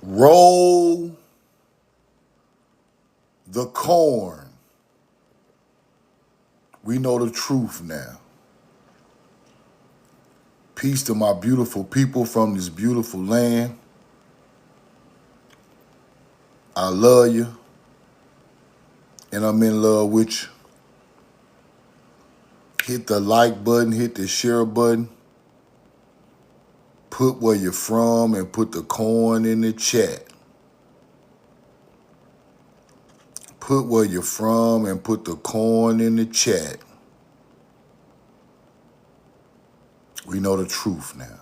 Roll the corn. We know the truth now. Peace to my beautiful people from this beautiful land. I love you, and I'm in love with you. Hit the like button, hit the share button. Put where you're from and put the corn in the chat. Put where you're from and put the corn in the chat. We know the truth now.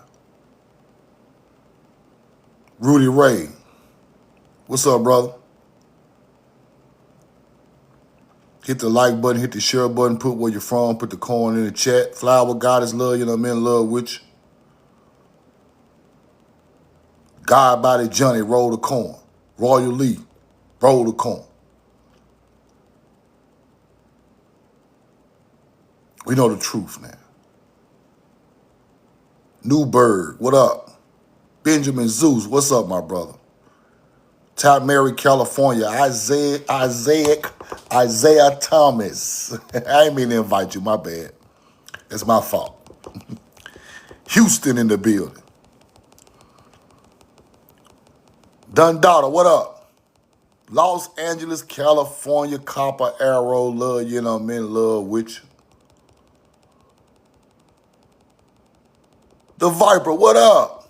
Rudy Ray, what's up, brother? Hit the like button, hit the share button, put where you're from, put the corn in the chat. Flower Goddess, love you, and I'm in love with you. God Body Johnny, roll the corn. Royal Lee, roll the corn. We know the truth now. Newberg, what up? Benjamin Zeus, what's up, my brother? Top Mary, California. Isaiah Thomas. I ain't mean to invite you, my bad. It's my fault. Houston in the building. Dundada, what up? Los Angeles, California, Copper Arrow, love you, and I'm in love with you. The Viper, what up?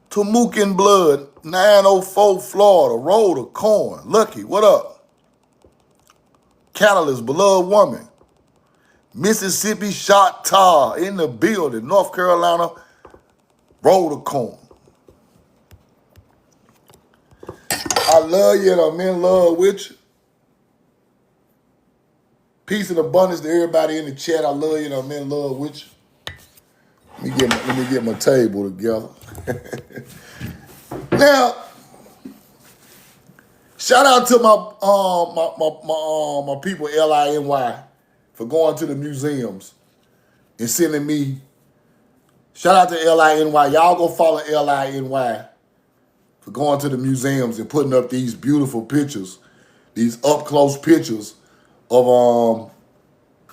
Tamukin Blood, 904 Florida, roll the corn. Lucky, what up? Catalyst, beloved woman. Mississippi Shot Tar in the building. North Carolina, roll the corn. I love you and I'm in love with you. Peace and abundance to everybody in the chat. I love you and I'm in love with you. Let me get my table together. Now, shout out to my people LINY for going to the museums and sending me. Shout out to LINY. Y'all go follow LINY for going to the museums and putting up these beautiful pictures, these up close pictures of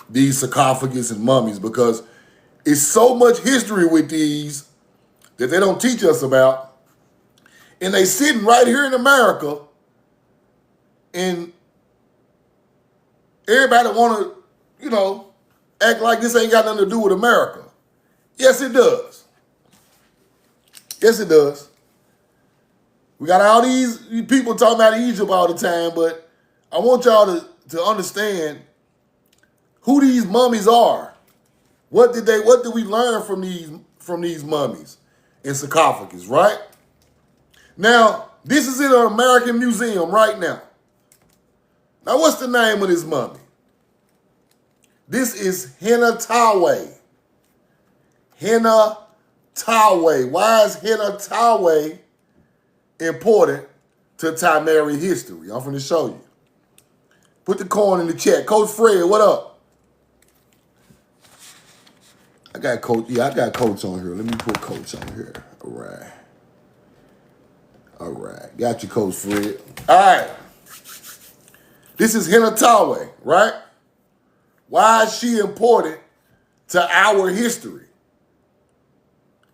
these sarcophagus and mummies, because it's so much history with these that they don't teach us about. And they sitting right here in America, and everybody want to, act like this ain't got nothing to do with America. Yes, it does. Yes, it does. We got all these people talking about Egypt all the time, but I want y'all to understand who these mummies are. What did we learn from these mummies and sarcophagus, right? Now, this is in an American museum right now. Now, what's the name of this mummy? This is Henuttaway. Henuttaway. Why is Henuttaway important to Tamari history? I'm going to show you. Put the corn in the chat. Coach Fred, what up? I got Coach on here. Let me put Coach on here. All right. Got you, Coach Fred. All right. This is Henuttaway, right? Why is she important to our history?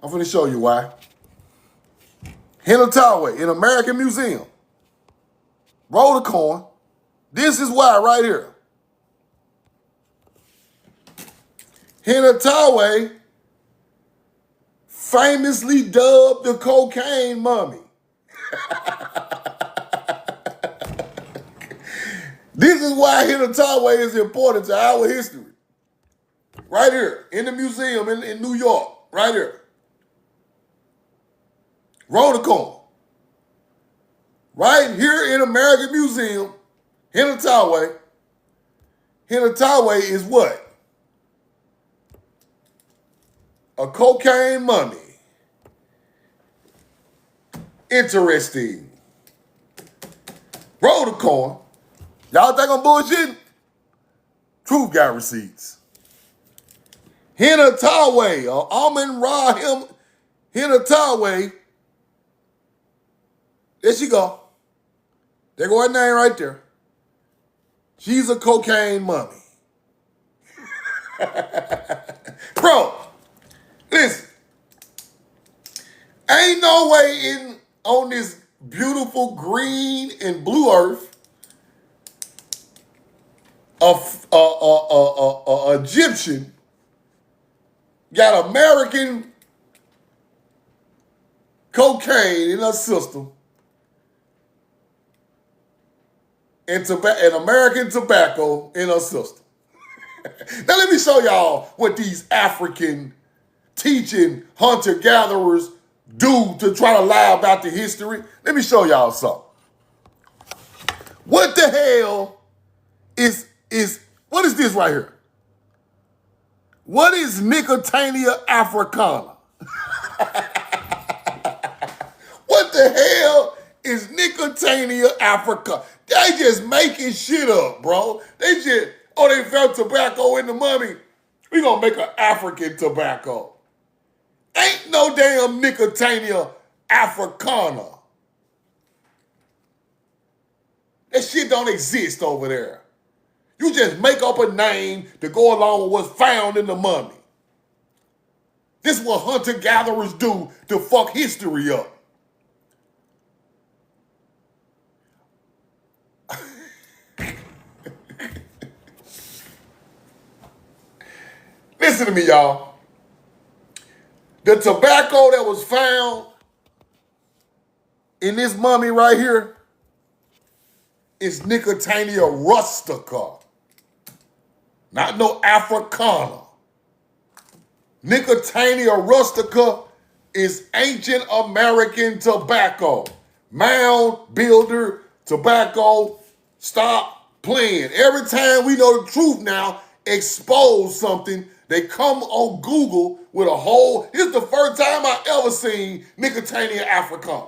I'm going to show you why. Henuttaway in American Museum. Roll the corn. This is why right here. Henuttaway famously dubbed the cocaine mummy. This is why Henuttaway is important to our history. Right here, in the museum in New York, right here. Roll the corn. Right here in American Museum, Henuttaway. Henuttaway is what? A cocaine mummy. Interesting. Roll the corn. Y'all think I'm bullshitting? Truth got receipts. Henuttaway, or Amun Ra Henuttaway, there she go. There go her name right there. She's a cocaine mummy. Bro, listen. Ain't no way on this beautiful green and blue earth a Egyptian got American cocaine in her system and American tobacco in her system. Now let me show y'all what these African teaching hunter-gatherers do to try to lie about the history. Let me show y'all something. What the hell what is this right here? What is Nicotania africana? What the hell is Nicotania africana? They just making shit up, bro. They found tobacco in the mummy. We gonna make an African tobacco. Ain't no damn Nicotania africana. That shit don't exist over there. You just make up a name to go along with what's found in the mummy. This is what hunter-gatherers do to fuck history up. Listen to me, y'all. The tobacco that was found in this mummy right here is Nicotania rustica. Not no Africana. Nicotania rustica is ancient American tobacco. Mound builder tobacco. Stop playing. Every time we know the truth now, expose something, they come on Google with a whole, this is the first time I ever seen Nicotania africana.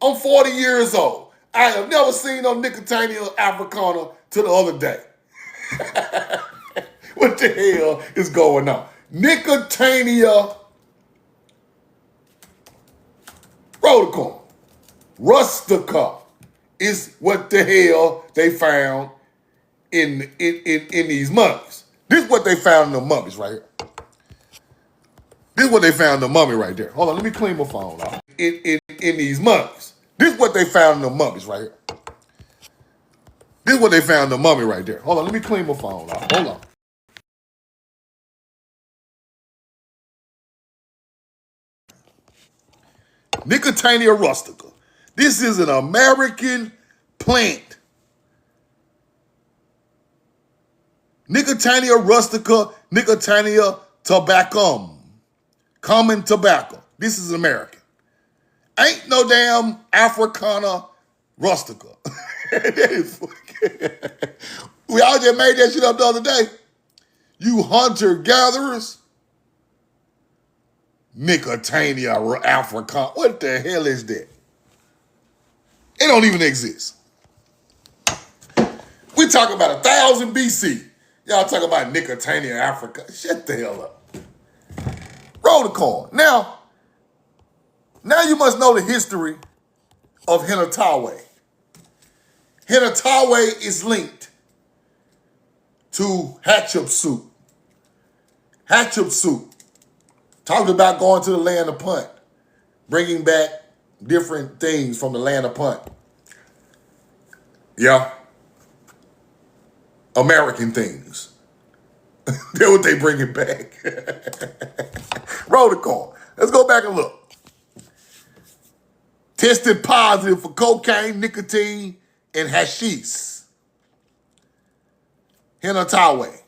I'm 40 years old. I have never seen no Nicotania africana till the other day. What the hell is going on? Nicotania rhoticum, rustica is what the hell they found in these mummies. This is what they found in the mummies right here. This is what they found in the mummy right there. Hold on, let me clean my phone off. In these mummies. This is what they found in the mummies right here. This is what they found in the mummy right there. Hold on, let me clean my phone off. Hold on. Nicotania rustica. This is an American plant. Nicotania rustica, Nicotania tabacum. Common tobacco. This is American. Ain't no damn Africana rustica. We all just made that shit up the other day. You hunter-gatherers. Nicotania africana. What the hell is that? It don't even exist. We talking about 1000 BC. Y'all talking about Nicotania Africa. Shut the hell up. Roll the coin. Now you must know the history of Henuttaway. Henuttaway is linked to Hatshepsut. Hatshepsut talked about going to the land of Punt, bringing back different things from the land of Punt. Yeah. American things. That's what they bringing back. Roll the coin. Let's go back and look. Tested positive for cocaine, nicotine, and hashish. Henuttaway.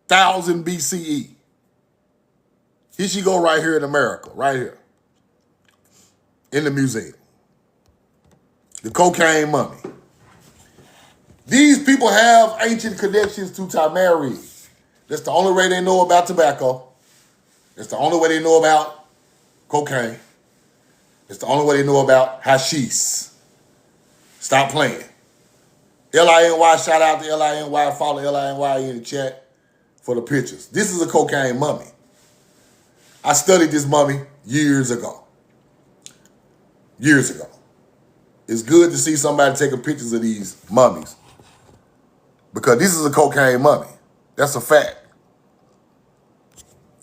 1000 BCE. Here she go right here in America, right here. In the museum. The cocaine mummy. These people have ancient connections to Tamari. That's the only way they know about tobacco. That's the only way they know about cocaine. It's the only way they know about hashish. Stop playing. L-I-N-Y, shout out to L-I-N-Y, follow L-I-N-Y in the chat for the pictures. This is a cocaine mummy. I studied this mummy years ago. Years ago. It's good to see somebody taking pictures of these mummies because this is a cocaine mummy. That's a fact.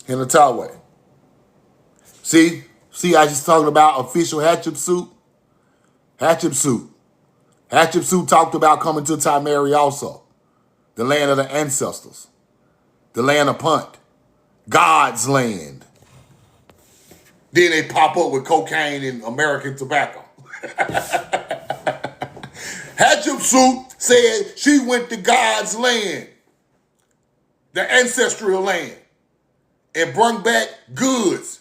Henuttaway. See, I just talking about official Hatshepsut. Hatshepsut talked about coming to Timeri also, the land of the ancestors, the land of Punt, God's land. Then they pop up with cocaine and American tobacco. Hatshepsut said she went to God's land, the ancestral land, and brought back goods.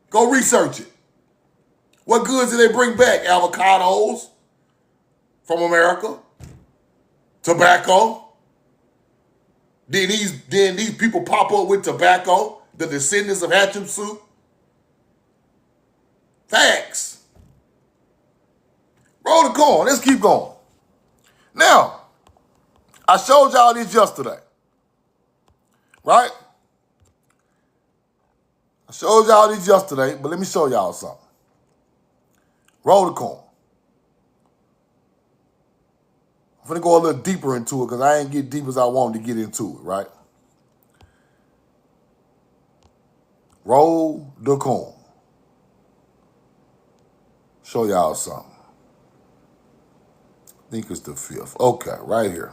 Go research it. What goods did they bring back? Avocados from America, tobacco. Then these people pop up with tobacco, the descendants of Hatshepsut. Facts. Roll the corn. Let's keep going. Now, I showed y'all this yesterday. Right? I showed y'all this yesterday, but let me show y'all something. Roll the corn. I'm going to go a little deeper into it because I ain't get deep as I wanted to get into it, right? Roll the corn. Show y'all something. I think it's the 5th. Okay, right here.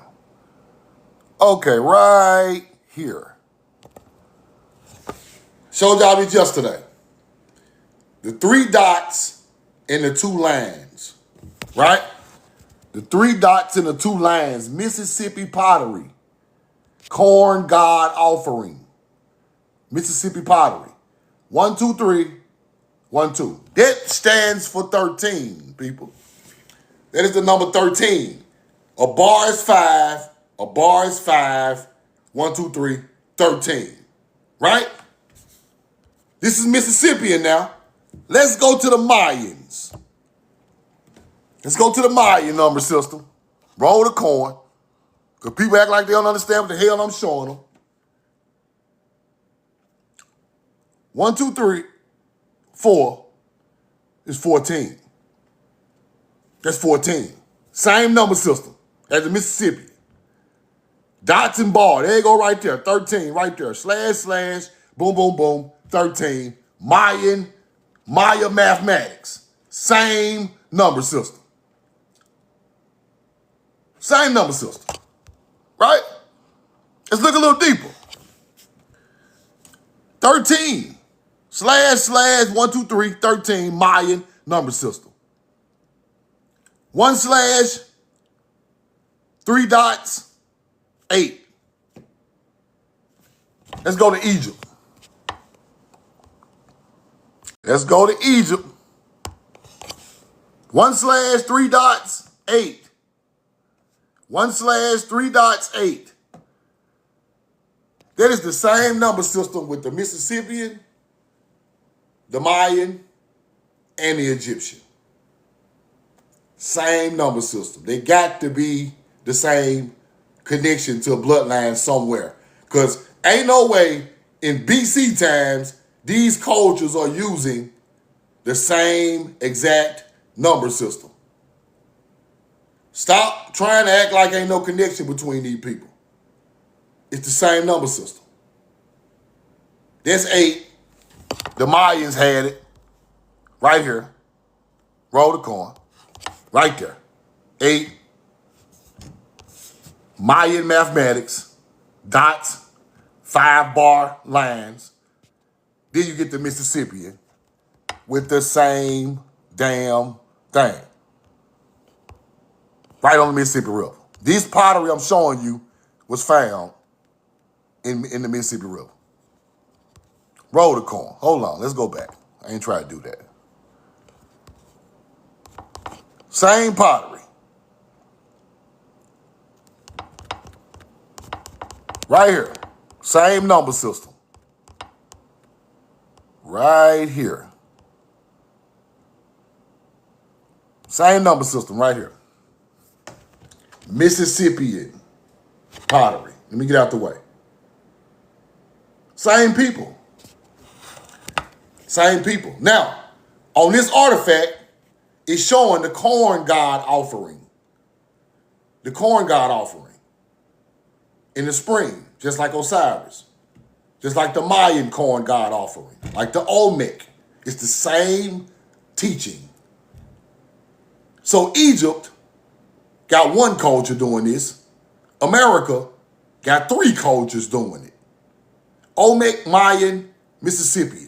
Okay, right here. Showed y'all this yesterday. The 3 dots and the 2 lines, right? The 3 dots and the 2 lines, Mississippi pottery, corn god offering, Mississippi pottery. 1, 2, 3, 1, 2. That stands for 13, people. That is the number 13. A bar is 5. A bar is 5. 1, 2, 3, 13. Right? This is Mississippian now. Let's go to the Mayans. Let's go to the Mayan number system. Roll the coin. Because people act like they don't understand what the hell I'm showing them. 1, 2, 3, 4 is 14. That's 14. Same number system as the Mississippi. Dots and bar. There you go right there. 13 right there. Slash, slash, boom, boom, boom. 13. Maya mathematics. Same number system. Same number system. Right? Let's look a little deeper. 13. Slash, slash, 1, 2, 3, 13. Mayan number system. 1 slash, 3 dots, 8. Let's go to Egypt. Let's go to Egypt. 1 slash, 3 dots, 8. 1 slash, 3 dots, 8. That is the same number system with the Mississippian, the Mayan, and the Egyptian. Same number system. They got to be the same connection to a bloodline somewhere. Because ain't no way in BC times these cultures are using the same exact number system. Stop trying to act like ain't no connection between these people. It's the same number system. That's 8. The Mayans had it. Right here. Roll the coin. Right there. 8. Mayan mathematics. Dots. 5-bar lines. Then you get the Mississippian with the same damn thing. Right on the Mississippi River. This pottery I'm showing you was found in the Mississippi River. Roll the coin. Hold on. Let's go back. I ain't trying to do that. Same pottery. Right here. Same number system. Right here. Same number system right here. Mississippian pottery. Let me get out the way. Same people. Same people. Now, on this artifact, it's showing the corn god offering. The corn god offering in the spring, just like Osiris. Just like the Mayan corn god offering. Like the Olmec. It's the same teaching. So Egypt got one culture doing this. America got 3 cultures doing it. Olmec, Mayan, Mississippian.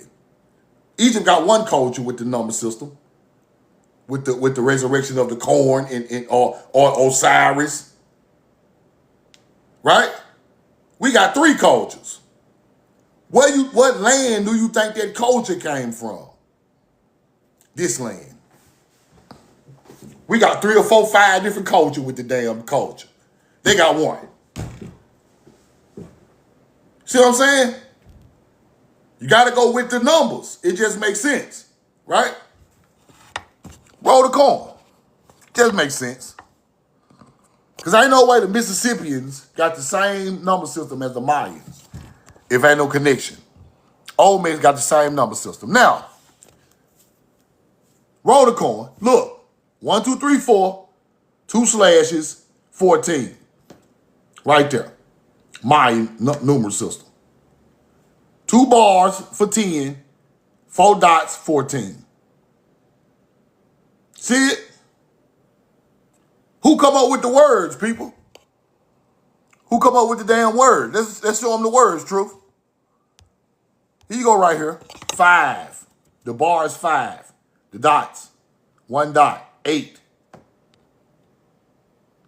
Egypt got one culture with the number system, with the resurrection of the corn or Osiris. Right? We got 3 cultures. What land do you think that culture came from? This land. We got 3 or 4, 5 different cultures with the damn culture. They got one. See what I'm saying? You got to go with the numbers. It just makes sense, right? Roll the corn. Just makes sense. Because ain't no way the Mississippians got the same number system as the Mayans. If ain't no connection. Old Man's got the same number system. Now, roll the coin. Look. 1, 2, 3, 4. 2 slashes, 14. Right there. Mayan numeral system. 2 bars for 10. 4 dots, 14. See it? Who come up with the words, people? Who come up with the damn words? Let's show them the words, Truth. Here you go right here. 5. The bar is 5. The dots. 1 dot. 8.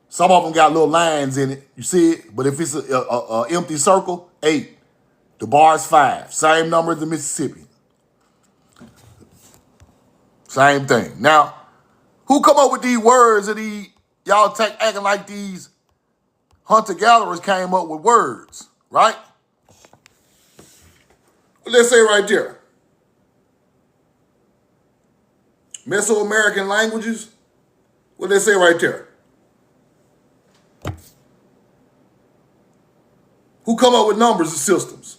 Some of them got little lines in it. You see it? But if it's a empty circle, 8. The bar is 5. Same number as the Mississippi. Same thing. Now, who come up with these words that y'all acting like these hunter-gatherers came up with words, right? Let's say right there. Mesoamerican languages. What they say right there? Who come up with numbers and systems?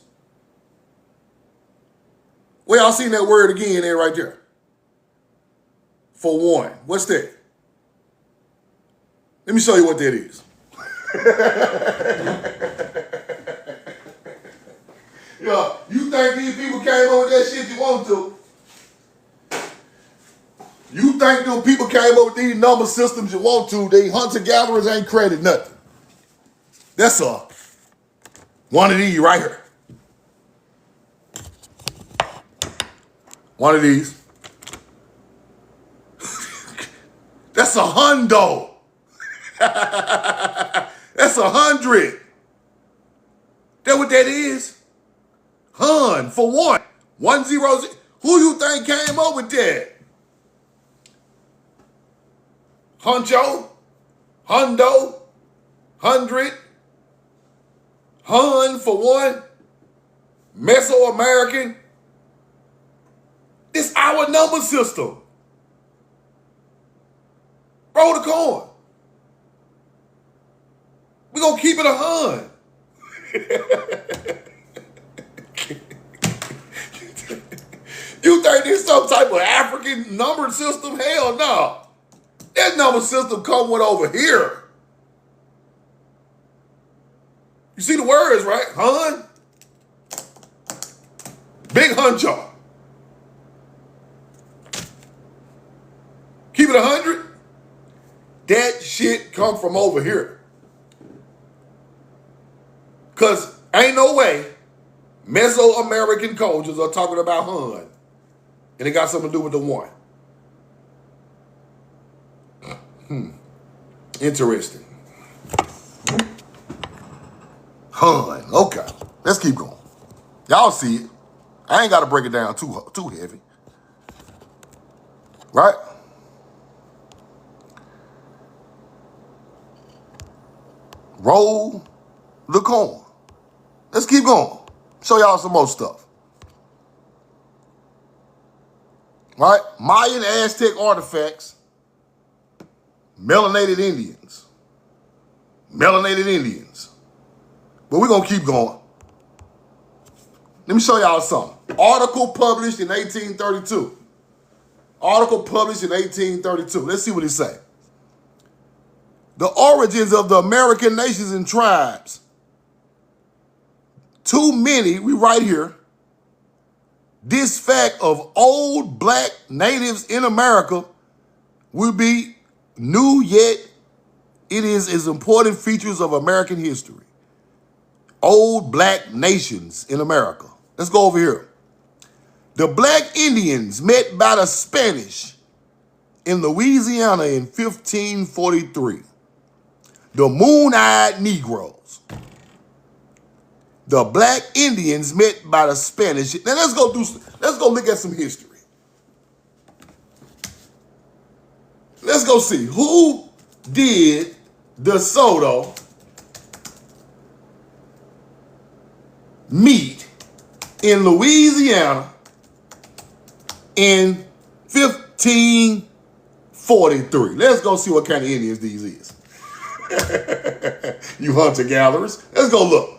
Well, y'all seen that word again there right there. For 1. What's that? Let me show you what that is. You think these people came up with that shit you want to? You think them people came up with these number systems you want to? They hunter-gatherers ain't credit nothing. That's one of these right here. One of these. That's a hundo. That's 100. That what that is? Hun for 1. 1 0 0. Who you think came up with that? Huncho, hundo, 100, hun for 1, Mesoamerican. It's our number system. Roll the coin. We're going to keep it a hun. You think this some type of African number system? Hell no. That number system come with over here. You see the words, right? Hun. Big huncho. Keep it 100. That shit come from over here. Because ain't no way Mesoamerican cultures are talking about hun. And it got something to do with the 1. Interesting. Hun. Okay. Let's keep going. Y'all see it. I ain't got to break it down too heavy. Right? Roll the coin. Let's keep going. Show y'all some more stuff. Right? Mayan Aztec artifacts. Melanated Indians. Melanated Indians. But we're going to keep going. Let me show y'all something. Article published in 1832. Article published in 1832. Let's see what it say. The origins of the American nations and tribes. Too many, we right here. This fact of old black natives in America will be new, yet it is as important features of American history. Old black nations in America. Let's go over here. The black Indians met by the Spanish in Louisiana in 1543. The moon-eyed Negroes. The black Indians met by the Spanish. Now let's go look at some history. Let's go see who did DeSoto meet in Louisiana in 1543. Let's go see what kind of Indians these is. You hunter-gatherers. Let's go look.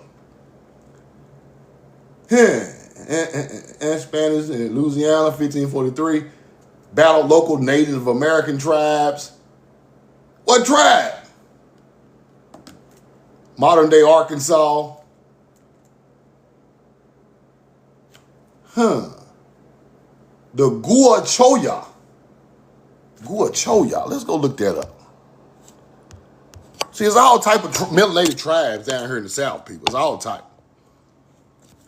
And Spanish in Louisiana, 1543. Battled local Native American tribes. What tribe? Modern day Arkansas. The Guachoya. Guachoya. Let's go look that up. See, it's all type of melanated tribes down here in the South, people. It's all type.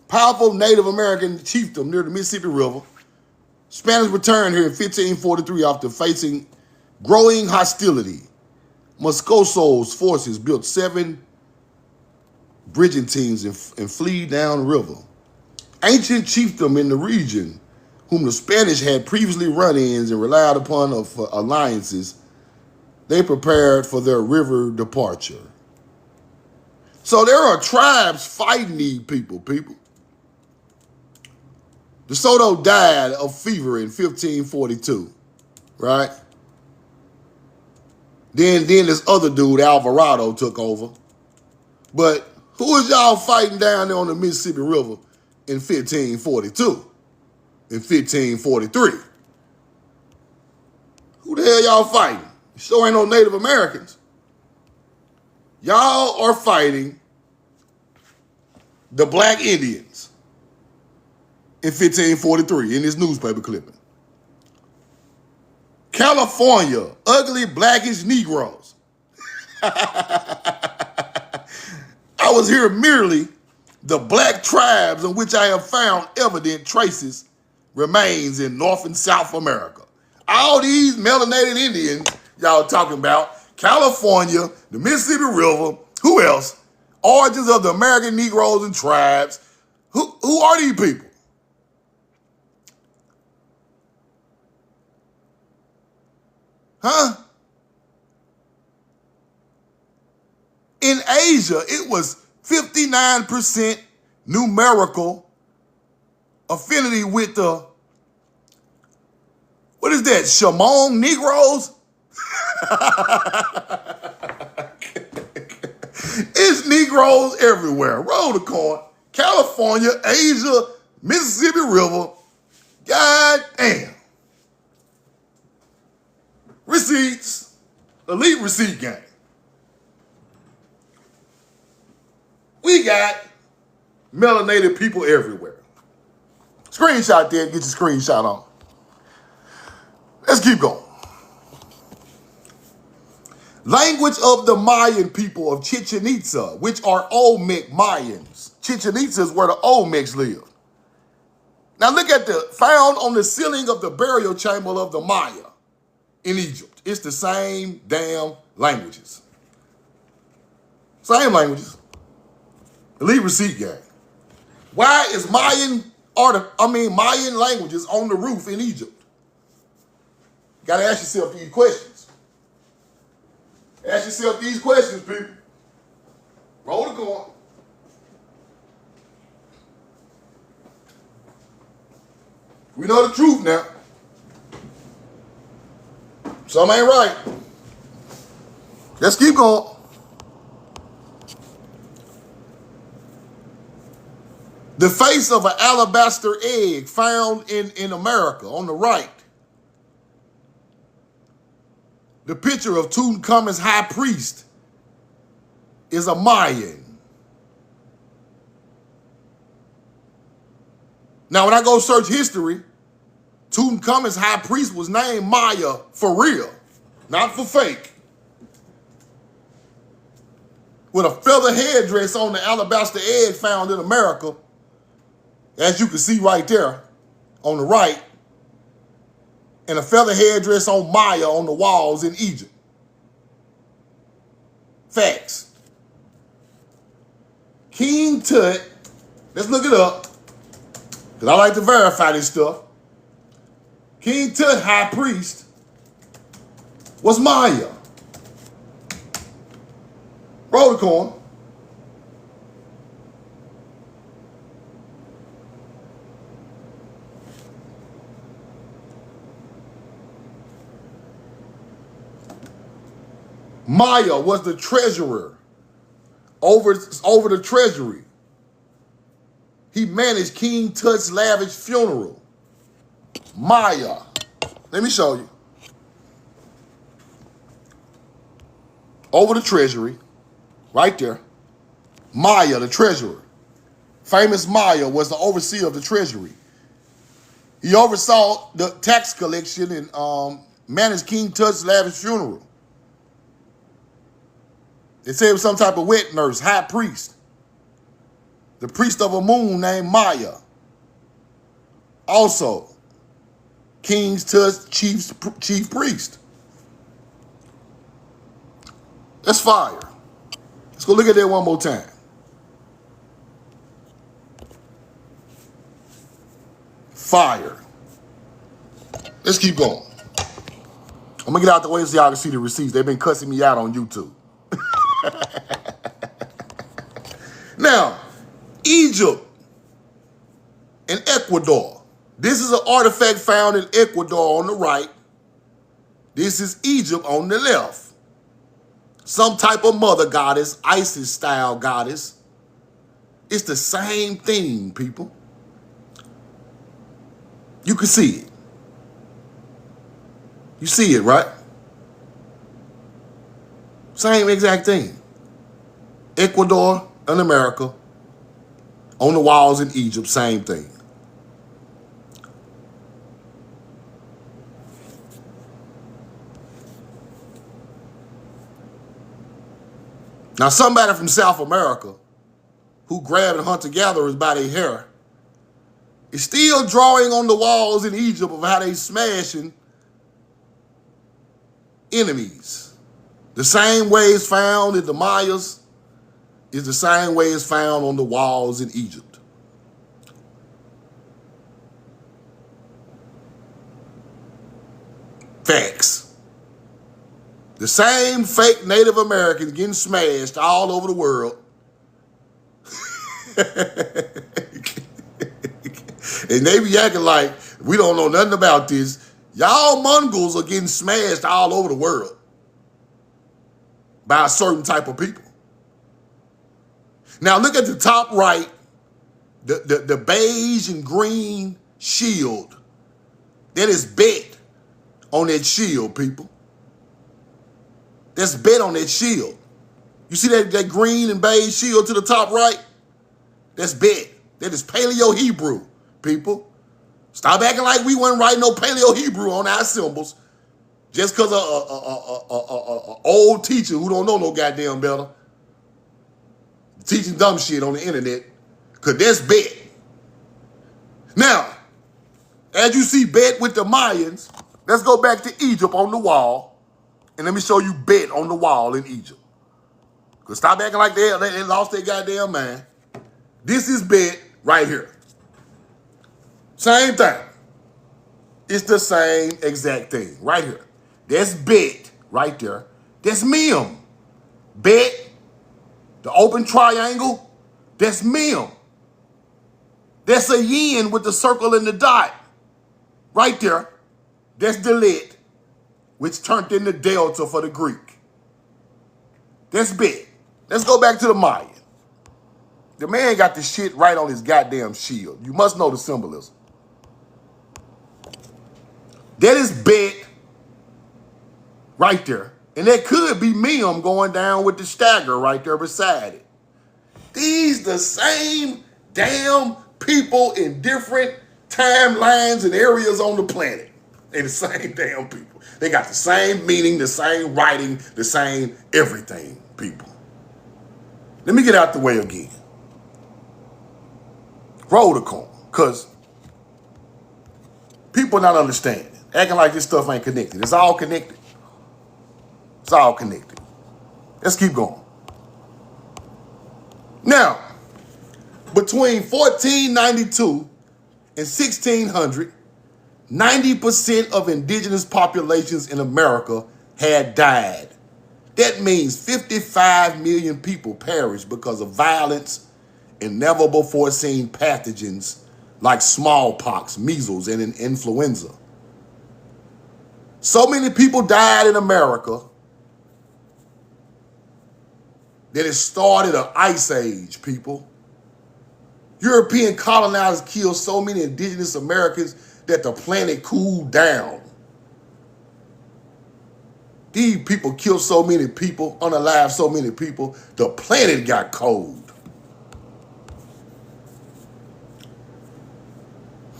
Powerful Native American chiefdom near the Mississippi River. Spanish returned here in 1543 after facing growing hostility. Moscoso's forces built 7 brigantines and fled down the river. Ancient chiefdom in the region, whom the Spanish had previously run-ins and relied upon for alliances, they prepared for their river departure. So there are tribes fighting these people. DeSoto died of fever in 1542, right? Then this other dude, Alvarado, took over. But who is y'all fighting down there on the Mississippi River in 1542? In 1543? Who the hell y'all fighting? Sure ain't no Native Americans. Y'all are fighting the black Indians in 1543 in this newspaper clipping. California, ugly blackish Negroes. I was here merely the black tribes in which I have found evident traces remains in North and South America. All these melanated Indians y'all talking about, California, the Mississippi River, who else? Origins of the American Negroes and tribes. Who are these people? Huh? In Asia, it was 59% numerical affinity with the, what is that, Shamong Negroes? It's Negroes everywhere. Roll the coin. California, Asia, Mississippi River. God damn. Receipts. Elite receipt game. We got melanated people everywhere. Screenshot there. Get your screenshot on. Let's keep going. Language of the Mayan people of Chichen Itza, which are Olmec Mayans. Chichen Itza is where the Olmecs live. Now look at found on the ceiling of the burial chamber of the Maya in Egypt. It's the same damn languages. Same languages. Elite receipt gang. Why is Mayan languages on the roof in Egypt? You gotta ask yourself these questions. Ask yourself these questions, people. Roll the coin. We know the truth now. Some ain't right. Let's keep going. The face of an alabaster egg found in America on the right. The picture of Tutankhamun's high priest is a Mayan. Now, when I go search history, Tutankhamun's high priest was named Maya for real, not for fake. With a feather headdress on the alabaster egg found in America, as you can see right there on the right, and a feather headdress on Maya on the walls in Egypt. Facts. King Tut, let's look it up, because I like to verify this stuff. King Tut, high priest, was Maya. Roll the coin. Maya was the treasurer over the treasury. He managed King Tut's lavish funeral. Maya. Let me show you. Over the treasury, right there. Maya, the treasurer. Famous Maya was the overseer of the treasury. He oversaw the tax collection and managed King Tut's lavish funeral. They said it was some type of wet nurse, high priest. The priest of a moon named Maya. Also, King Tut's chief priest. That's fire. Let's go look at that one more time. Fire. Let's keep going. I'm gonna get out the way so y'all can see the receipts. They've been cussing me out on YouTube. Now, Egypt and Ecuador. This is an artifact found in Ecuador on the right. This is Egypt on the left. Some type of mother goddess, Isis-style goddess. It's the same thing, people. You can see it. You see it, right? Same exact thing. Ecuador and America. On the walls in Egypt, same thing. Now, somebody from South America who grabbed hunter-gatherers by their hair is still drawing on the walls in Egypt of how they smashing enemies. The same way it's found in the Mayas is the same way it's found on the walls in Egypt. Facts. The same fake Native Americans getting smashed all over the world. And they be acting like we don't know nothing about this. Y'all Mongols are getting smashed all over the world by a certain type of people. Now look at the top right, the beige and green shield. That is bet on that shield, people. That's bet on that shield. You see that green and beige shield to the top right? That's bet. That is Paleo-Hebrew, people. Stop acting like we wasn't writing no Paleo-Hebrew on our symbols just because a old teacher who don't know no goddamn better teaching dumb shit on the internet, because that's bet. Now, as you see bet with the Mayans, let's go back to Egypt on the wall, and let me show you bet on the wall in Egypt. Because stop acting like they lost their goddamn mind. This is bet right here. Same thing. It's the same exact thing right here. That's bet right there. That's mem. Bet. The open triangle, that's mem. That's a yin with the circle and the dot. Right there, that's delit, which turned into delta for the Greek. That's bet. Let's go back to the Maya. The man got the shit right on his goddamn shield. You must know the symbolism. That is bet right there. And that could be Mim going down with the stagger right there beside it. These the same damn people in different timelines and areas on the planet. They the same damn people. They got the same meaning, the same writing, the same everything, people. Let me get out the way again. Roll the coin, because people not understanding. Acting like this stuff ain't connected. It's all connected. It's all connected. Let's keep going. Now, between 1492 and 1600, 90% of indigenous populations in America had died. That means 55 million people perished because of violence and never before seen pathogens like smallpox, measles, and influenza. So many people died in America that it started an ice age, people. European colonizers killed so many indigenous Americans that the planet cooled down. These people killed so many people, unalived so many people, the planet got cold.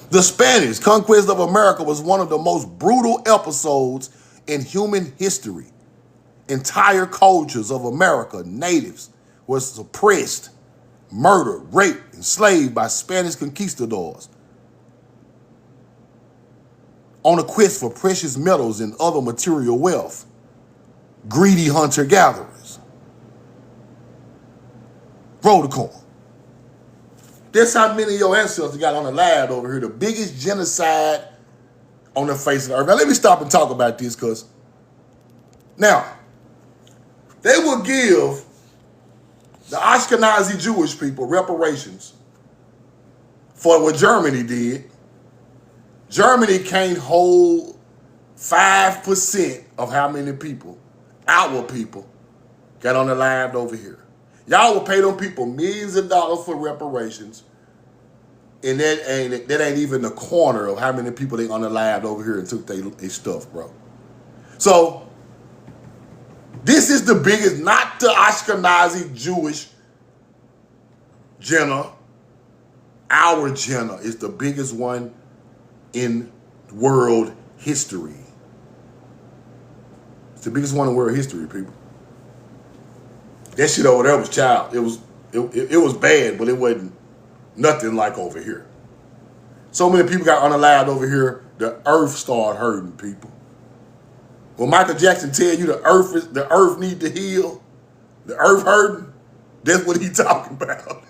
The Spanish conquest of America was one of the most brutal episodes in human history. Entire cultures of America, natives, were suppressed, murdered, raped, enslaved by Spanish conquistadors on a quest for precious metals and other material wealth. Greedy hunter-gatherers. Roll the coin. That's how many of your ancestors got unalived over here. The biggest genocide on the face of the earth. Now, let me stop and talk about this, because now, they will give the Ashkenazi Jewish people reparations for what Germany did. Germany can't hold 5% of how many people, our people, got unalived over here. Y'all will pay them people millions of dollars for reparations, and that ain't even the corner of how many people they unalived over here and took their stuff, bro. So, this is the biggest, not the Ashkenazi Jewish Jenna. Our Jenna is the biggest one in world history. It's the biggest one in world history, people. That shit over there was child. It was bad, but it wasn't nothing like over here. So many people got unalived over here, the earth started hurting people. When Michael Jackson tell you the earth need to heal, the earth hurting, that's what he talking about.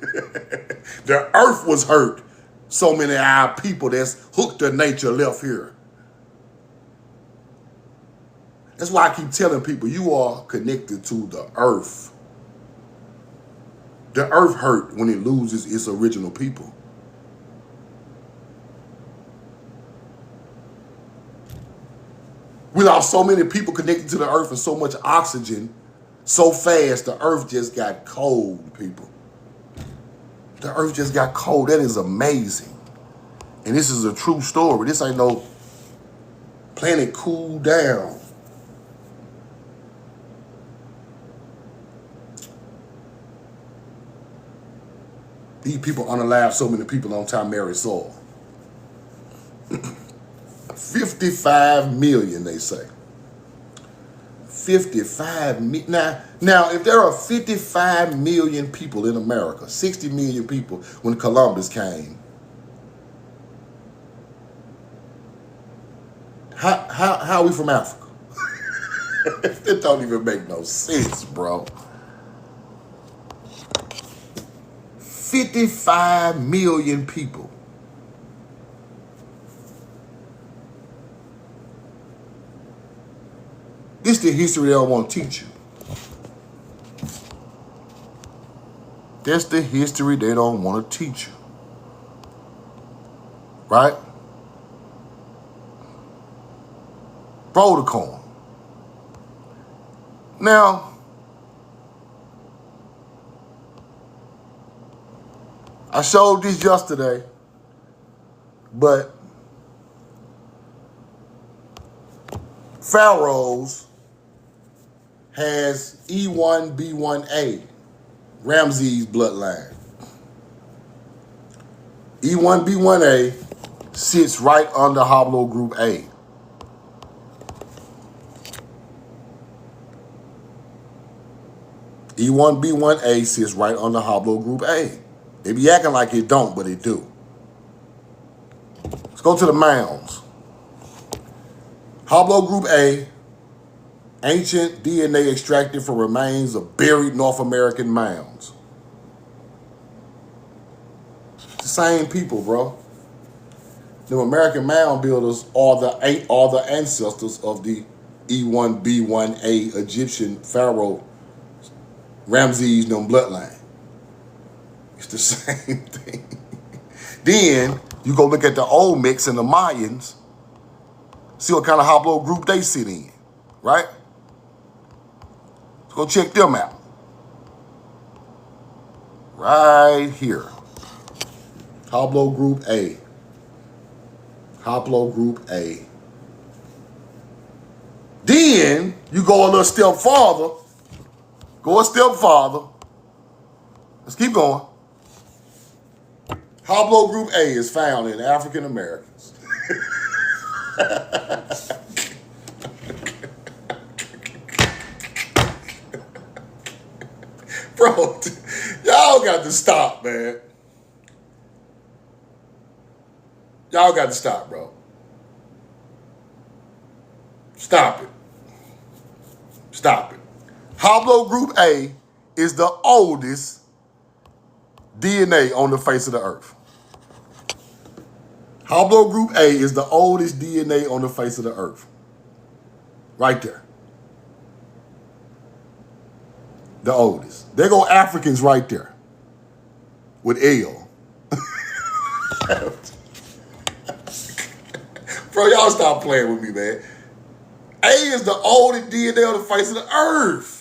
The earth was hurt. So many of our people that's hooked to nature left here. That's why I keep telling people you are connected to the earth. The earth hurt when it loses its original people. We lost so many people connected to the earth and so much oxygen so fast, the earth just got cold, people. The earth just got cold. That is amazing. And this is a true story. This ain't no planet cool down. These people unalived so many people on Tamari soil. 55 million, they say. 55 million. Now, if there are 55 million people in America, 60 million people when Columbus came, how are we from Africa? It don't even make no sense, bro. 55 million people. This is the history they don't want to teach you. That's the history they don't want to teach you. Right? Roll the coin. Now, I showed this yesterday, but Pharaohs has E1B1A, Ramses bloodline. E1B1A sits right under haplogroup A. E1B1A sits right under haplogroup A. They be acting like it don't, but it do. Let's go to the mounds. Haplogroup A, ancient DNA extracted from remains of buried North American mounds. It's the same people, bro. The American mound builders are the ancestors of the E1B1A Egyptian pharaoh Ramses bloodline. It's the same thing. Then you go look at the Olmecs and the Mayans, see what kind of haplogroup they sit in, right? Let's go check them out. Right here. Haplogroup A. Haplogroup A. Then you go a little step farther. Go a step farther. Let's keep going. Haplogroup A is found in African Americans. Bro, y'all got to stop, man. Y'all got to stop, bro. Stop it. Stop it. Haplogroup A is the oldest DNA on the face of the earth. Haplogroup A is the oldest DNA on the face of the earth. Right there. The oldest. There go Africans right there. With L. Bro, y'all stop playing with me, man. A is the oldest DNA on the face of the earth.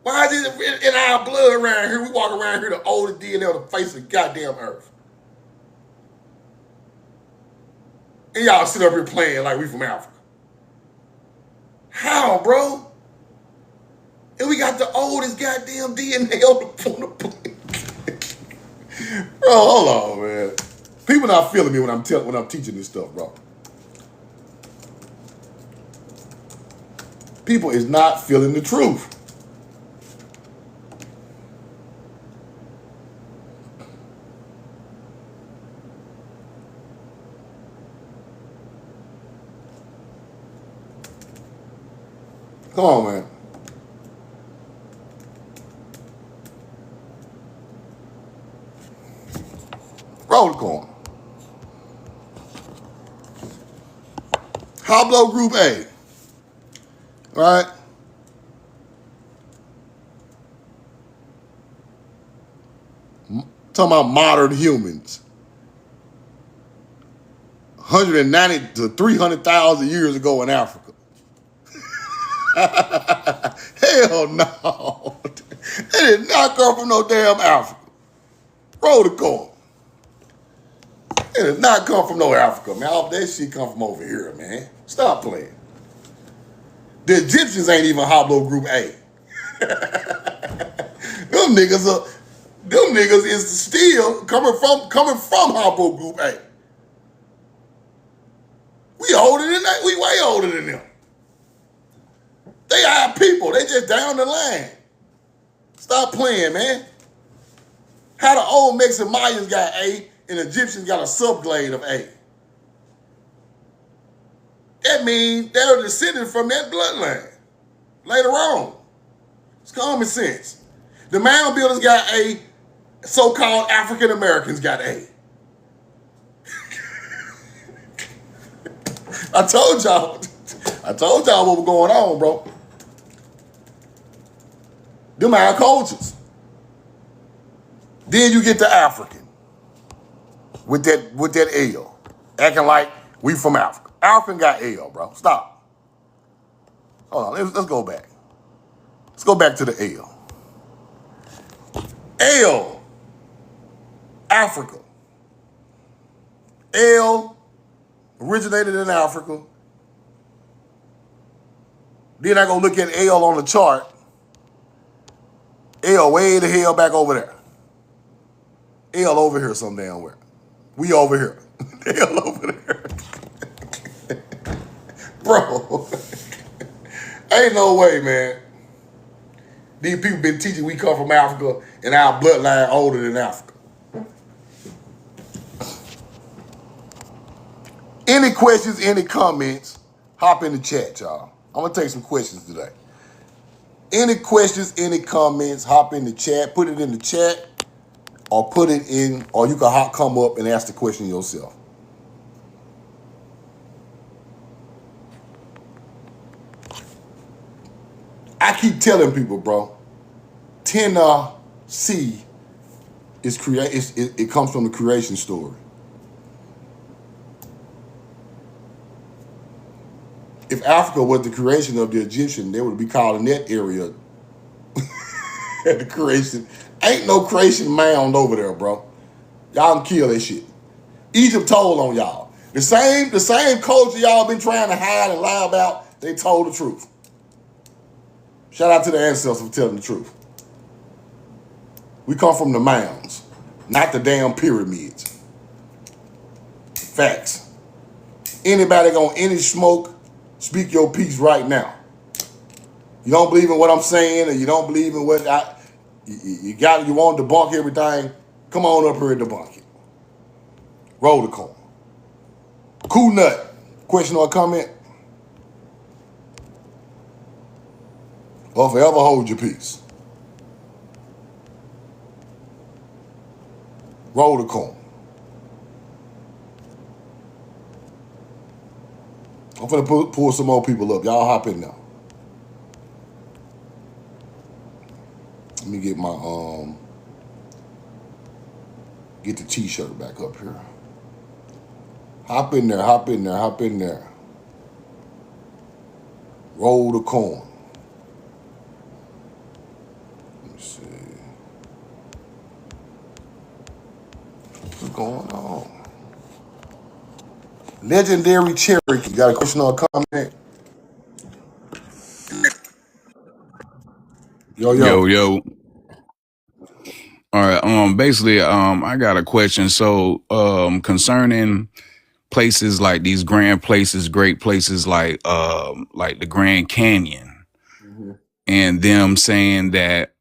Why is it in our blood around here? We walk around here the oldest DNA on the face of the goddamn earth. And y'all sit up here playing like we from Africa. How, bro? And we got the oldest goddamn DNA on the plate. Bro, hold on, man. People not feeling me when I'm teaching this stuff, bro. People is not feeling the truth. Come on, man. Roll the corn. Haplogroup A. Right? Talking about modern humans. 190 to 300,000 years ago in Africa. Hell no. They did not come from no damn Africa. Roll the corn. It did not come from no Africa, man. All that shit come from over here, man. Stop playing. The Egyptians ain't even haplogroup A. Them niggas is still coming from haplogroup A. We older than that. We way older than them. They our people. They just down the line. Stop playing, man. How the Olmecs and Mayans got A and Egyptians got a subglade of A. That means they're descended from that bloodline later on. It's common sense. The mound builders got A, so-called African Americans got A. I told y'all what was going on, bro. Them our cultures. Then you get the African with that L, acting like we from Africa. African got L, bro. Stop. Hold on, let's go back. Let's go back to the L. L, Africa. L originated in Africa. Then I go look at L on the chart. L way the hell back over there. L over here some damn where. We over here. L over there. Bro. Ain't no way, man. These people been teaching we come from Africa and our bloodline older than Africa. Any questions, any comments, hop in the chat, y'all. I'm going to take some questions today. Any questions, any comments, hop in the chat. Put it in the chat or put it in, or you can come up and ask the question yourself. I keep telling people, bro, Tennessee it comes from the creation story. If Africa was the creation of the Egyptian, they would be calling that area the creation. Ain't no creation mound over there, bro. Y'all can kill that shit. Egypt told on y'all. The same culture y'all been trying to hide and lie about, they told the truth. Shout out to the ancestors for telling the truth. We come from the mounds, not the damn pyramids. Facts. Anybody gonna any smoke, speak your piece right now. You don't believe in what I'm saying, or you don't believe in what you want to debunk everything, come on up here and debunk it. Roll the corn. Cool nut. Question or comment? Or forever hold your peace. Roll the corn. I'm finna pull some more people up. Y'all hop in now. Let me get my get the t-shirt back up here. Hop in there, hop in there, hop in there. Roll the corn. Let me see. What's going on? Legendary Cherokee. Got a question or a comment? Yo. Yo. All right. Basically, I got a question. So, concerning places like these grand places, great places like the Grand Canyon, and them saying that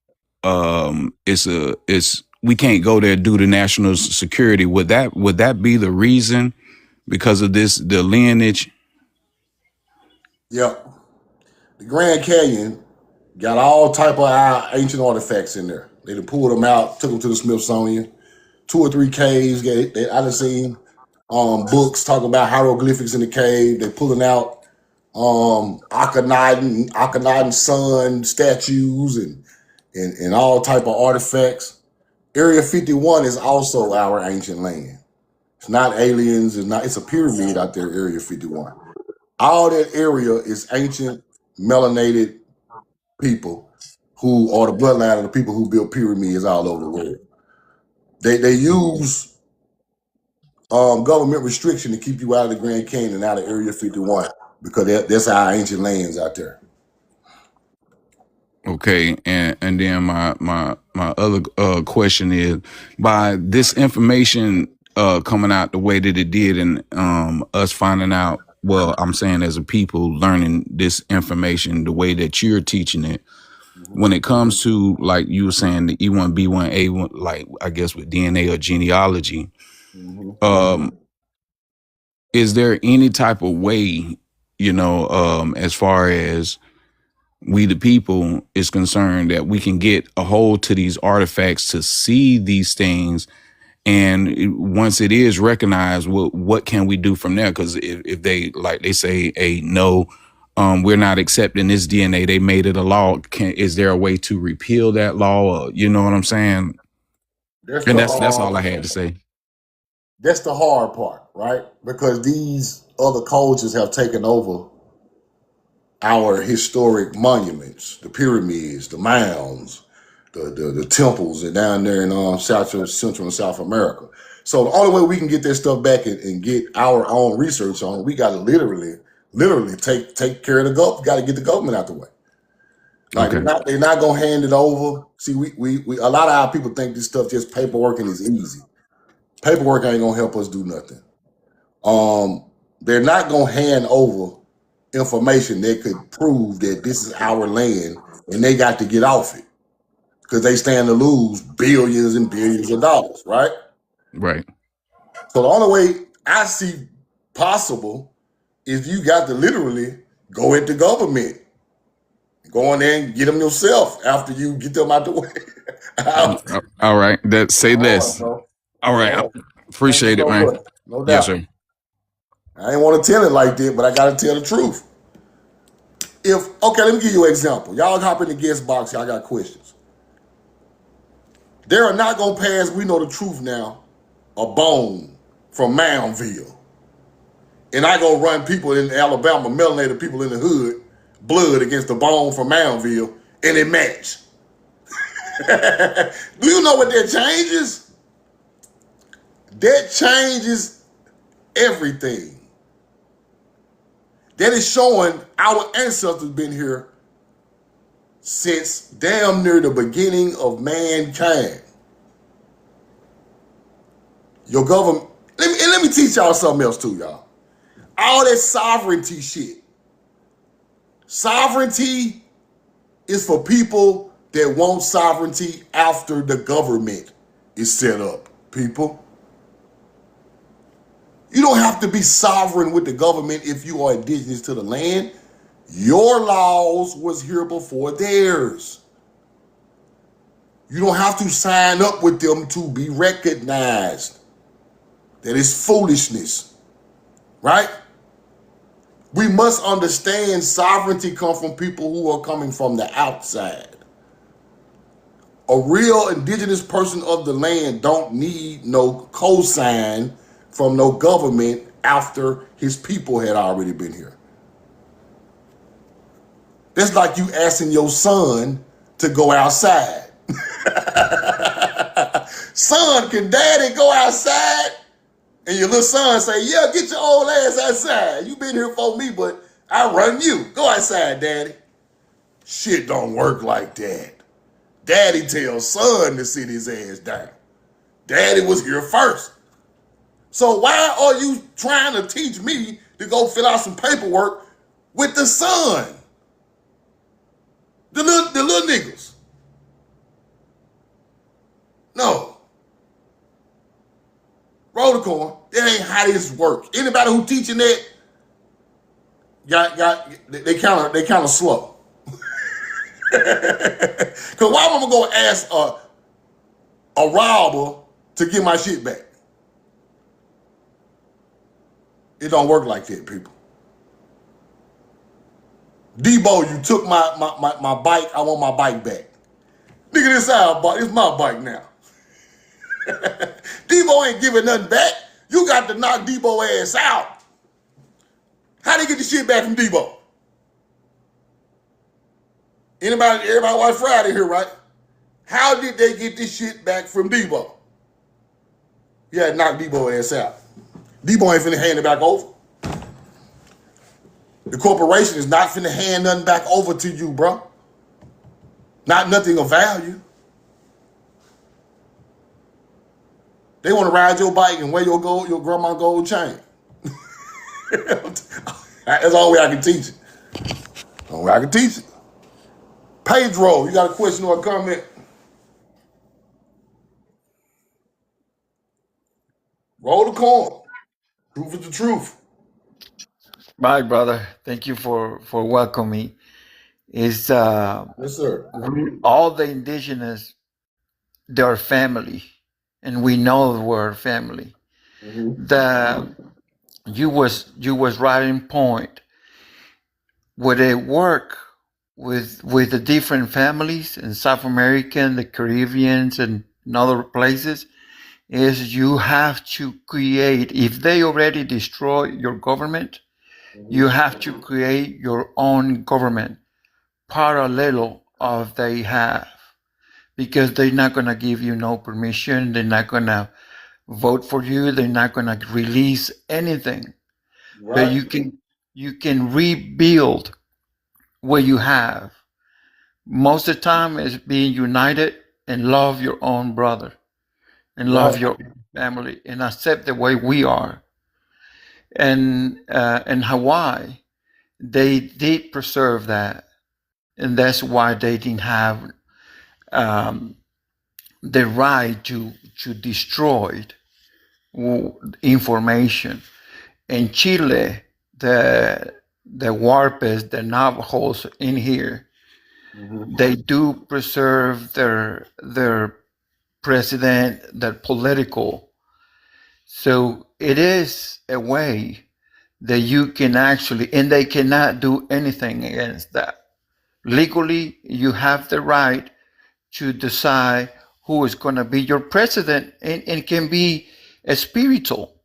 it's we can't go there due to national security. Would that be the reason because of the lineage? Yep. The Grand Canyon got all type of our ancient artifacts in there. They done pulled them out, took them to the Smithsonian. 2 or 3 caves. I done seen books talking about hieroglyphics in the cave. They pulling out Akhenaten sun statues and all type of artifacts. Area 51 is also our ancient land. It's not aliens. It's a pyramid out there, Area 51. All that area is ancient melanated people who are the bloodline of the people who built pyramids all over the world. They use government restriction to keep you out of the Grand Canyon and out of Area 51 because that's our ancient lands out there. Okay, and then my other question is, by this information coming out the way that it did, and us finding out, well, I'm saying as a people learning this information the way that you're teaching it, when it comes to, like you were saying, the E1, B1, A1, like I guess with DNA or genealogy, is there any type of way, as far as we the people is concerned, that we can get a hold to these artifacts to see these things, and once it is recognized, what can we do from there? Because if they, like they say, no, we're not accepting this DNA, they made it a law, is there a way to repeal that law, or, you know what I'm saying? And that's all I had to say. That's the hard part, right? Because these other cultures have taken over our historic monuments, the pyramids, the mounds, the temples and down there in Central and South America. So the only way we can get that stuff back and get our own research on, we got to literally take care of the government. Got to get the government out the way. Like Okay. they're not gonna hand it over. See, we a lot of our people think this stuff just paperwork and is easy. Paperwork ain't gonna help us do nothing. They're not gonna hand over information that could prove that this is our land and they got to get off it because they stand to lose billions and billions of dollars, right? Right. So the only way I see possible is you got to literally go at the government. Go in there and get them yourself after you get them out the way. All right. That say less. Bro. All right. All right. Thank you Appreciate it, so man. much. No Yes, doubt. sir. I ain't want to tell it like that, but I got to tell the truth. Okay, let me give you an example. Y'all hop in the guest box. Y'all got questions. They are not going to pass, we know the truth now, a bone from Moundville. And I go run people in Alabama, melanated people in the hood, blood against the bone from Moundville, and it match. Do you know what that changes? That changes everything. That is showing our ancestors been here since damn near the beginning of mankind. Your government, let me teach y'all something else too, y'all. All that sovereignty shit. Sovereignty is for people that want sovereignty after the government is set up, people. You don't have to be sovereign with the government if you are indigenous to the land. Your laws was here before theirs. You don't have to sign up with them to be recognized. That is foolishness, right? We must understand sovereignty comes from people who are coming from the outside. A real indigenous person of the land don't need no cosign from no government after his people had already been here. That's like you asking your son to go outside. Son, can daddy go outside? And your little son say, yeah, get your old ass outside. You been here for me, but I run you. Go outside, daddy. Shit don't work like that. Daddy tells son to sit his ass down. Daddy was here first. So why are you trying to teach me to go fill out some paperwork with the son? The little niggas. No. Roll the coin. That ain't how this work. Anybody who teaching that, they kind of slow. Cause why am I gonna go ask a robber to get my shit back? It don't work like that, people. Debo, you took my bike. I want my bike back. Nigga, this our bike. It's my bike now. Debo ain't giving nothing back. You got to knock Debo ass out. How they get the shit back from Debo? Everybody watch Friday here, right? How did they get this shit back from Debo? You had to knock Debo ass out. Debo ain't finna hand it back over. The corporation is not finna hand nothing back over to you, bro. Not nothing of value. They want to ride your bike and wear your grandma gold chain. That's the only way I can teach it. The only way I can teach it. Pedro, you got a question or a comment? Roll the coin. Truth is the truth. My brother, thank you for welcoming me. Is Yes, sir. all the indigenous, they're family, and we know we're family. Mm-hmm. The you was right in point. Where they work with the different families in South America, and the Caribbeans, and other places, is you have to create. If they already destroy your government, you have to create your own government parallel of they have, because they're not going to give you no permission. They're not going to vote for you. They're not going to release anything. But Right. you can rebuild what you have. Most of the time is being united and love your own brother and love Right. your family and accept the way we are. And in Hawaii, they did preserve that, and that's why they didn't have um, the right to destroy information. In Chile, the Warpes, the Navajos in here, Mm-hmm. they do preserve their president, their political. So it is a way that you can actually, and they cannot do anything against that. Legally, you have the right to decide who is going to be your president, and it can be a spiritual.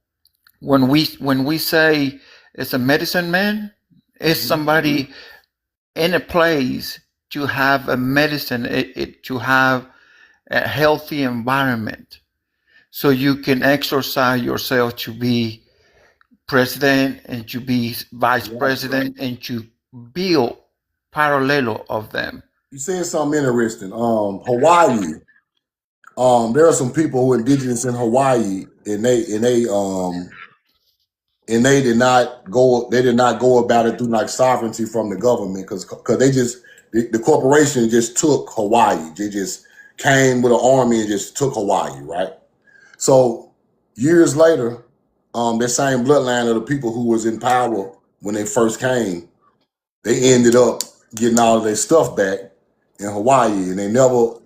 When we say it's a medicine man, it's Mm-hmm. somebody in a place to have a medicine, to have a healthy environment, so you can exercise yourself to be president and to be vice Right. president and to build parallel of them. You said something interesting. Hawaii. There are some people who are indigenous in Hawaii, and they did not go. They did not go about it through like sovereignty from the government because they just the corporation just took Hawaii. They just came with an army and just took Hawaii, right? So years later, that same bloodline of the people who was in power when they first came, they ended up getting all of their stuff back in Hawaii, and they never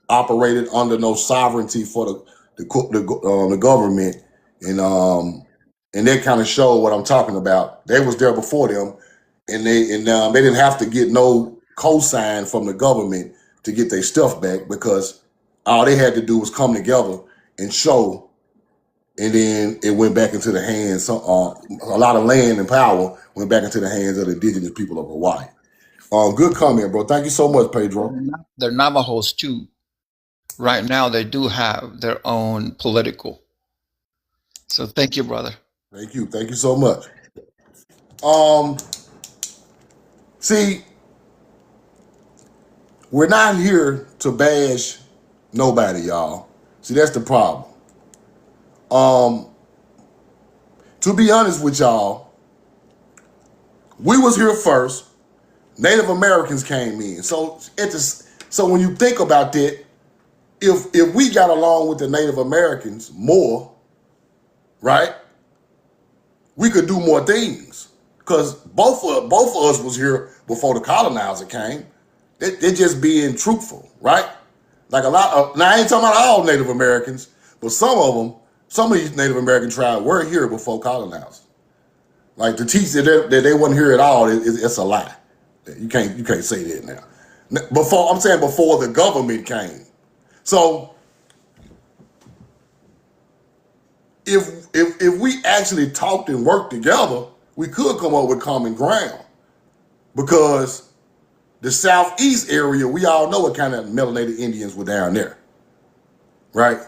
operated under no sovereignty for the government, and that kind of showed what I'm talking about. They was there before them, and they didn't have to get no cosign from the government to get their stuff back because all they had to do was come together and show, and then it went back into the hands. A lot of land and power went back into the hands of the indigenous people of Hawaii. Good comment, bro. Thank you so much, Pedro. They're Navajos too. Right now, they do have their own political. So thank you, brother. Thank you. Thank you so much. Um, See, we're not here to bash nobody, y'all. See, that's the problem. Um, to be honest with y'all, we was here first. Native Americans came in. So when you think about that, if we got along with the Native Americans more, right, we could do more things. Because both of us was here before the colonizer came. They're just being truthful, right? Like a lot of, now I ain't talking about all Native Americans, but some of these Native American tribes were here before colonizers. Like to teach that they wasn't here at all, it's a lie. You can't say that now. I'm saying before the government came. So if we actually talked and worked together, we could come up with common ground. Because the southeast area, we all know what kind of melanated Indians were down there, right?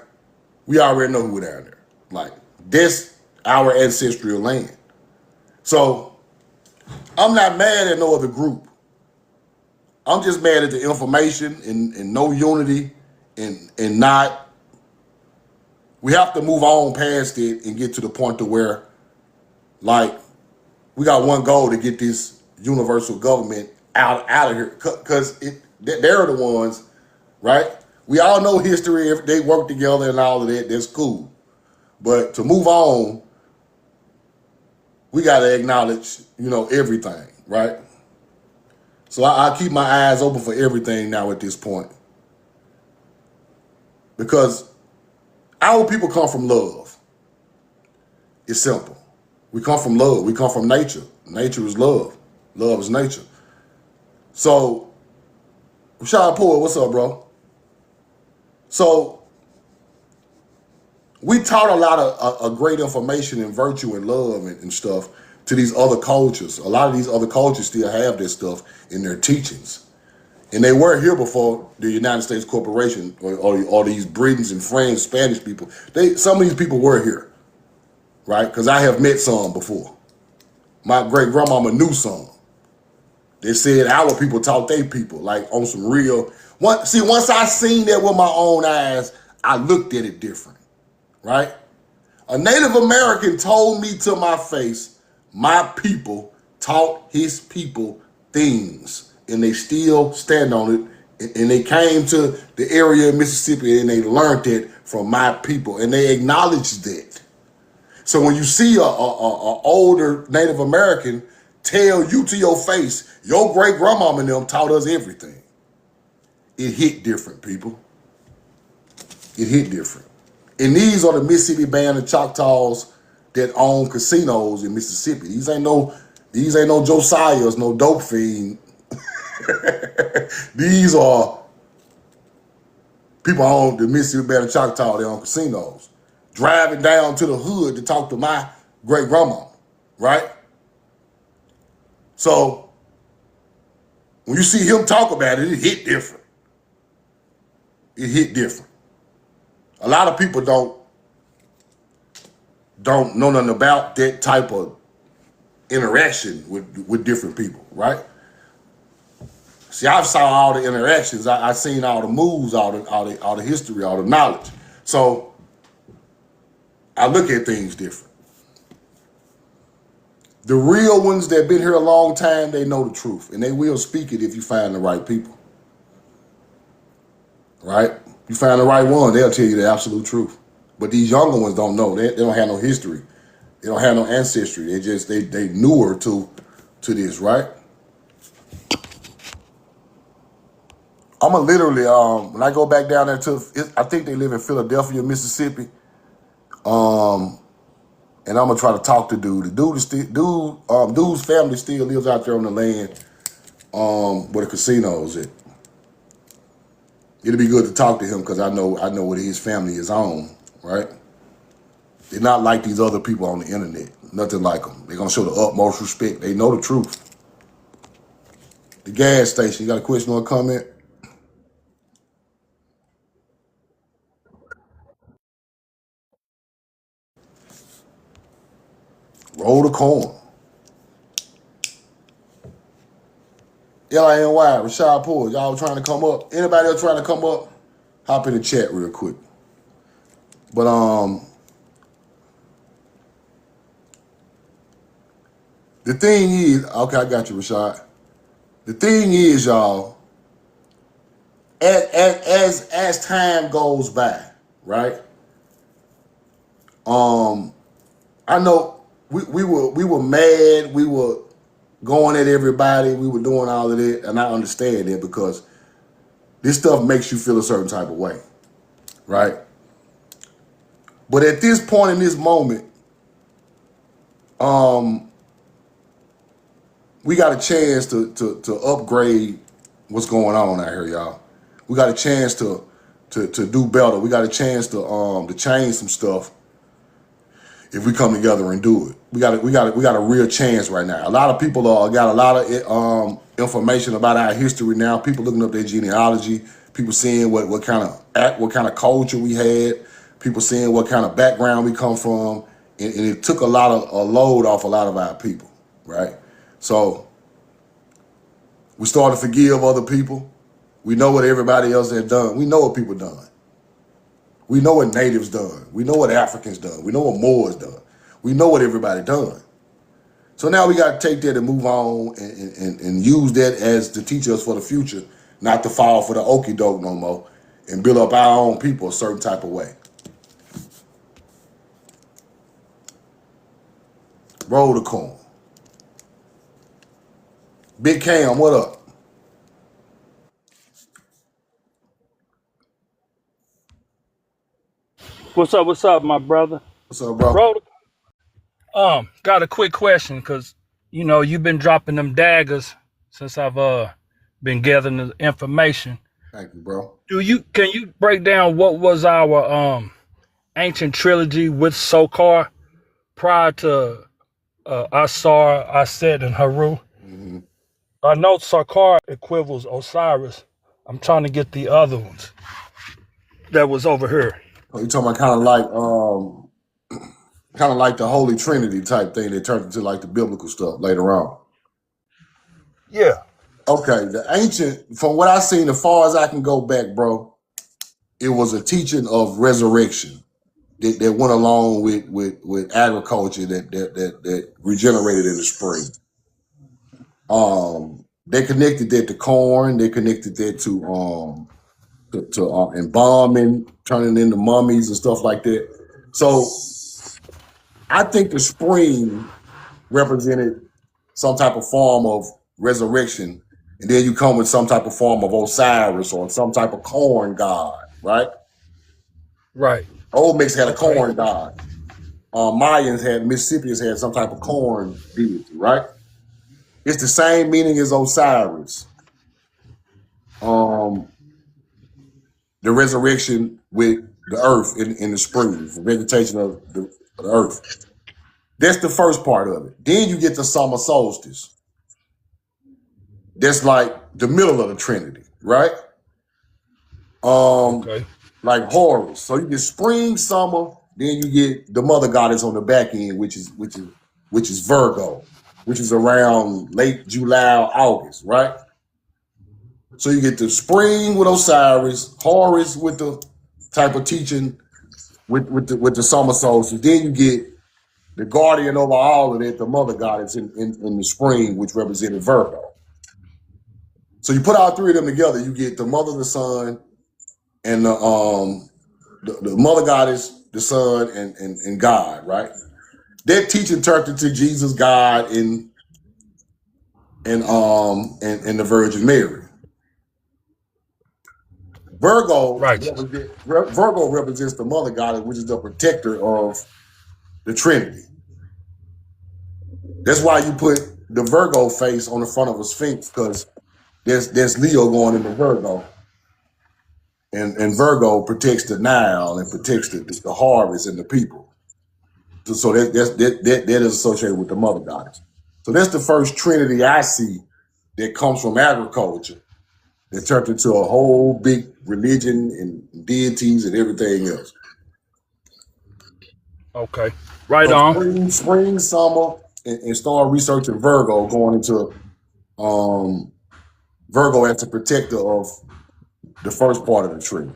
We already know who were down there. Like, that's our ancestral land. So I'm not mad at no other group. I'm just mad at the information and no unity and not. We have to move on past it and get to the point to where, like, we got one goal to get this universal government out of here, because they're the ones, right? We all know history. If they work together and all of that, that's cool. But to move on, we got to acknowledge, everything, right? So I keep my eyes open for everything now at this point, because our people come from love. It's simple. We come from love. We come from nature. Nature is love. Love is nature. So, Rashad Poole, what's up, bro? So, we taught a lot of great information and virtue and love and stuff to these other cultures. A lot of these other cultures still have this stuff in their teachings. And they were here before the United States Corporation or these Britons and French, Spanish people. Some of these people were here, right? Because I have met some before. My great grandmama knew some. They said our people taught their people, like on some real. Once I seen that with my own eyes, I looked at it different, right? A Native American told me to my face, my people taught his people things, and they still stand on it. And they came to the area of Mississippi and they learned it from my people, and they acknowledged that. So when you see a older Native American tell you to your face, your great grandmama and them taught us everything, it hit different, people. It hit different. And these are the Mississippi Band of Choctaws that own casinos in Mississippi. These ain't no Josiah's, no dope fiend. These are people own the Mississippi Band of Choctaw. They own casinos. Driving down to the hood to talk to my great grandma, right? So when you see him talk about it, it hit different. It hit different. A lot of people don't know nothing about that type of interaction with different people, right? See, I've saw all the interactions. I seen all the moves, all the history, all the knowledge. So I look at things different. The real ones that been here a long time, they know the truth, and they will speak it if you find the right people. Right? You find the right one, they'll tell you the absolute truth. But these younger ones don't know. They don't have no history. They don't have no ancestry. They newer to this, right? I'ma literally when I go back down there I think they live in Philadelphia, Mississippi. And I'm gonna try to talk to dude. The dude's family still lives out there on the land where the casino's at. It'll be good to talk to him because I know what his family is on, right? They're not like these other people on the internet. Nothing like them. They're gonna show the utmost respect. They know the truth. The gas station. You got a question or a comment? Roll the corn. L-I-N-Y, Rashad Poole. Y'all trying to come up? Anybody else trying to come up? Hop in the chat real quick. But the thing is, okay, I got you, Rashad. The thing is, y'all, as time goes by, right? I know we were mad, we were going at everybody, we were doing all of that, and I understand it because this stuff makes you feel a certain type of way, right? But at this point in this moment, we got a chance to upgrade what's going on out here, y'all. We got a chance to do better. We got a chance to change some stuff if we come together and do it. We got a real chance right now. A lot of people got a lot of information about our history now. People looking up their genealogy. People seeing what kind of culture we had. People seeing what kind of background we come from, and it took a load off a lot of our people, right? So we started to forgive other people. We know what everybody else had done. We know what people done. We know what natives done. We know what Africans done. We know what Moors done. We know what everybody done. So now we got to take that and move on and use that as to teach us for the future, not to fall for the okie doke no more, and build up our own people a certain type of way. Roll the corn. Big Cam, what up? What's up, my brother? What's up, bro? Bro, got a quick question because you've been dropping them daggers since I've been gathering the information. Thank you, bro. Can you break down what was our ancient trilogy with Sokar prior to Asar, Aset, and Haru? Mm-hmm. I know Sakar equals Osiris. I'm trying to get the other ones that was over here. Oh, you talking about kind of like the Holy Trinity type thing that turned into like the biblical stuff later on. Yeah. Okay, the ancient, from what I've seen, as far as I can go back, bro, it was a teaching of resurrection that went along with agriculture that regenerated in the spring. They connected that to corn. They connected that to embalming, turning into mummies and stuff like that. So I think the spring represented some type of form of resurrection, and then you come with some type of form of Osiris or some type of corn god, right? Right. Old Mix had a Okay. corn god. Mississippians had some type of corn deity, right? It's the same meaning as Osiris. The resurrection with the earth in the spring, the vegetation of the earth. That's the first part of it. Then you get the summer solstice. That's like the middle of the Trinity, right? Okay. Like Horus. So you get spring, summer, then you get the mother goddess on the back end, which is Virgo, which is around late July, August, right? So you get the spring with Osiris, Horus with the type of teaching with the summer solstice. Then you get the guardian over all of it, the mother goddess in the spring, which represented Virgo. So you put all three of them together, you get the mother, the sun, and the mother goddess, the son, and God, right? That teaching turned into Jesus, God, and the Virgin Mary. Virgo represents the mother goddess, which is the protector of the Trinity. That's why you put the Virgo face on the front of a Sphinx, because there's Leo going into Virgo. And Virgo protects the Nile and protects the harvest and the people. So that is associated with the mother goddess. So that's the first Trinity I see that comes from agriculture that turned into a whole big religion and deities and everything else. Okay. Right So on. spring, summer, and start researching Virgo, going into Virgo as a protector of the first part of the tree.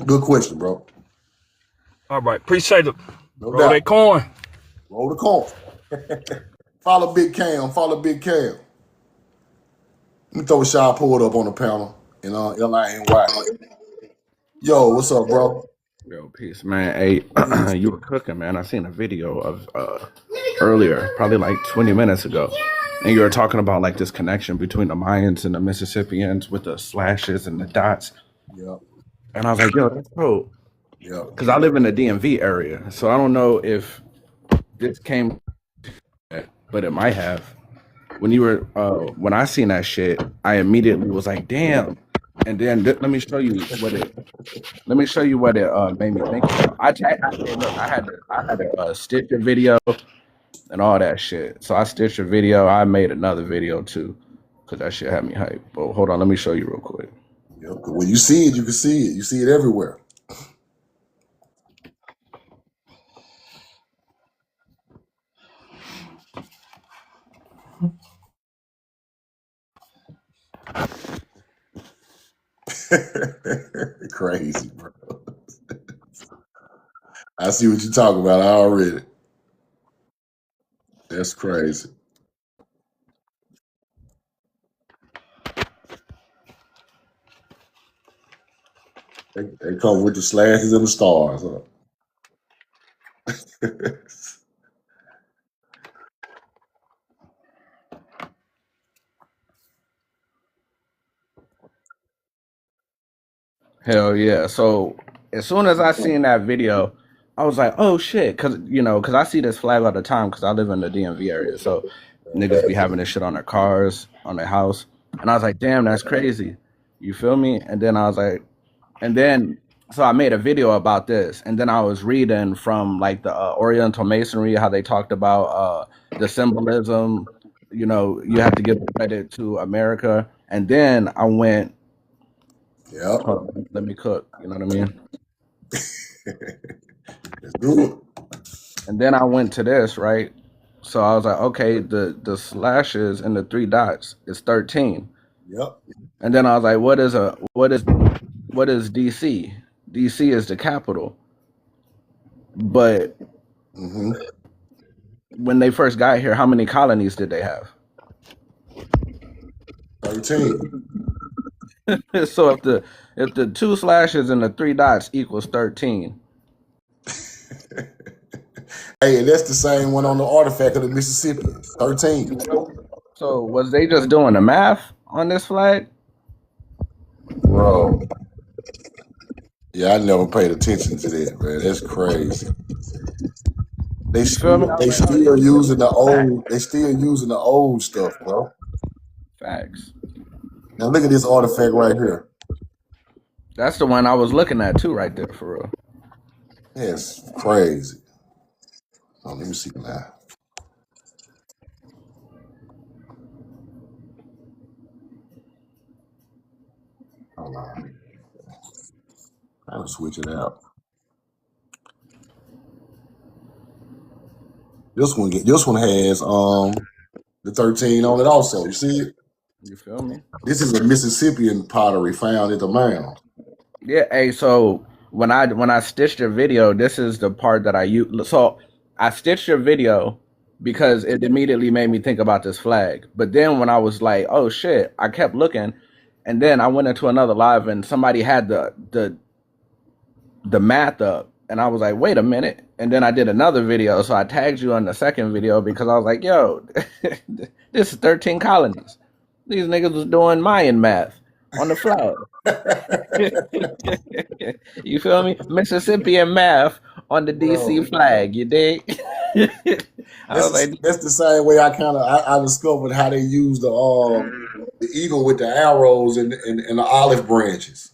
Good question, bro. All right. Appreciate it. No Roll doubt. that coin. Roll the coin. Follow Big Cam. Follow Big Cam. Let me throw a shot pulled up on the panel in LINY. Yo, what's up, bro? Yo, peace, man. Hey, you were cooking, man. I seen a video of earlier, probably like 20 minutes ago, and you were talking about like this connection between the Mayans and the Mississippians with the slashes and the dots. Yep. And I was like, yo, that's dope. Yep. Because I live in the DMV area, so I don't know if this came, but it might have. When I seen that shit, I immediately was like, damn. And then let me show you what it made me think of. I had to stitch a video and all that shit. So I stitched a video. I made another video too, because that shit had me hyped. But hold on, let me show you real quick. Yep. When you see it, you can see it. You see it everywhere. Crazy, bro. I see what you're talking about already. That's crazy. They come with the slashes and the stars, huh? Hell yeah. So as soon as I seen that video, I was like, oh shit. Cause I see this flag all the time because I live in the DMV area. So niggas be having this shit on their cars, on their house. And I was like, damn, that's crazy. You feel me? And then I was like, so I made a video about this. And then I was reading from like the Oriental Masonry, how they talked about the symbolism you know, you have to give credit to America. And then I went, Yep. hold on, let me cook. You know what I mean? Let's do it. And then I went to this, right? So I was like, okay, the slashes and the 3 dots is 13. Yep. And then I was like, what is DC? DC is the capital. But Mm-hmm. when they first got here, how many colonies did they have? 13. So if the 2 slashes and the 3 dots equals 13. Hey, and that's the same one on the artifact of the Mississippi. 13. So was they just doing the math on this flag? Bro. Yeah, I never paid attention to that, man. That's crazy. They You feel me? still using the old. They still using the old stuff, bro. Facts. Now look at this artifact right here. That's the one I was looking at too, right there, for real. That's crazy. Oh, let me see now. Hold on. I'll switch it out. This one has the 13 on it also. You see it? You feel me? This is a Mississippian pottery found at the mound. Yeah. Hey, so when I stitched your video, this is the part that I use. So I stitched your video because it immediately made me think about this flag. But then when I was like, oh shit, I kept looking, and then I went into another live and somebody had the math up, and I was like, wait a minute. And then I did another video, so I tagged you on the second video because I was like, yo, this is 13 colonies. These niggas was doing Mayan math on the flag. You feel me? Mississippian math on the DC flag. You dig? I was like, That's the same way I discovered how they use the eagle with the arrows and the olive branches.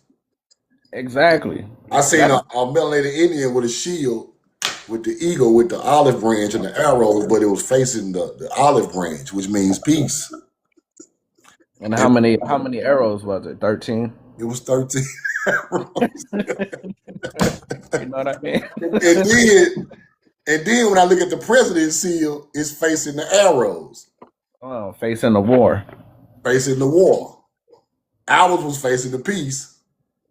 exactly. I seen a melanated Indian with a shield with the eagle with the olive branch and the arrows, but it was facing the olive branch, which means peace. And how many arrows was it? 13. It was 13 arrows. You know what I mean? And then when I look at the president's seal, it's facing the arrows. Oh, facing the war. Facing the war. Ours was facing the peace.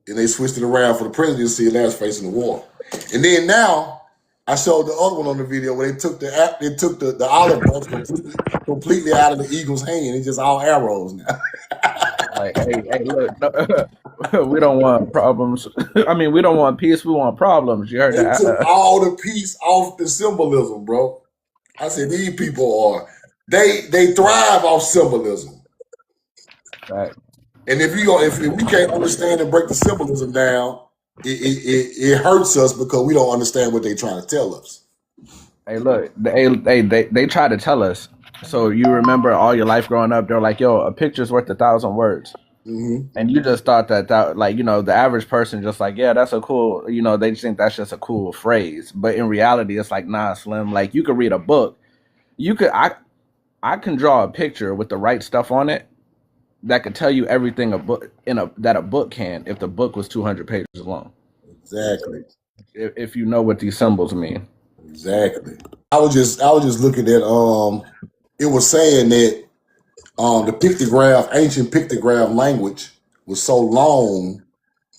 And they switched it around for the presidency, and that's facing the war. And then now, I showed the other one on the video where they took the olive branch completely out of the eagle's hand. It's just all arrows now. Like, hey, look, no, we don't want problems. I mean, we don't want peace. We want problems. You heard They that? took all the peace off the symbolism, bro. I said these people they thrive off symbolism. Right. And if we can't understand and break the symbolism down, it hurts us because we don't understand what they're trying to tell us. Hey, look, they try to tell us. So you remember all your life growing up, they're like, yo, a picture's worth 1,000 words. Mm-hmm. And you just thought that, like, you know, the average person just like, yeah, that's a cool, you know, they just think that's just a cool phrase. But in reality, it's like, nah, Slim, like, you could read a book. I can draw a picture with the right stuff on it that could tell you everything that a book can if the book was 200 pages long. Exactly. If you know what these symbols mean. Exactly. I was just looking at it was saying that the ancient pictograph language was so long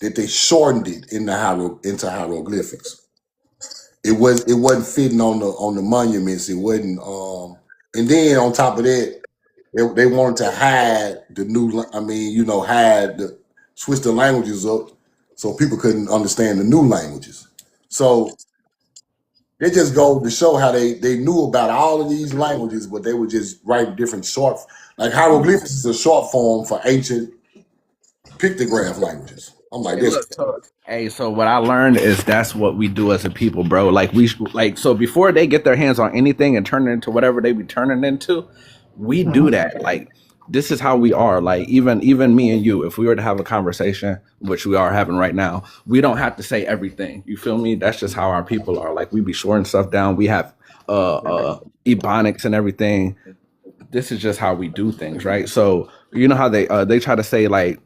that they shortened it into hieroglyphics. It wasn't fitting on the monuments. It wasn't and then on top of that, they wanted to hide switch the languages up so people couldn't understand the new languages. So it just goes to show how they knew about all of these languages, but they would just write different like hieroglyphics is a short form for ancient pictograph languages. I'm like this. So what I learned is that's what we do as a people, bro. So before they get their hands on anything and turn it into whatever they be turning into, we do that. Like, this is how we are. Like, even me and you, if we were to have a conversation, which we are having right now, we don't have to say everything. You feel me? That's just how our people are. Like, we be shorting stuff down. We have ebonics and everything. this is just how we do things, right? So you know how they try to say like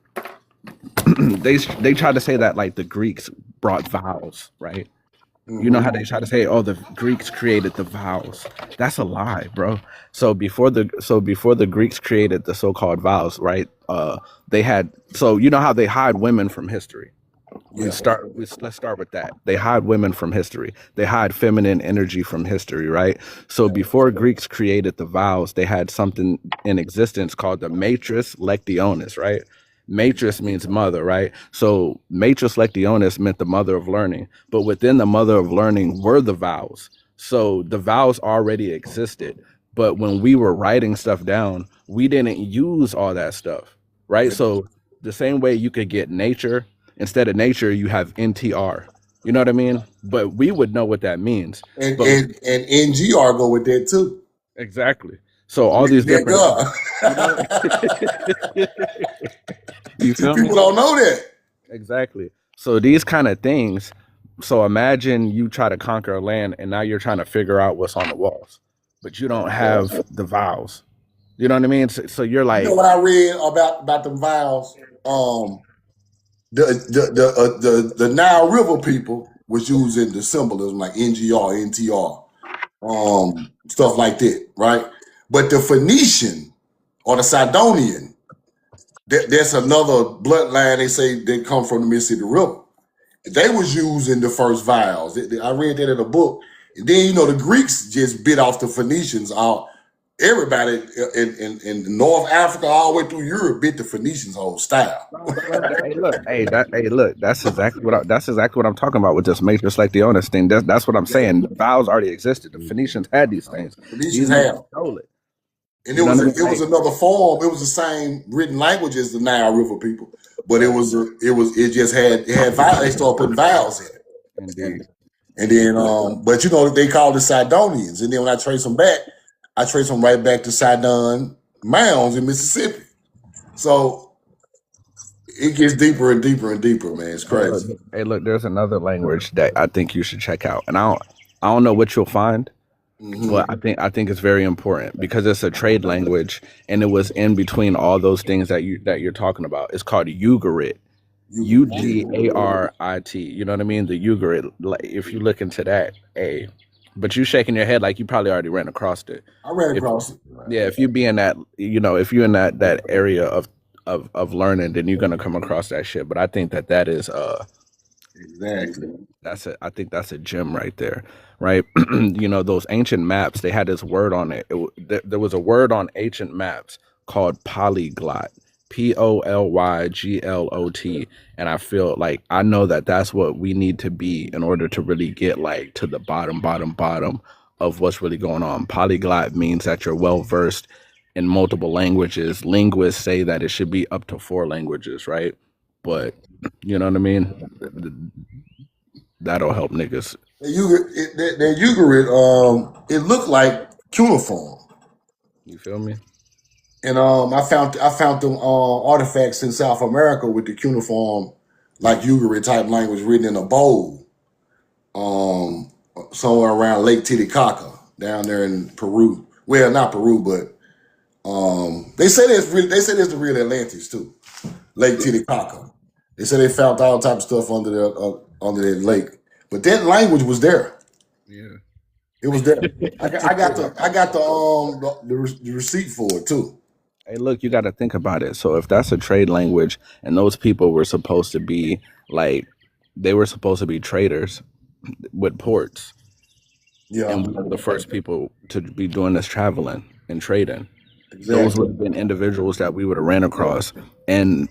they try to say that like the Greeks brought vowels, right? You know how they try to say, "Oh, the Greeks created the vowels." That's a lie, bro. So before the Greeks created the so-called vowels, right? They had so you know how they hide women from history. Yeah. Let's start with that. They hide women from history. They hide feminine energy from history, right? So before Greeks created the vowels, they had something in existence called the matrix lectionis, right? Matrix means mother, right? So matrix lectionis meant the mother of learning, but within the mother of learning were the vowels. So the vowels already existed, but when we were writing stuff down, we didn't use all that stuff, right? So the same way you could get nature, instead of nature, you have NTR. You know what I mean? But we would know what that means. And But and NGR go with that too. exactly. So all these different, you know, Nigga. you See, feel me? people don't know that. Exactly. So these kind of things. So imagine you try to conquer a land, and now you're trying to figure out what's on the walls, but you don't have the vowels. You know what I mean? So you're You know like, what I read about the vowels? The Nile River people was using the symbolism like NGR, NTR, stuff like that, right? But the Phoenician or the Sidonian, there's another bloodline. They say they come from the Mississippi River. They was using the first vowels. I read that in a book. And then, you know, the Greeks just bit off the Phoenicians. Everybody in North Africa, all the way through Europe, bit the Phoenicians' whole style. hey, look, that's exactly what I'm talking about with this matrix like the honest thing. That's what I'm saying. The vowels already existed. The Phoenicians had these things. Phoenicians These have. niggas stole it. And You know what I mean? it was another form. It was the same written language as the Nile River people, but it just had vowels. They started putting vowels in it. Indeed. And then, but you know, they called the Sidonians. And then when I trace them back, I trace them right back to Sidon mounds in Mississippi. So it gets deeper and deeper and deeper, man. It's crazy. Hey, look, there's another language that I think you should check out, and I don't know what you'll find, but I think it's very important because it's a trade language, and it was in between all those things that you're talking about. It's called Ugarit. Ugarit. You know what I mean? The Ugarit. Like, if you look into that, but you shaking your head like you probably already ran across it. I ran across it. Yeah, if you be in that, you know, if you're in that area of learning, then you're gonna come across that shit. But I think that is Exactly. I think that's a gem right there, right? You know, those ancient maps, they had this word on it. There was a word on ancient maps called polyglot. Polyglot, and I feel like I know that that's what we need to be in order to really get like to the bottom of what's really going on. Polyglot means that you're well versed in multiple languages. Linguists say that it should be up to 4 languages, right? But you know what I mean? That'll help niggas. The Ugarit, it looked like cuneiform. You feel me? And I found them artifacts in South America with the cuneiform, like Ugarit type language written in a bowl, somewhere around Lake Titicaca down there in Peru. Well, not Peru, but they say there's the real Atlantis too, Lake Titicaca. They say they found all type of stuff under that lake, but that language was there. Yeah. It was there. I got the receipt for it too. Hey, look, you got to think about it. So if that's a trade language and those people were supposed to be like, they were supposed to be traders with ports. Yeah. And we were the first people to be doing this traveling and trading. Exactly. Those would have been individuals that we would have ran across. And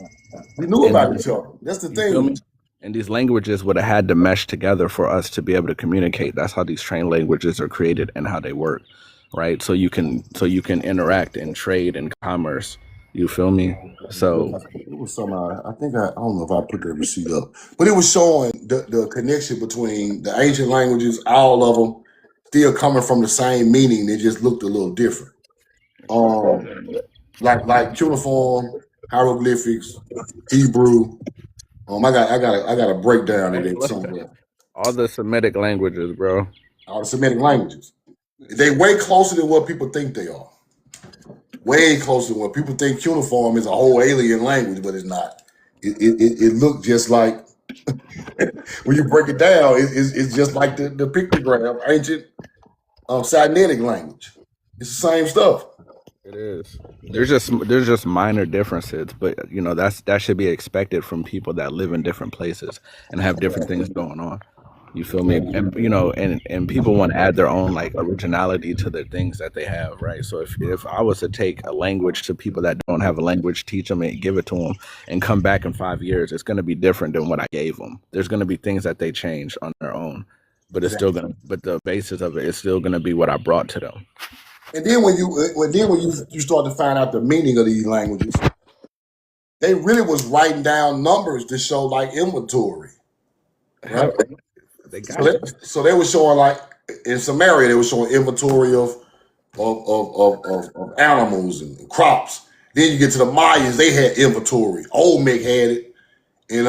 we knew about each other. That's the thing. And these languages would have had to mesh together for us to be able to communicate. That's how these trained languages are created and how they work. Right, so you can interact and trade and commerce. You feel me? So it was some. I think I don't know if I put the receipt up, but it was showing the connection between the ancient languages, all of them, still coming from the same meaning. They just looked a little different. Like cuneiform, hieroglyphics, Hebrew. I got a breakdown of it somewhere. All the Semitic languages, bro. All the Semitic languages. They way closer than what people think they are. way closer. When people think cuneiform is a whole alien language, but it's not. It looked just like when you break it down, it's just like the pictogram, ancient Sinaitic language. It's the same stuff. It is. There's just minor differences, but you know that should be expected from people that live in different places and have different things going on. You feel me? And you know, and people want to add their own like originality to the things that they have, right? So if I was to take a language to people that don't have a language, teach them and give it to them, and come back in 5 years, it's going to be different than what I gave them. There's going to be things that they changed on their own, but it's still gonna. But the basis of it is still going to be what I brought to them. And then when you start to find out the meaning of these languages, they really was writing down numbers to show like inventory. Right? They got it. So they were showing like in Samaria, they were showing inventory of animals and crops. Then you get to the Mayans, they had inventory. Olmec had it, and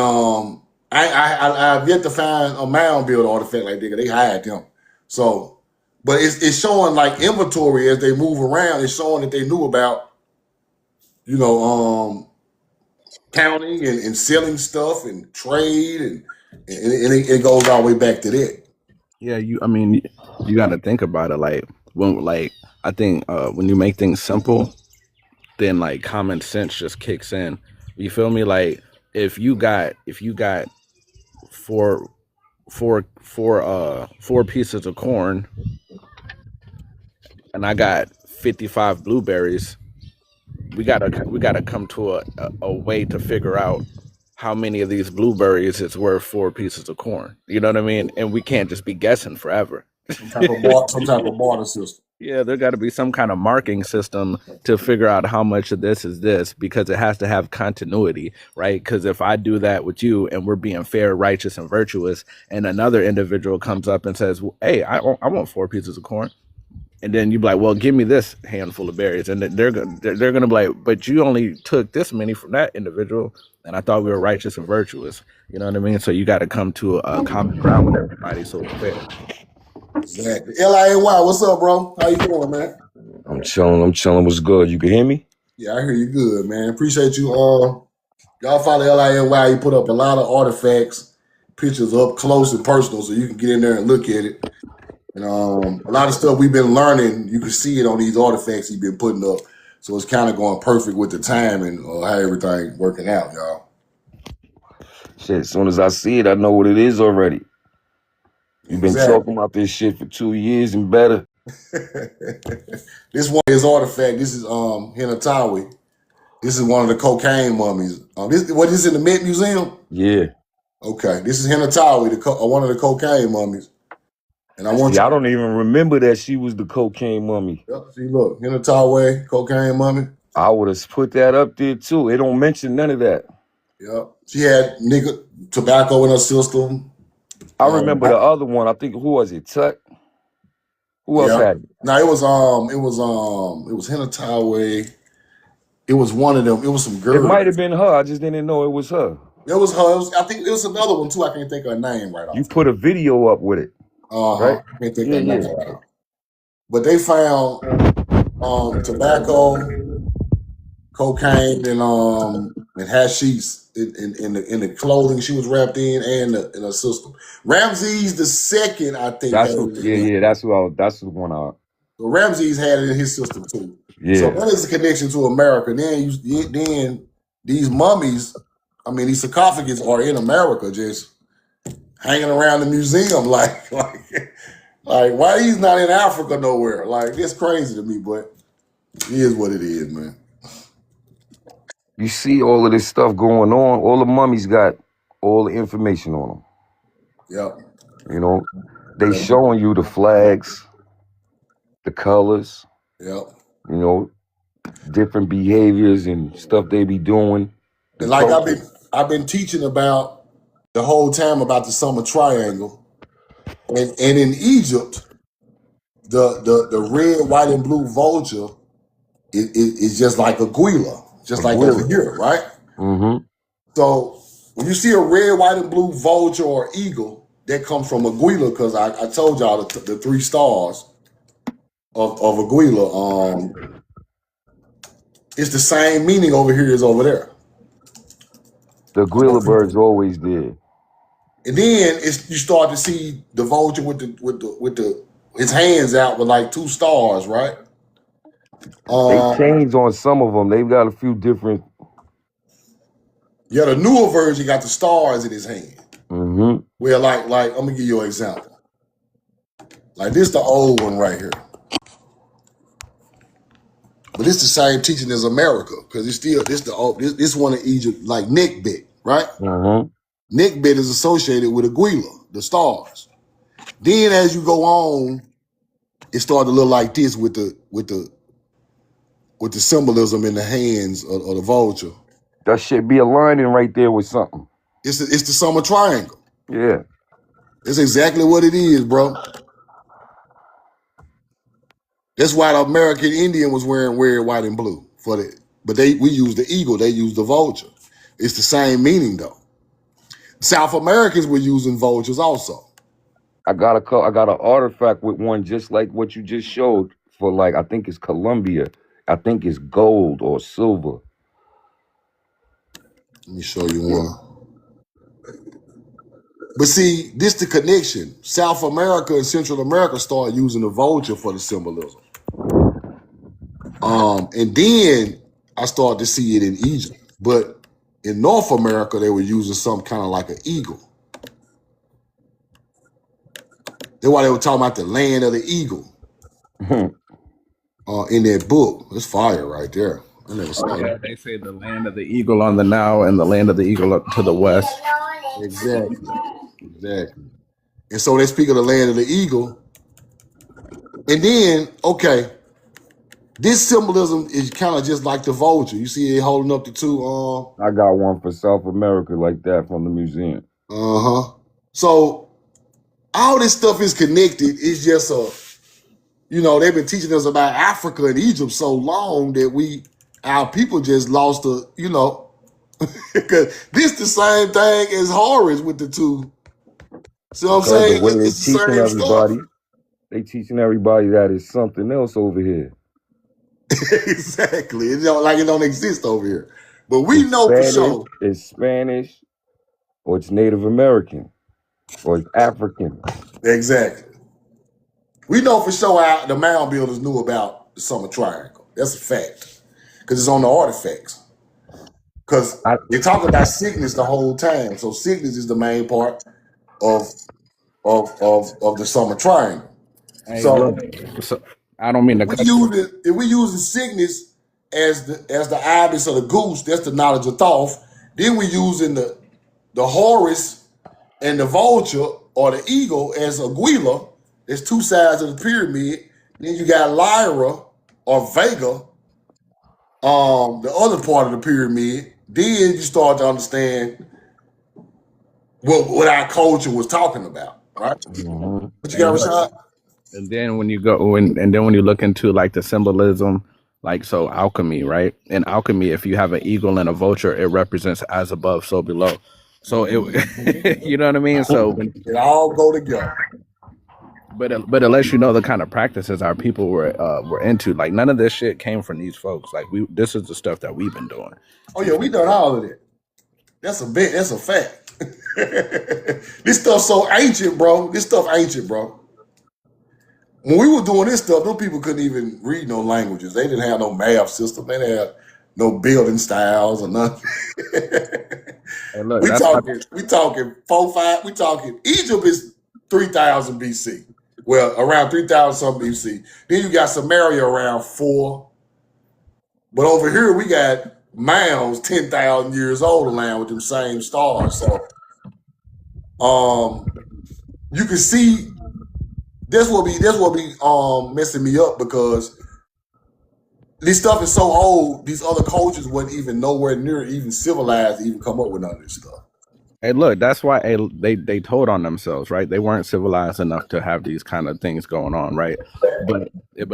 I've yet to find a mound build artifact like that. They hide them. So, but it's showing like inventory as they move around. It's showing that they knew about, counting and selling stuff and trade and it goes all the way back to that. Yeah, I mean, you got to think about it. I think when you make things simple, then like common sense just kicks in. You feel me? Like if you got four pieces of corn, and I got 55 blueberries, we gotta come to a way to figure out how many of these blueberries is worth 4 pieces of corn. You know what I mean? And we can't just be guessing forever. Some type of barter system. Yeah, there got to be some kind of marking system to figure out how much of this is this, because it has to have continuity, right? Because if I do that with you and we're being fair, righteous, and virtuous, and another individual comes up and says, "Hey, I want 4 pieces of corn," and then you be like, "Well, give me this handful of berries," and they're gonna be like, "But you only took this many from that individual, and I thought we were righteous and virtuous." You know what I mean? So you got to come to a common ground with everybody, so it's fair. Exactly. LIAY, what's up, bro? How you doing, man? I'm chilling. What's good? You can hear me? Yeah, I hear you good, man. Appreciate you. Y'all follow LIAY. He put up a lot of artifacts, pictures up close and personal, so you can get in there and look at it. And a lot of stuff we've been learning, you can see it on these artifacts he's been putting up. So it's kind of going perfect with the time and how everything working out, y'all. Shit, as soon as I see it, I know what it is already. You've been Exactly. talking about this shit for 2 years and better. This one is artifact. This is Henuttaway. This is one of the cocaine mummies. This is in the Met Museum? Yeah. Okay. This is Henuttaway, one of the cocaine mummies. And I want I don't even remember that she was the cocaine mummy. Yep, see, look, Henuttaway, cocaine mummy. I would have put that up there too. It don't mention none of that. Yep. She had tobacco in her system. I remember the other one. I think, who was it? Tut? Who else had it? No, it was Henuttaway. It was one of them. It was some girl. It might have been her. I just didn't know it was her. It was her. I think it was another one too. I can't think of her name right off. You put a video up with it. Right? I can't think of her name right off. But they found tobacco, cocaine, and hashish in the clothing she was wrapped in her system. Ramses II, I think. That's the one I. So Ramses had it in his system too. Yeah. So that is a connection to America. Then these mummies, these sarcophagus are in America, just hanging around the museum, like why he's not in Africa nowhere? Like, it's crazy to me, but it is what it is, man. You see all of this stuff going on. All the mummies got all the information on them. Yep. You know, they showing you the flags, the colors. Yep. You know, different behaviors and stuff they be doing. And like I've been teaching about the whole time about the Summer Triangle, and in Egypt, the red, white, and blue vulture is just like a guila, just like over here, right? Mm-hmm. So when you see a red, white, and blue vulture or eagle, that comes from Aguila, because I told y'all the 3 stars of Aguila. It's the same meaning over here as over there. The gorilla birds always did. And then you start to see the vulture with his hands out with like two stars, right? They changed on some of them. They've got a few different. Yeah, the newer version got the stars in his hand. Mm-hmm. Well, like I'm gonna give you an example. Like this, the old one right here. But it's the same teaching as America because it's still this one in Egypt, like Nekhbit, right? Mm-hmm. Nekhbit is associated with Aguila, the stars. Then as you go on, it started to look like this with the symbolism in the hands of the vulture. That should be aligning right there with something. It's the summer triangle. Yeah. It's exactly what it is, bro. That's why the American Indian was wearing red, white, and blue for the. But we use the eagle. They use the vulture. It's the same meaning though. South Americans were using vultures also. I got an artifact with one just like what you just showed for like I think it's Colombia. I think it's gold or silver. Let me show you one. But see, this the connection. South America and Central America started using the vulture for the symbolism. And then I started to see it in Egypt. But in North America, they were using something kind of like an eagle. That's why they were talking about the land of the eagle in that book. It's fire right there. I never saw Yeah, that. they say the land of the eagle on the now and the land of the eagle up to the west. Exactly. And so they speak of the land of the eagle. And then, okay, this symbolism is kind of just like the vulture. You see it holding up the two. I got one for South America like that from the museum. So all this stuff is connected. It's just they've been teaching us about Africa and Egypt so long that our people just lost because this the same thing as Horus with the two. See what I'm saying? The way they It's the teaching same everybody, stuff. they teaching everybody that it's something else over here. Exactly. It don't exist over here. But we know for sure. It's Spanish, or it's Native American, or it's African. Exactly. We know for sure how the mound builders knew about the Summer Triangle. That's a fact. Because it's on the artifacts. Because they talk about sickness the whole time. So sickness is the main part of the Summer Triangle. Hey, So, look, I don't mean to cut you. if we use the sickness as the ibis or the goose, that's the knowledge of Thoth. Then we using the Horus and the vulture or the eagle as Aguila. There's two sides of the pyramid. Then you got Lyra or Vega, the other part of the pyramid. Then you start to understand what our culture was talking about, right? Mm-hmm. What you got, Rashad? And then when you look into like the symbolism, like so alchemy, right? In alchemy, if you have an eagle and a vulture, it represents as above, so below. So it, you know what I mean? So It all go together. But it lets you know the kind of practices our people were into. Like none of this shit came from these folks. Like this is the stuff that we've been doing. Oh yeah, we done all of that. That's a fact. This stuff so ancient, bro. This stuff ancient, bro. When we were doing this stuff, those people couldn't even read no languages. They didn't have no math system. They didn't have no building styles or nothing. And look, we talking 4-5. We talking Egypt is 3000 BC. Well, around 3000 something BC. Then you got Samaria around 4. But over here we got mounds 10,000 years old around with them same stars. So you can see that's what be messing me up because this stuff is so old. These other cultures wasn't even nowhere near even civilized to even come up with none of this stuff. Hey, look, that's why they told on themselves, right? They weren't civilized enough to have these kind of things going on, right? But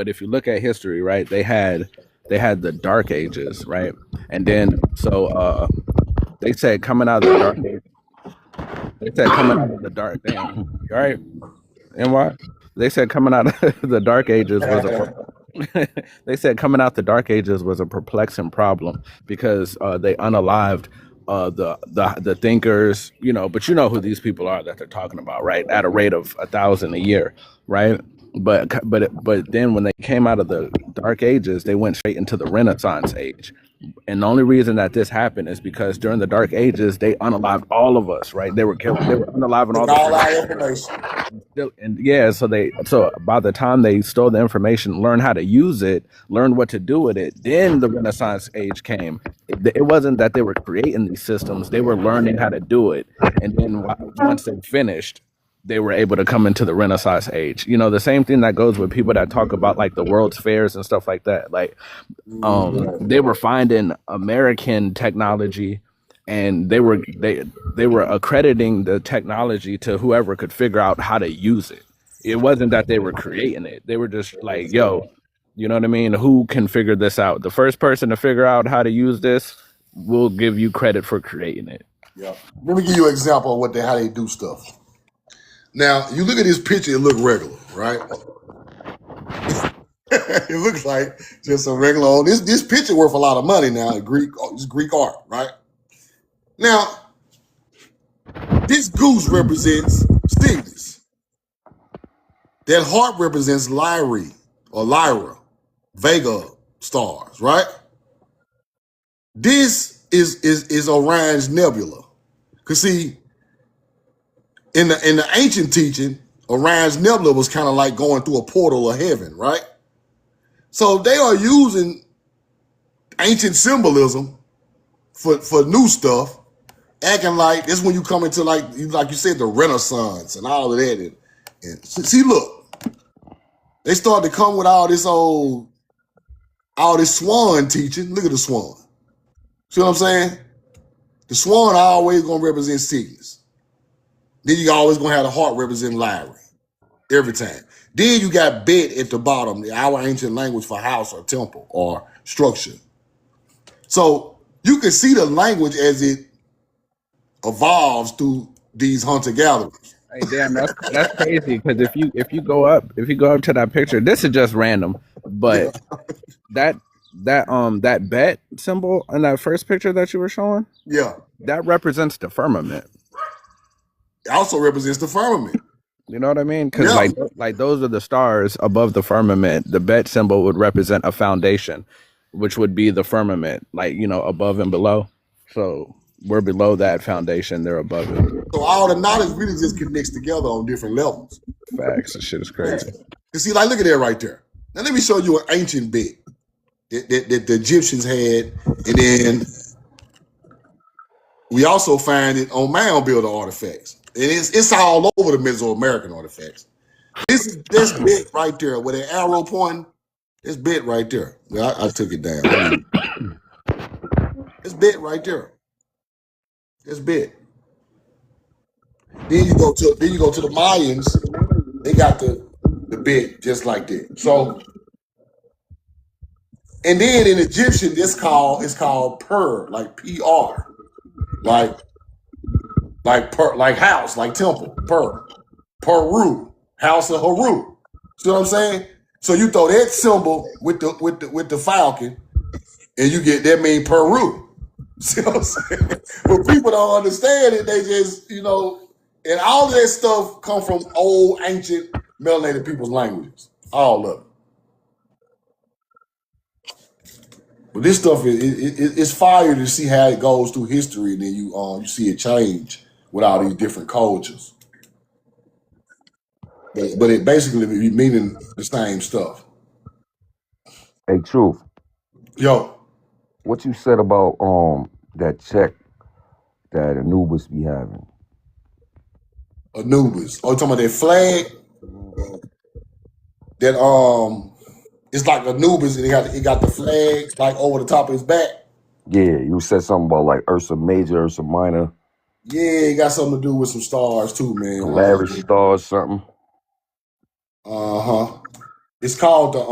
if you look at history, right, they had the Dark Ages, right? And then so they said coming out of the Dark Ages. They said coming out of the dark. Damn, right? And why? They said coming out of the Dark Ages was They said coming out the Dark Ages was a perplexing problem because they unalived the thinkers, but you know who these people are that they're talking about, right? At a rate of 1,000 a year, right? But then when they came out of the Dark Ages, they went straight into the Renaissance age. And the only reason that this happened is because during the Dark Ages, they unalived all of us, right? They were unaliving all Took all our the information. so by the time they stole the information, learned how to use it, learned what to do with it, then the Renaissance age came. It wasn't that they were creating these systems; they were learning how to do it, and then once they finished, they were able to come into the Renaissance age. The same thing that goes with people that talk about like the World's Fairs and stuff like that. Like, they were finding American technology, and they were accrediting the technology to whoever could figure out how to use it. It wasn't that they were creating it. They were just like, yo, you know what I mean? Who can figure this out? The first person to figure out how to use this will give you credit for creating it. Yeah. Let me give you an example of how they do stuff. Now, you look at this picture, it look regular, right? It looks like just a regular old. This picture worth a lot of money now. It's Greek art, right? Now, this goose represents Cygnus. That heart represents Lyra, Vega stars, right? This is Orion's Nebula. Cause see, in the ancient teaching, Orion's Nebula was kind of like going through a portal of heaven, right? So they are using ancient symbolism for new stuff, acting like this when you come into like you said, the Renaissance and all of that. And see, look, they started to come with all this swan teaching. Look at the swan. See what I'm saying? The swan always gonna represent Cygnus. Then you always gonna have the heart represent Lyra every time. Then you got Bet at the bottom, our ancient language for house or temple or structure. So you can see the language as it evolves through these hunter-gatherers. Hey, damn, that's crazy. Because if you go up to that picture, this is just random, but that bet symbol in that first picture that you were showing, Yeah, that represents the firmament. it also represents the firmament. You know what I mean? Because Yeah. like those are the stars above the firmament. The bet symbol would represent a foundation, which would be the firmament, like, above and below. So we're below that foundation, they're above it. So all the knowledge really just connects together on different levels. Facts. This shit is crazy. You see, like, look at that right there. Now let me show you an ancient bet that the Egyptians had, and then we also find it on mound builder artifacts. And it's all over the Mesoamerican artifacts. This bet right there with an arrow pointing. This bet right there. Well, I took it down. This bet right there. This bet. Then you go to the Mayans. They got the bet just like that. So, and then in Egyptian, it's called Per, like PR, like house, like temple, Peru, house of Haru. See what I'm saying? So you throw that symbol with the falcon, and you get that mean Peru. See what I'm saying? But people don't understand it. They just, and all of that stuff come from old, ancient, melanated people's languages. All of it. But this stuff it's fire to see how it goes through history, and then you see it change with all these different cultures. But it basically be meaning the same stuff. Hey, Truth, Yo, what you said about that check that Anubis be having? Anubis. Oh, you talking about that flag? That it's like Anubis, and he got the flag like over the top of his back. Yeah, you said something about like Ursa Major, Ursa Minor, Yeah, it got something to do with some stars too, man. Polaris stars, something. It's called the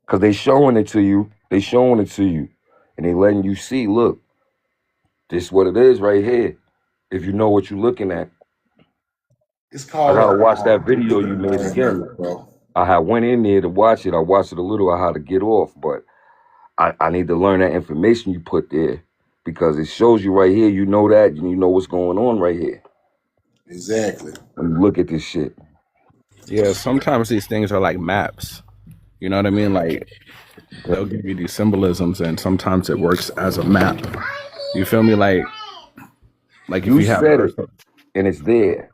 Cause they showing it to you, and they letting you see. Look, this is what it is right here. If you know what you're looking at, It's called. I gotta watch that video you made again. Bro. I had went in there to watch it. I watched it a little. I had to get off, but I need to learn that information you put there because it shows you right here. You know that, you know what's going on right here. Exactly. When you look at this shit. Yeah, sometimes these things are like maps. You know what I mean? Like they'll give you these symbolisms, and sometimes it works as a map. You feel me? Like if You you have said it, and it's there.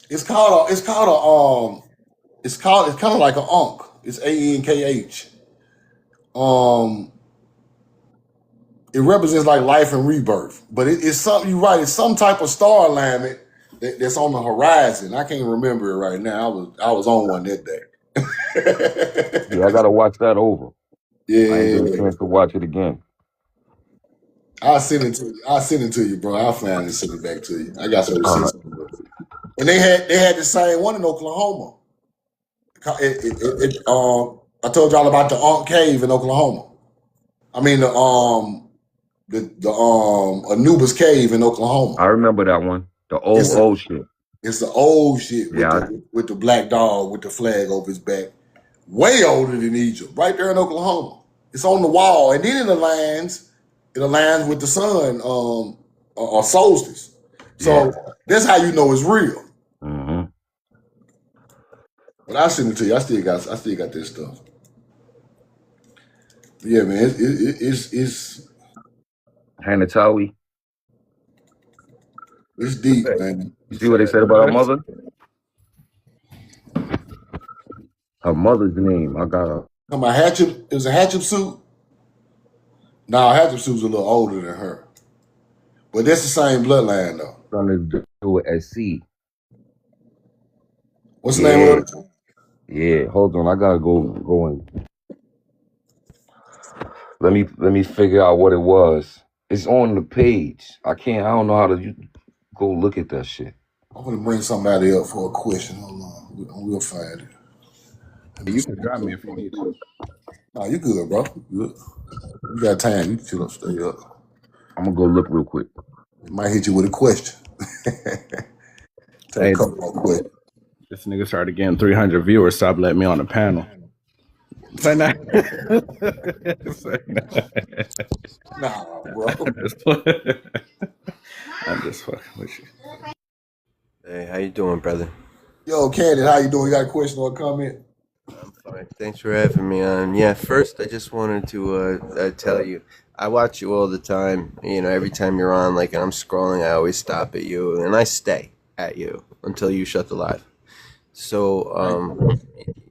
It's called it's kind of like an Ankh. It's Ankh. It represents like life and rebirth, but it's something. You're right. It's some type of star alignment that's on the horizon. I can't remember it right now. I was on one that day. Yeah, I gotta watch that over. I ain't get a Yeah, chance to watch it again. I'll send it to you. I'll send it to you, bro. I'll find it and send it back to you. I got some All receipts. right. And they had the same one in Oklahoma. I told y'all about the Ankh Cave in Oklahoma. I mean the Anubis Cave in Oklahoma. I remember that one. The It's old shit. It's the old shit Yeah. with the black dog with the flag over his back. Way older than Egypt, right there in Oklahoma. It's on the wall, and then it aligns with the sun or solstice. So that's how you know it's real. Mm-hmm. But I send it to you. I still got this stuff. Yeah, man, it's Henuttaway. deep, man. You see what they said about her mother? Her mother's name. I got her. Come on, Hatchet. It was a Hatshepsut. No, Hatshepsut's a little older than her, but that's the same bloodline though. Trying to do it at sea. What's the name of it? Yeah, hold on. I gotta go and let me figure out what it was. It's on the page. I don't know how to go look at that shit. I'm gonna bring somebody up for a question. Hold on, we'll find it. You can drop me if you need to. No, you good, bro. You good. You got time. You can chill up, stay up. I'm gonna go look real quick. It might hit you with a question. Take a couple more questions. This nigga started getting 300 viewers. Stop letting me on the panel. Say nah. Nah, bro. I'm just fucking with you. Hey, how you doing, brother? Yo, Candid, how you doing? You got a question or a comment? I'm fine. Thanks for having me on. Yeah, first I just wanted to tell you, I watch you all the time. You know, every time you're on, like, and I'm scrolling, I always stop at you, and I stay at you until you shut the live. So,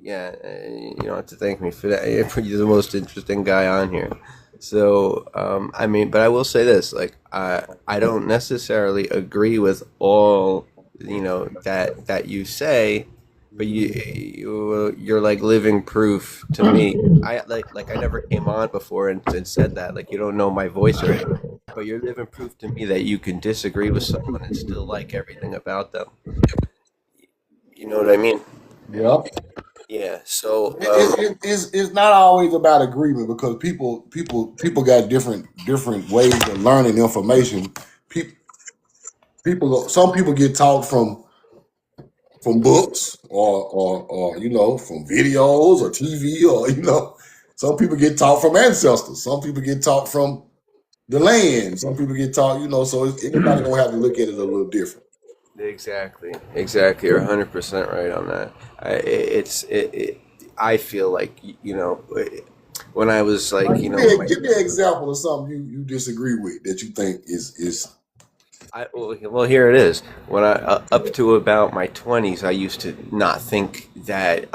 yeah, you don't have to thank me for that. You're the most interesting guy on here. So, I mean, but I will say this, like, I don't necessarily agree with all, you know, that you say, but you're like living proof to me. I never came on before and said that. Like, you don't know my voice or anything, but you're living proof to me that you can disagree with someone and still like everything about them. You know what I mean? Yeah. Yeah. So It's not always about agreement because people got different ways of learning information. Some people get taught from books or you know, from videos or TV, or you know, some people get taught from ancestors. Some people get taught from the land. Some people get taught, you know, so everybody gonna have to look at it a little different. exactly. You're 100% right on that. I feel like, you know, when I was like, you know, Give me an example of something you disagree with that you think is well, here it is. When I up to about my 20s, I used to not think that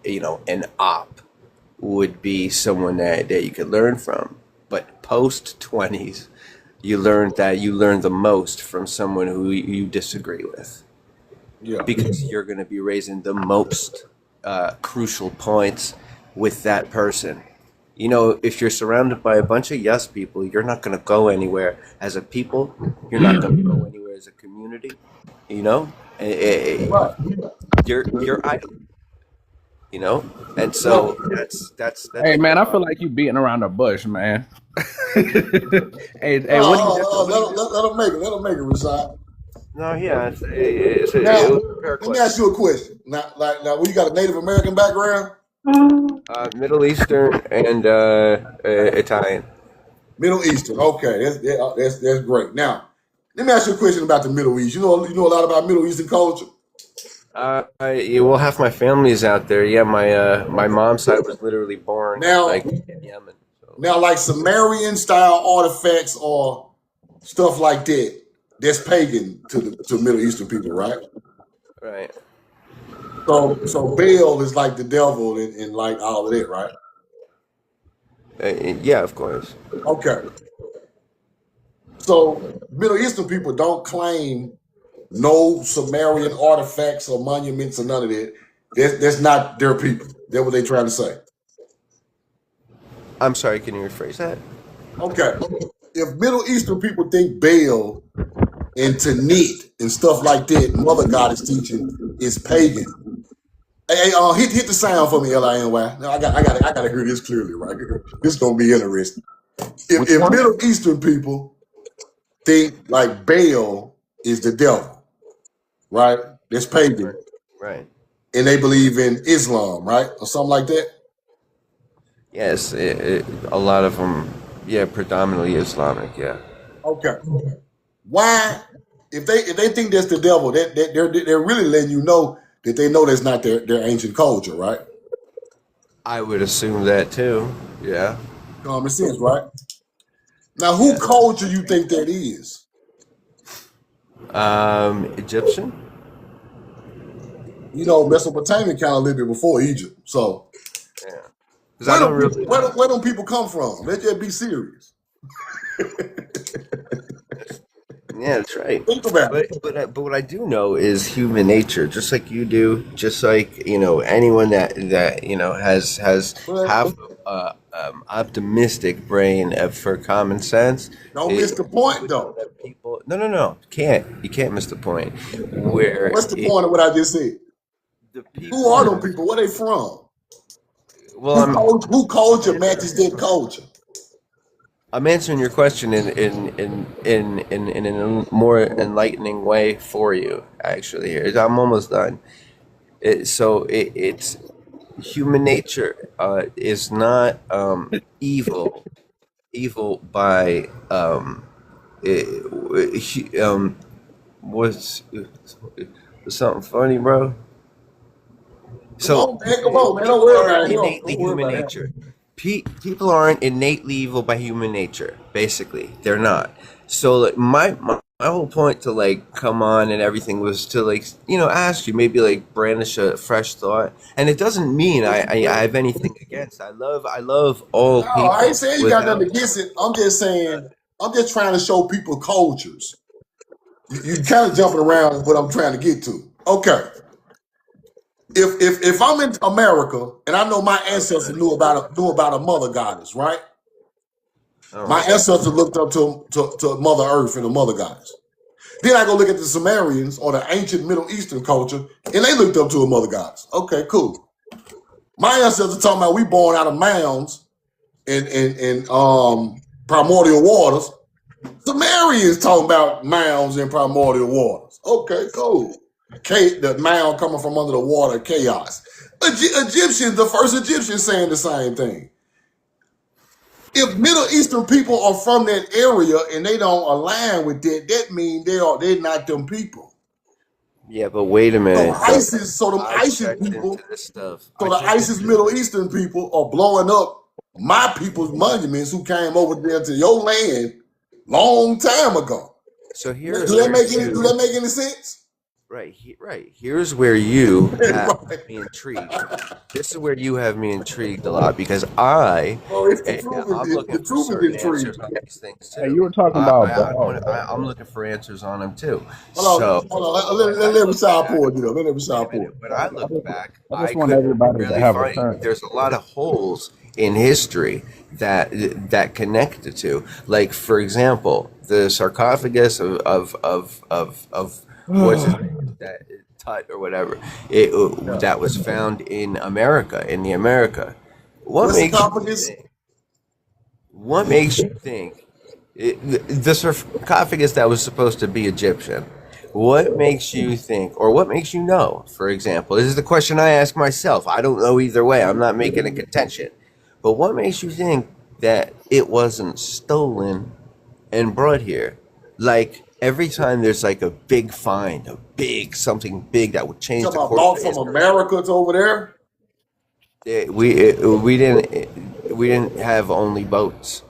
you know, an op would be someone that you could learn from. But post 20s, you learn the most from someone who you disagree with, yeah. because you're going to be raising the most crucial points with that person. You know, if you're surrounded by a bunch of yes people, you're not going to go anywhere as a people. You're not going to go anywhere as a community. You know, you're idle. You know, and so that's. Hey man, I feel like you beating around the bush, man. Hey, Let them make it, Rashad. No, yeah, it Now, was a fair let me ask question. you a question. Now, when you got a Native American background, Middle Eastern and Italian. Middle Eastern. Okay, that's great. Now, let me ask you a question about the Middle East. You know a lot about Middle Eastern culture. Yeah, well, half my family's out there. Yeah, my mom's side was literally born Now, like in Yemen. So now, like Sumerian style artifacts or stuff like that, that's pagan to Middle Eastern people, right? right. So Baal is like the devil and like all of that, right? Yeah, of course. Okay. So Middle Eastern people don't claim no Sumerian artifacts or monuments or none of that. That's not their people. That's what they trying to say. I'm sorry. Can you rephrase that? Okay. If Middle Eastern people think Baal and Tanit and stuff like that, Mother Goddess teaching is pagan. Hey, hit the sound for me, Liny. Now I gotta hear this clearly, right? This is gonna be interesting. Which If one? Middle Eastern people think like Baal is the devil, right? That's pagan, Right. and they believe in Islam, right, or something like that. Yes, a lot of them. Yeah, predominantly Islamic. Yeah. Okay. Why, if they think that's the devil, they're really letting you know that they know that's not their ancient culture, right? I would assume that too. Yeah. Common sense, right? Now, who Yeah. culture you think that is? Egyptian. Mesopotamia kind of lived it before Egypt. So Yeah. Because I don't really. where do people come from? Let's just be serious. Yeah, that's right. Think about it. But what I do know is human nature, just like you do, just like anyone that has But half optimistic brain for common sense. don't miss It, the you point, would know though. that people. No, you can't miss the point. Where What's the point of what I just said? the Who people are that them people? Where they from? well, Who culture matches their culture? I'm answering your question in a more enlightening way for you. Actually, here I'm almost done. It's human nature is not evil by what's something funny, bro? Come So on, man. Come on, man. Don't people worry aren't about it. innately Don't worry human about it. nature. People aren't innately evil by human nature. Basically, they're not. So like my whole point to like come on and everything was to like ask you, maybe like brandish a fresh thought. And it doesn't mean I have anything against. I love all No, I ain't people saying you got without. nothing against it. I'm just saying, I'm just trying to show people cultures. You kind of jumping around what I'm trying to get to. Okay. If I'm in America and I know my ancestors knew about a mother goddess, right? All My right. ancestors looked up to Mother Earth and the mother goddess. Then I go look at the Sumerians or the ancient Middle Eastern culture, and they looked up to a mother goddess. Okay, cool. My ancestors talking about we born out of mounds and primordial waters. Sumerians talking about mounds and primordial waters. Okay, cool. The mound coming from under the water, chaos. Egyptians, the first Egyptians saying the same thing. If Middle Eastern people are from that area and they don't align with that means they're not them people. Yeah, but wait a So minute though. them I ISIS checked into people, this stuff. so I the checked ISIS into Middle Eastern people are blowing up my people's monuments who came over there to your land long time ago. So Do here's that where make any do you that make any sense? right. Here's where you have Right. me intrigued. This is where you have me intrigued a lot because I Well, it's the eh, truth I'm is looking the for truth is certain intriguing. answers on these things Hey, too. you were talking about Baal, right? I'm looking for answers on them too. Hold on, So hold on. when Let I let look Rashad back, pour it up. Let wait a Rashad pour minute. it. When I look back, I I just want could everybody to really have a find turn. there's a lot of holes in history that connect the two. Like for example, the sarcophagus of what's his name? That Tut or whatever. That was found in America, in the America. What What's the makes you confidence? think? What makes you think the sarcophagus that was supposed to be Egyptian What makes you think, or what makes you know, for example? This is the question I ask myself. I don't know either way. I'm not making a contention. But what makes you think that it wasn't stolen and brought here? Like every time there's like a big find, a big something big that would change Talking the about course bought of from history. America to over there. We didn't have only boats.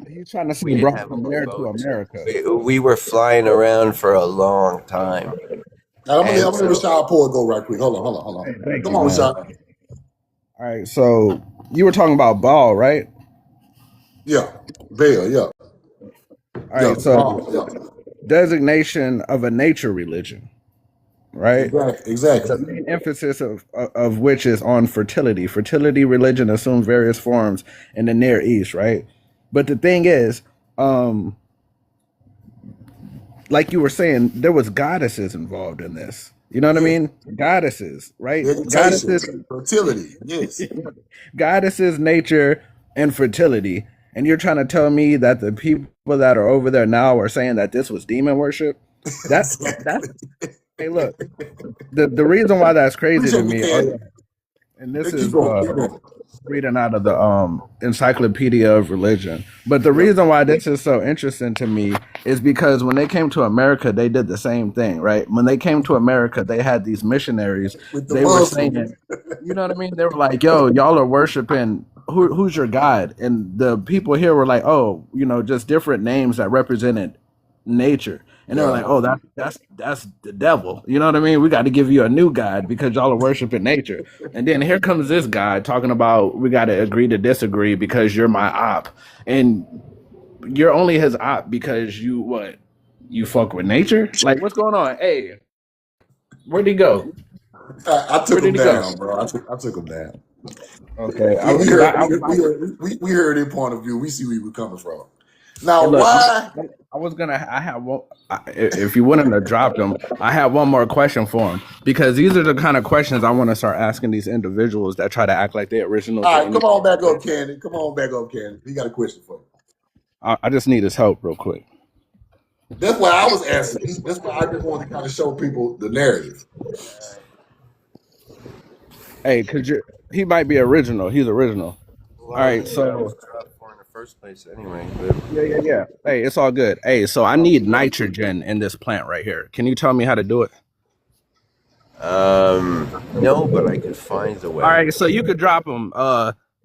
He's trying to say We didn't brought have from only there to boats. America. We were flying around for a long time, Now, I'm and gonna let so Rashad Poor go right quick. Hold Hey, on. thank Come you, on, man. Rashad. All right, so you were talking about ball, right? Yeah, Bill. Yeah, All yeah, right, so yeah. designation of a nature religion, right? The Exactly. main emphasis of which is on fertility. Fertility religion assumes various forms in the Near East, right? But the thing is, um, like you were saying, there was goddesses involved in this. You know what I Yeah. mean? Goddesses, right? Vegetation, Goddesses, fertility. Yes. goddesses, nature, and fertility. And you're trying to tell me that the people that are over there now are saying that this was demon worship? That's Exactly. hey, look, the reason why that's crazy to Appreciate you, me. Oh Candy. yeah, and this Keep is going. Keep going. reading out of the Encyclopedia of Religion. But the Yep. reason why this is so interesting to me is because when they came to America, they did the same thing, right? When they came to America, they had these missionaries. With the They were Muslims. saying, you know what I mean? They were like, "Yo, y'all are worshiping who's your god?" And the people here were like, "Oh, just different names that represented nature." And they were Yeah. like, "Oh, that's the devil." You know what I mean? We got to give you a new god because y'all are worshiping nature. And then here comes this guy talking about we got to agree to disagree because you're my op, and you're only his op because you fuck with nature. Like, what's going on? Hey, where'd he go? I Where took did him he go? down, bro. I took him down. Okay, I We, was we because heard I was about to. we heard their point of view. We see where you were coming from. Hey, Now, look, why? I was gonna. I have one. If you wouldn't have dropped them, I have one more question for him because these are the kind of questions I want to start asking these individuals that try to act like they're original to All right, come anything. on back up, Candy. Come on back up, Candy. He got a question for you. I just need his help real quick. That's why I was asking. That's why I just wanted to kind of show people the narrative. Hey, he might be original. He's original. All well, right, that's what I was so dropped for in the first place, anyway. But yeah. Hey, it's all good. Hey, so I need nitrogen in this plant right here. Can you tell me how to do it? no, but I could find the All way. right, so you could drop him.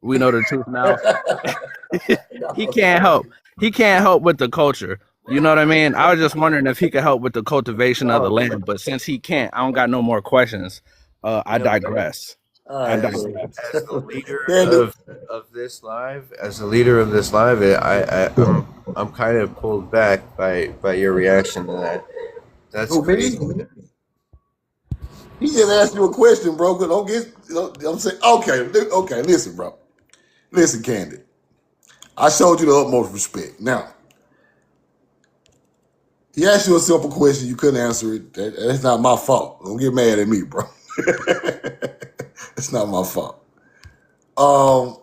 We know the truth now. He can't help. He can't help with the culture. You know what I mean? I was just wondering if he could help with the cultivation of the All land, but since he can't, I don't got no more questions. I No, digress. I right, so digress. as the leader Candy, of this live, I'm kind of pulled back by your reaction to that. That's who crazy. me? He just asked you a question, bro. Don't get. I'm saying, okay. Listen, bro. Listen, Candy. I showed you the utmost respect. Now, he asked you a simple question. You couldn't answer it. That's not my fault. Don't get mad at me, bro. It's not my fault. Um,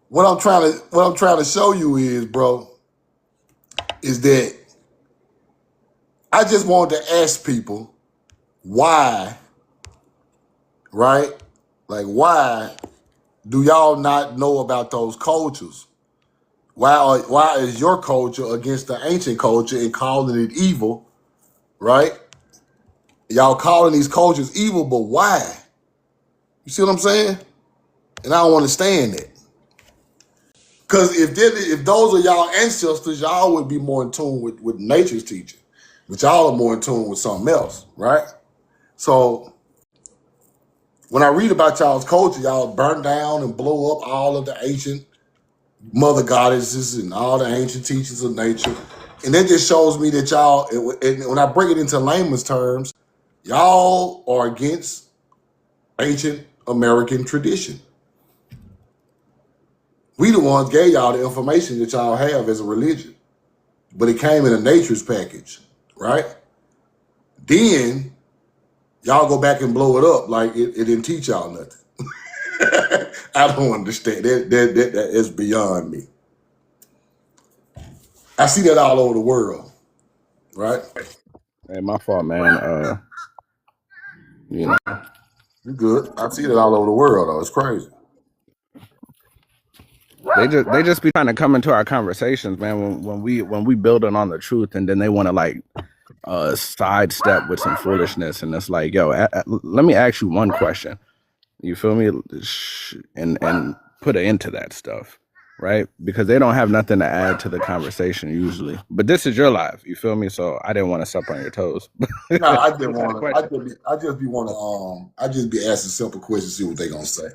what I'm trying to show you is, bro, is that I just wanted to ask people why, right? Like, why do y'all not know about those cultures? Why is your culture against the ancient culture and calling it evil, right? Y'all calling these cultures evil, but why? You see what I'm saying? And I don't understand that. Because if those are y'all ancestors, y'all would be more in tune with nature's teaching. But y'all are more in tune with something else, right? So when I read about y'all's culture, y'all burn down and blow up all of the ancient mother goddesses and all the ancient teachings of nature. And that just shows me that y'all, and when I bring it into layman's terms, y'all are against ancient American tradition. We the ones gave y'all the information that y'all have as a religion, but it came in a nature's package, right? Then y'all go back and blow it up like it didn't teach y'all nothing. I don't understand. That is beyond me. I see that all over the world. right? Hey, my fault, man. You know, You good? I see that all over the world, though. It's crazy. they just be trying to come into our conversations, man. When we building on the truth, and then they want to like sidestep with some foolishness, and it's like, yo, let me ask you one question. You feel me? And put an end to that stuff, right? Because they don't have nothing to add to the conversation usually. But this is your life, you feel me? So I didn't want to step on your toes. No, I just What kind of want to. question? I just be asking simple questions, see what they gonna say.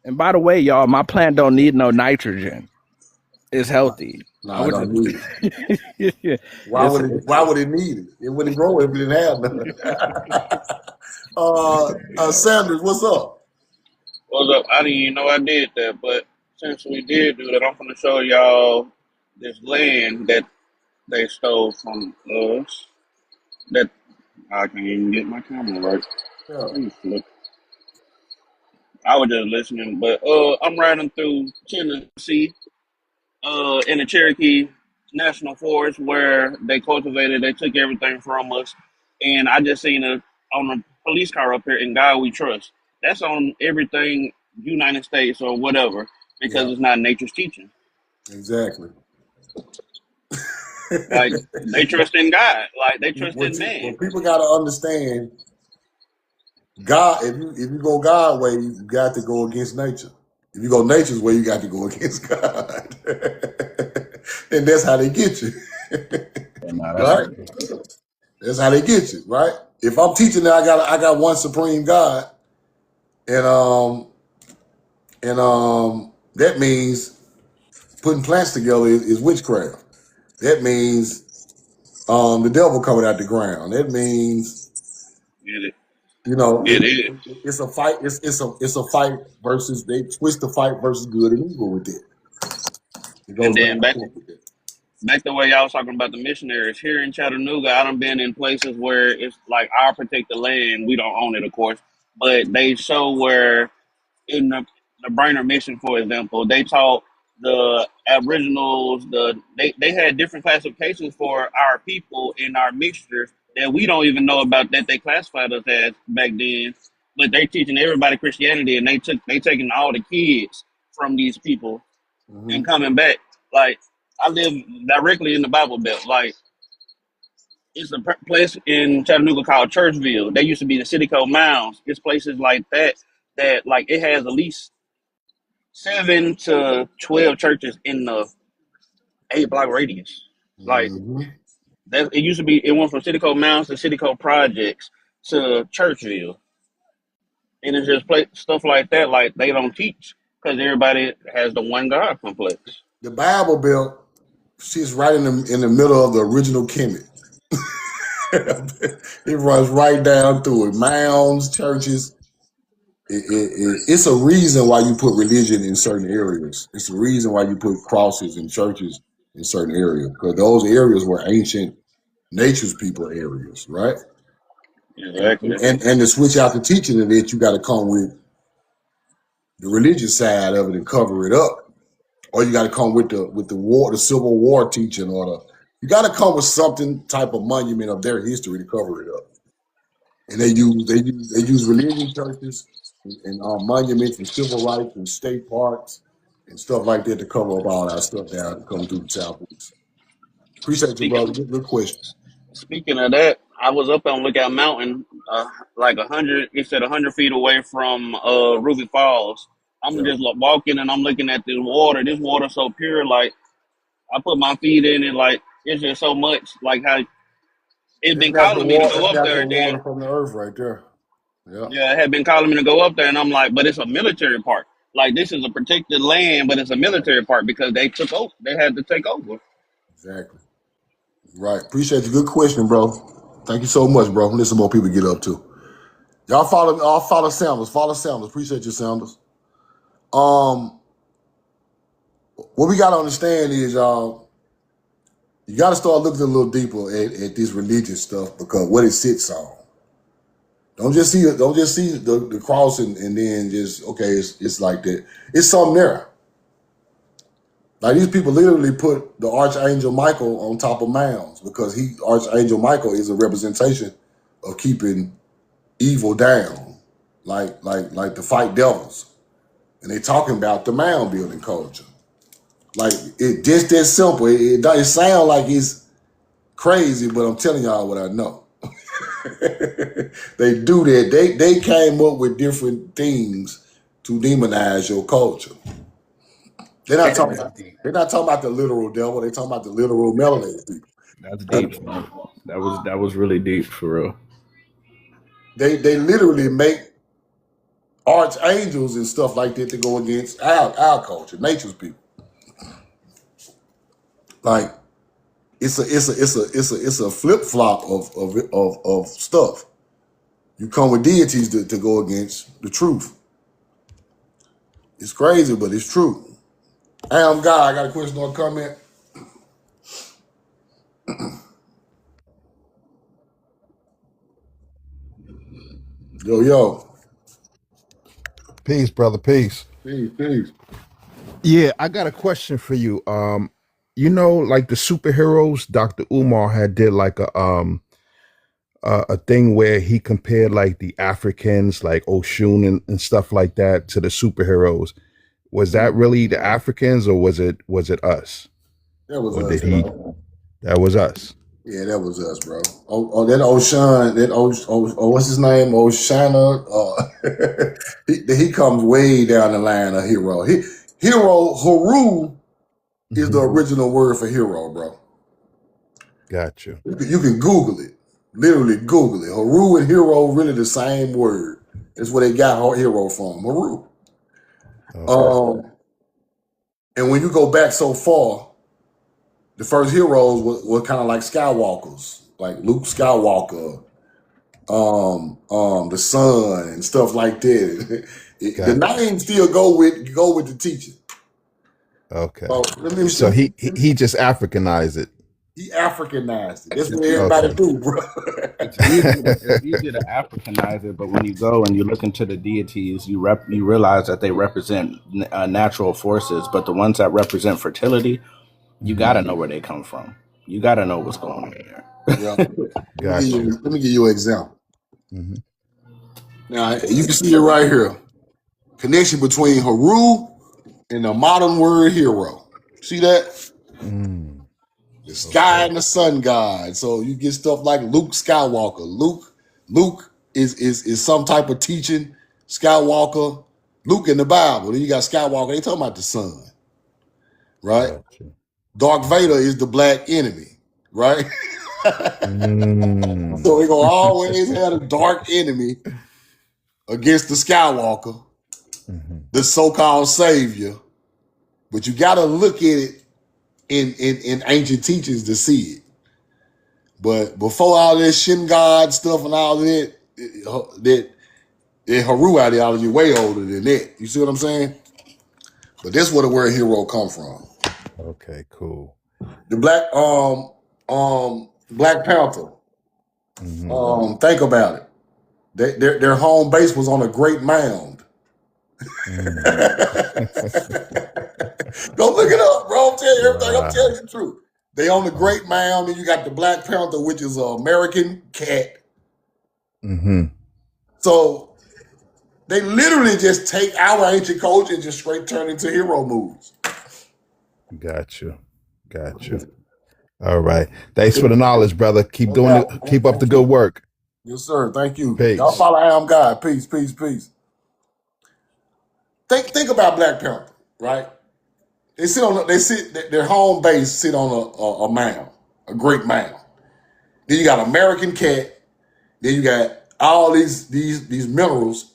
And by the way, y'all, my plant don't need no nitrogen. It's healthy. No, I I would don't need it. just yeah, Why would it need it? It wouldn't grow if it didn't have none. Sanders, what's up? What's up? I didn't even know I did that, but since we did do that, I'm gonna show y'all this land that they stole from us. That I can't even get my camera right. Yeah. Please flip. I was just listening, but I'm riding through Tennessee, in the Cherokee National Forest where they cultivated. They took everything from us, and I just seen it on a police car up here. In God We Trust. That's on everything United States or whatever because Yeah, it's not nature's teaching. exactly. Like they trust in God, like they trust in man. What people got to understand, God. If you go God way, you got to go against nature. If you go nature's way, you got to go against God, and that's how they get you, nah, that's right? right. That's how they get you, right? If I'm teaching that I got one supreme God, and that means putting plants together is witchcraft. That means the devil coming out the ground. That means Get it? it, It is. it's a fight. It's a fight versus they twist the fight versus good and evil with it. It And goes back then and forth with it. back the way y'all was talking about the missionaries here in Chattanooga. I done been in places where it's like I protect the land. We don't own it, of course, but they show where in the Brainer mission, for example, they taught the Aboriginals. They had different classifications for our people in our mixtures that we don't even know about that they classified us as back then. But they teaching everybody Christianity, and they taking all the kids from these people Hmm. and coming back. Like I live directly in the Bible Belt. Like it's a place in Chattanooga called Churchville. They used to be the City Code Mounds. It's places like that that like it has at least 7 to 12 churches in the 8 block radius. Like Hmm. that, it used to be. It went from City Code Mounds to City Code Projects to Churchville, and it's just stuff like that. Like they don't teach because everybody has the one God complex. The Bible Belt sits right in the middle of the original Kemet. It runs right down through it. Mounds, churches. It's a reason why you put religion in certain areas. It's a reason why you put crosses in churches in certain areas because those areas were ancient nature's people areas, right? And, Exactly. and to switch out the teaching of it, you got to come with the religious side of it and cover it up, or you got to come with the war, the Civil War teaching, or you got to come with something type of monument of their history to cover it up. And they use religion churches and monuments and civil rights and state parks and stuff like that to cover up all that stuff down coming through the southeast. Appreciate you, brother. Speaking Good question. speaking of that, I was up on Lookout Mountain, like 100. It said 100 feet away from Ruby Falls. I'm Yeah. just walking and I'm looking at this water. This water so pure. Like I put my feet in it. Like it's just so much. Like how it's It's been natural calling me to water. go It's up there. natural Then water from the earth right there. Yeah. yeah, it had been calling me to go up there, and I'm like, but it's a military park. Like this is a protected land, but it's a Right. military park because they took over. They had to take over. Exactly. Right. Appreciate you. Good question, bro. Thank you so much, bro. Listen, more people get up to. Y'all follow Sanders. Follow Sanders. Appreciate you, Sanders. Um, what we gotta understand is you gotta start looking a little deeper at this religious stuff because what it sits on. Don't just see it, don't just see the cross and then just okay, it's like that. It's something there. Like these people literally put the Archangel Michael on top of mounds because Archangel Michael is a representation of keeping evil down, like to fight devils. And they talking about the mound building culture. Like it just that simple. It sound like it's crazy, but I'm telling y'all what I know. They do that. They came up with different things to demonize your culture. They're not talking about the literal devil. They're talking about the literal melanated people. That's deep, man. That was really deep for real. They literally make archangels and stuff like that to go against our culture, nature's people. Like it's a flip flop of stuff. You come with deities to go against the truth. It's crazy, but it's true. Hey, I'm God. I got a question or a comment. Yo. Peace, brother. Peace. Peace. Yeah, I got a question for you. Like the superheroes, Dr. Umar had did like a thing where he compared like the Africans, like Oshun and stuff like that, to the superheroes. Was that really the Africans, or was it us? That was Or us, did he? bro. That was us. Yeah, that was us, bro. That Oshan, what's his name? Oshana. He comes way down the line of hero. Haru is the original word for hero, bro. Got you. You can Google it. Literally Google it. Haru and hero really the same word. That's where they got hero from. Haru. Okay. And when you go back so far, the first heroes were kind of like Skywalkers, like Luke Skywalker, the Sun and stuff like that. The names still go with the teaching. Okay. So he just Africanized it. He Africanized it. That's what everybody do, bro. It's easy to Africanize it, but when you go and you look into the deities, you realize that they represent natural forces. But the ones that represent fertility, you got to know where they come from. You got to know what's going on there. Yeah. Let me give you an example. Mm-hmm. Now you can see it right here. Connection between Haru and the modern word hero. See that? The sky and the sun god. So you get stuff like Luke Skywalker. Luke is some type of teaching. Skywalker, Luke in the Bible. Then you got Skywalker. They talking about the sun, right? Gotcha. Darth Vader is the black enemy, right? So we gonna always have a dark enemy against the Skywalker, the so-called savior. But you gotta look at it in ancient teachings to see it. But before all this Shin God stuff and all that, that Haru ideology way older than that. You see what I'm saying? But that's where the word hero come from. Okay, cool. The Black Panther. Think about it. Their home base was on a great mound. Go look it up, bro. I'm telling you everything. I'm telling you the truth. They on the Great Mound, and you got the Black Panther, which is an American cat. So they literally just take our ancient culture and just straight turn into hero movies. Got you. All right. Thanks for the knowledge, brother. Keep up the good work. Yes, sir. Thank you. Peace. Y'all follow I Am God. Peace. Think about Black Panther, right? Their home base sit on a mound, a great mound. Then you got American cat. Then you got all these minerals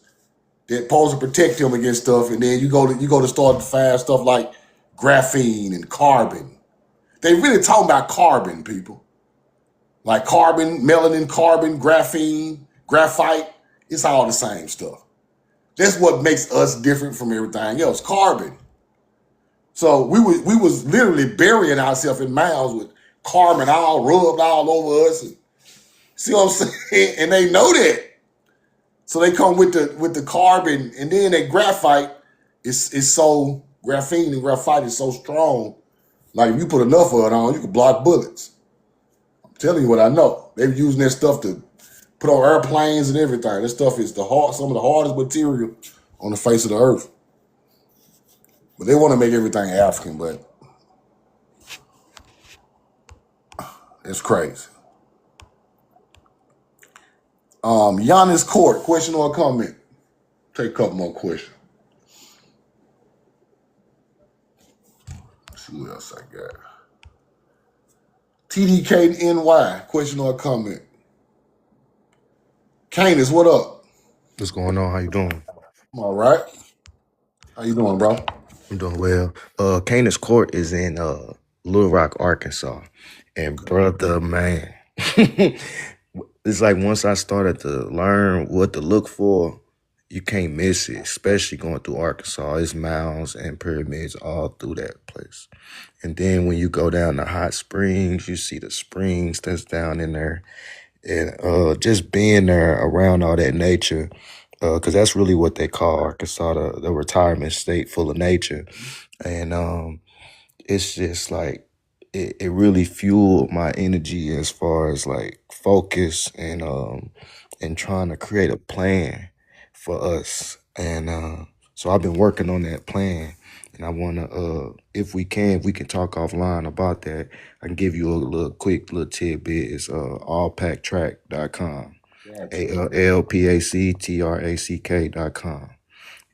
that supposed to protect him against stuff. And then you go to start to find stuff like graphene and carbon. They really talking about carbon, people. Like carbon, melanin, carbon, graphene, graphite. It's all the same stuff. That's what makes us different from everything else. Carbon. So we was literally burying ourselves in mounds with carbon all rubbed all over us. And, see what I'm saying? And they know that. So they come with the carbon, and then that graphite is so graphene and graphite is so strong. Like if you put enough of it on, you can block bullets. I'm telling you what I know. They're using that stuff to put on airplanes and everything. This stuff is some of the hardest material on the face of the earth. But they want to make everything African, but it's crazy. Giannis Court, question or comment? Take a couple more questions. Let's see what else I got. TDKNY, question or comment? Canis, what up? What's going on? How you doing? I'm all right. How you doing, bro? I'm doing well. Canis Court is in Little Rock, Arkansas. And brother, man, it's like once I started to learn what to look for, you can't miss it, especially going through Arkansas. It's mounds and pyramids all through that place. And then when you go down to Hot Springs, you see the springs that's down in there. And just being there around all that nature, because that's really what they call Arkansas, the retirement state full of nature. And it's just like it really fueled my energy as far as like focus and trying to create a plan for us. And so I've been working on that plan. And I want to, if we can talk offline about that. I can give you a quick little tidbit. It's allpacktrack.com, Gotcha. ALPACTRACK.com.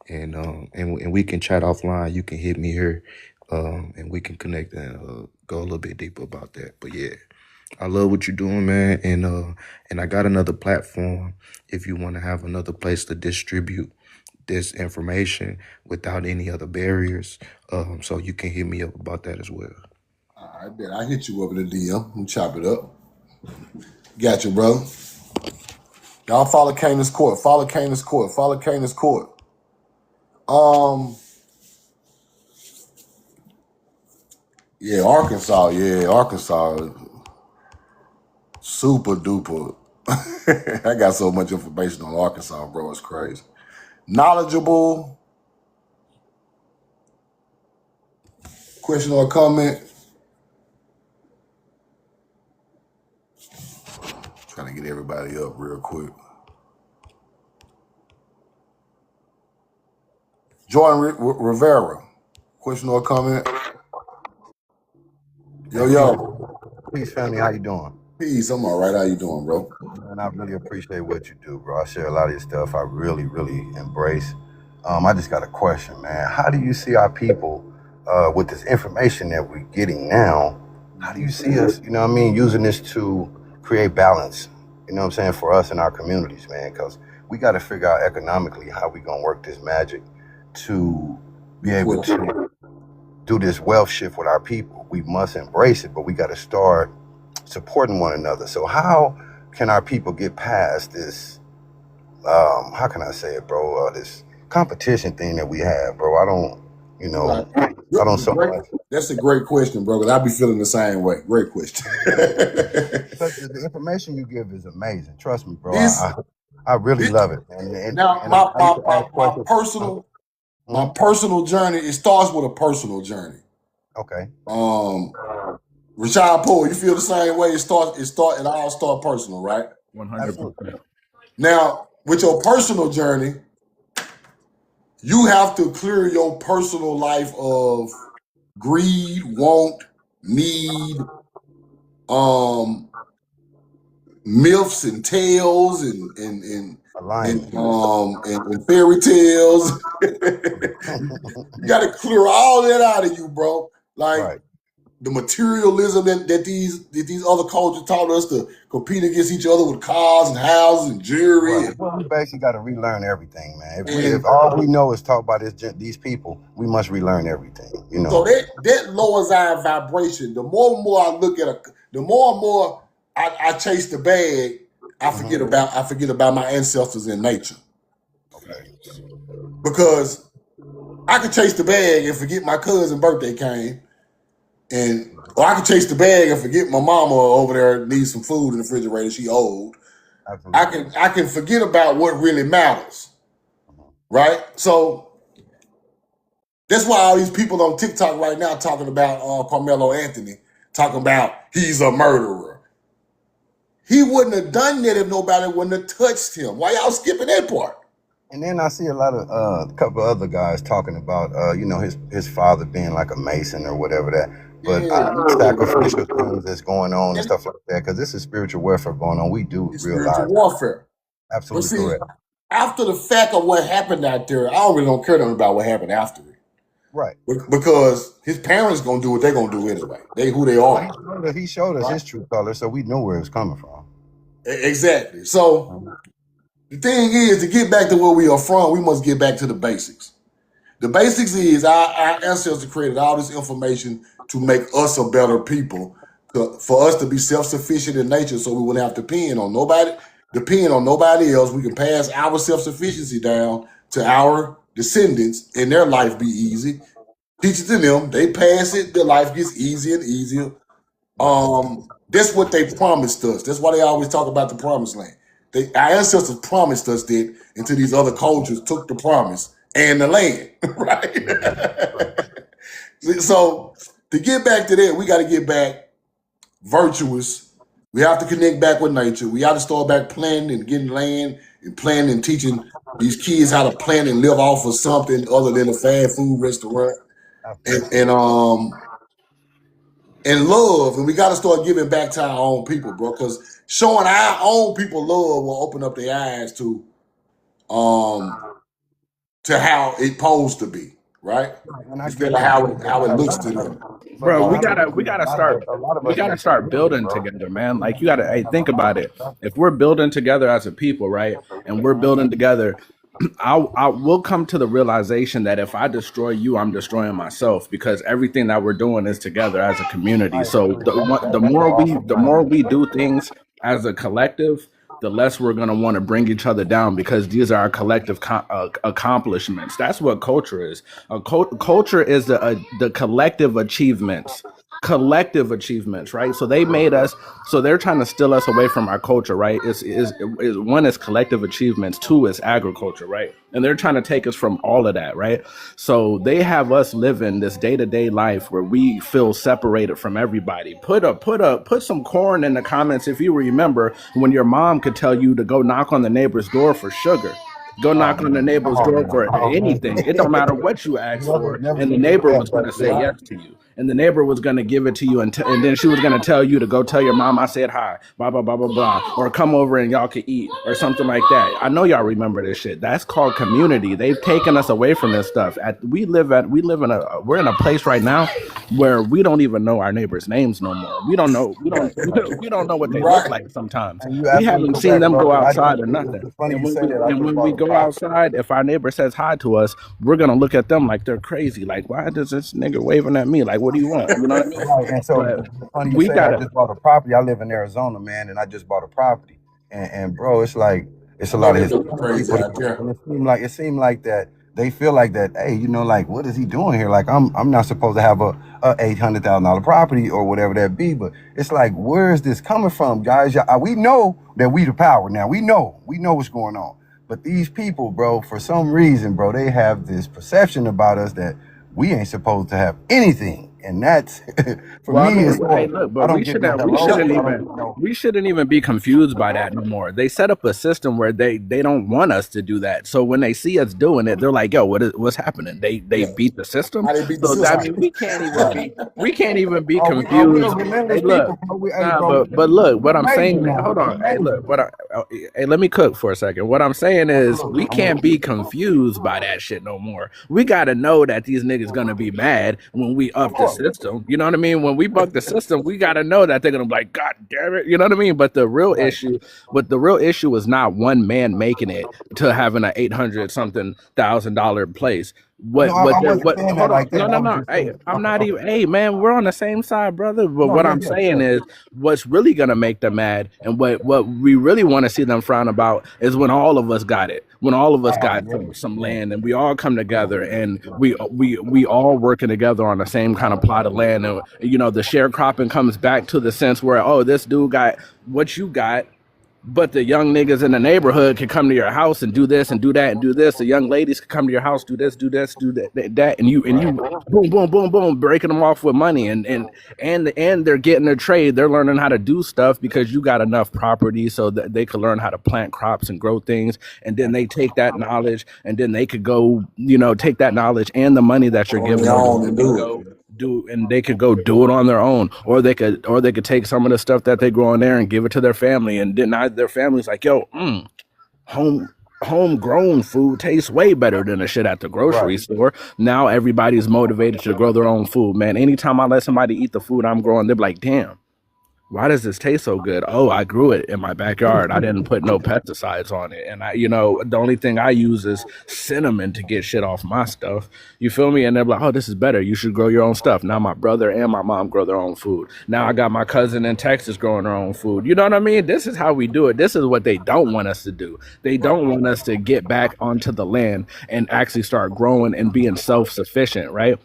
And we can chat offline. You can hit me here, and we can connect and go a little bit deeper about that. But yeah, I love what you're doing, man. And I got another platform if you want to have another place to distribute this information without any other barriers. So you can hit me up about that as well. I bet I hit you up in the DM and chop it up. Got you, brother. Y'all follow Canis Court. Follow Canis Court. Follow Canis Court. Yeah, Arkansas. Yeah, Arkansas. Super duper. I got so much information on Arkansas, bro. It's crazy. Knowledgeable. Question or comment? Trying to get everybody up real quick. Jordan Rivera. Question or comment? Yo. Peace, family. How you doing? Peace. I'm all right. How you doing, bro? And I really appreciate what you do, bro. I share a lot of your stuff. I really, really embrace. I just got a question, man. How do you see our people with this information that we're getting now? How do you see us, you know what I mean, using this to create balance, you know what I'm saying, for us in our communities, man? Because we got to figure out economically how we going to work this magic to be able to do this wealth shift with our people. We must embrace it, but we got to start supporting one another. So how can our people get past this, how can I say it, bro, this competition thing that we have, bro? I don't, you know, I don't so much. That's a great question, bro, because I be feeling the same way. Great question. The information you give is amazing. Trust me, bro. I really love it. And my personal journey, it starts with a personal journey. Okay. Rashad Poole, you feel the same way? It all start personal, right? 100%. Now, with your personal journey, you have to clear your personal life of greed, want, need, myths and tales and fairy tales. You got to clear all that out of you, bro. Like, right. The materialism that these other cultures taught us to compete against each other with cars and houses and jewelry. Right. Well, we basically got to relearn everything, man. If all we know is taught by these people, we must relearn everything. You know. So that lowers our vibration. The more and more I look at the more and more I chase the bag, I forget about my ancestors in nature. Okay. Because I could chase the bag and forget my cousin's birthday came. Or I can chase the bag and forget my mama over there needs some food in the refrigerator. She old. Absolutely. I can forget about what really matters. Right? So That's why all these people on TikTok right now talking about Carmelo Anthony, talking about he's a murderer. He wouldn't have done that if nobody wouldn't have touched him. Why y'all skipping that part? And then I see a lot of a couple other guys talking about his father being like a mason or whatever that. But sacrificial things that's going on and stuff like that, because this is spiritual warfare going on. We do It's realize spiritual warfare. absolutely But see, correct. after the fact of what happened out there, I don't care nothing about what happened after it. Right. Because his parents gonna do what they're gonna do anyway. They who they are. He showed us his true color, so we knew where it was coming from. Exactly. So the thing is, to get back to where we are from, we must get back to the basics. The basics is our ancestors created all this information to make us a better people, for us to be self-sufficient in nature, so we wouldn't have to depend on nobody else. We can pass our self-sufficiency down to our descendants, and their life be easy. Teach it to them, they pass it, their life gets easier and easier. That's what they promised us. That's why they always talk about the promised land. Our ancestors promised us that until these other cultures took the promise and the land, right? So to get back to that, we got to get back virtuous. We have to connect back with nature. We got to start back planting and getting land and planting and teaching these kids how to plant and live off of something other than a fast food restaurant. And love, and we got to start giving back to our own people, bro. Because showing our own people love will open up their eyes to how it supposed to be, right? Instead of how it looks to them. Bro, we gotta start building together, man. Like you gotta think about it. If we're building together as a people, right, and we're building together, I will come to the realization that if I destroy you, I'm destroying myself, because everything that we're doing is together as a community. So the more we do things as a collective, the less we're going to want to bring each other down, because these are our collective accomplishments. That's what culture is. Culture is the collective achievements. Right? So they made us, so they're trying to steal us away from our culture, right? Is one is collective achievements, two is agriculture, right? And they're trying to take us from all of that, right? So they have us living this day-to-day life where we feel separated from everybody. Put some corn in the comments if you remember when your mom could tell you to go knock on the neighbor's door for sugar. Go knock on the neighbor's door for anything. It don't matter what you asked for, and the neighbor was going to say yes to you. And the neighbor was going to give it to you, and then she was going to tell you to go tell your mom I said hi, blah, blah, blah, blah, blah. Or come over and y'all can eat, or something like that. I know y'all remember this shit. That's called community. They've taken us away from this stuff. We're in a place right now where we don't even know our neighbors' names no more. We don't know what they look like sometimes. We haven't seen them go outside or nothing. And when we go outside, if our neighbor says hi to us, we're gonna look at them like they're crazy. Like, why does this nigga waving at me? Like, what do you want? You know what I mean? Right. And so funny you say I just bought a property. I live in Arizona, man, and I just bought a property. And bro, it's like it's a lot of his crazy out there. And it seemed like that they feel like that, hey, like, what is he doing here? Like, I'm not supposed to have a $800,000 property or whatever that be, but it's like, where is this coming from, guys? We know that we the power now. We know what's going on. But these people, bro, for some reason, bro, they have this perception about us that we ain't supposed to have anything. And that's for me. Hey, look, but we shouldn't even be confused by that no more. They set up a system where they don't want us to do that. So when they see us doing it, they're like, "Yo, what's happening?" They beat the system. I mean, we can't even be confused. Hey, look, but look, what I'm saying. Hold on. Hey, look, hey, let me cook for a second. What I'm saying is we can't be confused by that shit no more. We gotta know that these niggas gonna be mad when we up the system. You know what I mean? When we buck the system, we got to know that they're going to be like, God damn it. You know what I mean? But the real issue is not one man making it to having an $800,000 place. Hey, I'm not even. Hey, man, we're on the same side, brother. But what I'm saying is, what's really gonna make them mad, and what we really want to see them frown about, is when all of us got it. When all of us got some land, and we all come together, and we all working together on the same kind of plot of land, and the sharecropping comes back to the sense where, oh, this dude got what you got. But the young niggas in the neighborhood can come to your house and do this and do that and do this. The young ladies can come to your house, do this, do this, do that, and you boom, boom, boom, boom, breaking them off with money, and they're getting their trade. They're learning how to do stuff because you got enough property so that they can learn how to plant crops and grow things, and then they take that knowledge, and then they could go, take that knowledge and the money that you're On giving their them, own and and do go it. do, and they could go do it on their own, or they could take some of the stuff that they grow in there and give it to their family, and then their family's like, yo, home homegrown food tastes way better than the shit at the Right. grocery store. Now everybody's motivated to grow their own food, man. Anytime I let somebody eat the food I'm growing, they're like, damn, why does this taste so good? Oh, I grew it in my backyard. I didn't put no pesticides on it. And the only thing I use is cinnamon to get shit off my stuff. You feel me? And they're like, oh, this is better. You should grow your own stuff. Now my brother and my mom grow their own food. Now I got my cousin in Texas growing their own food. You know what I mean? This is how we do it. This is what they don't want us to do. They don't want us to get back onto the land and actually start growing and being self-sufficient, right?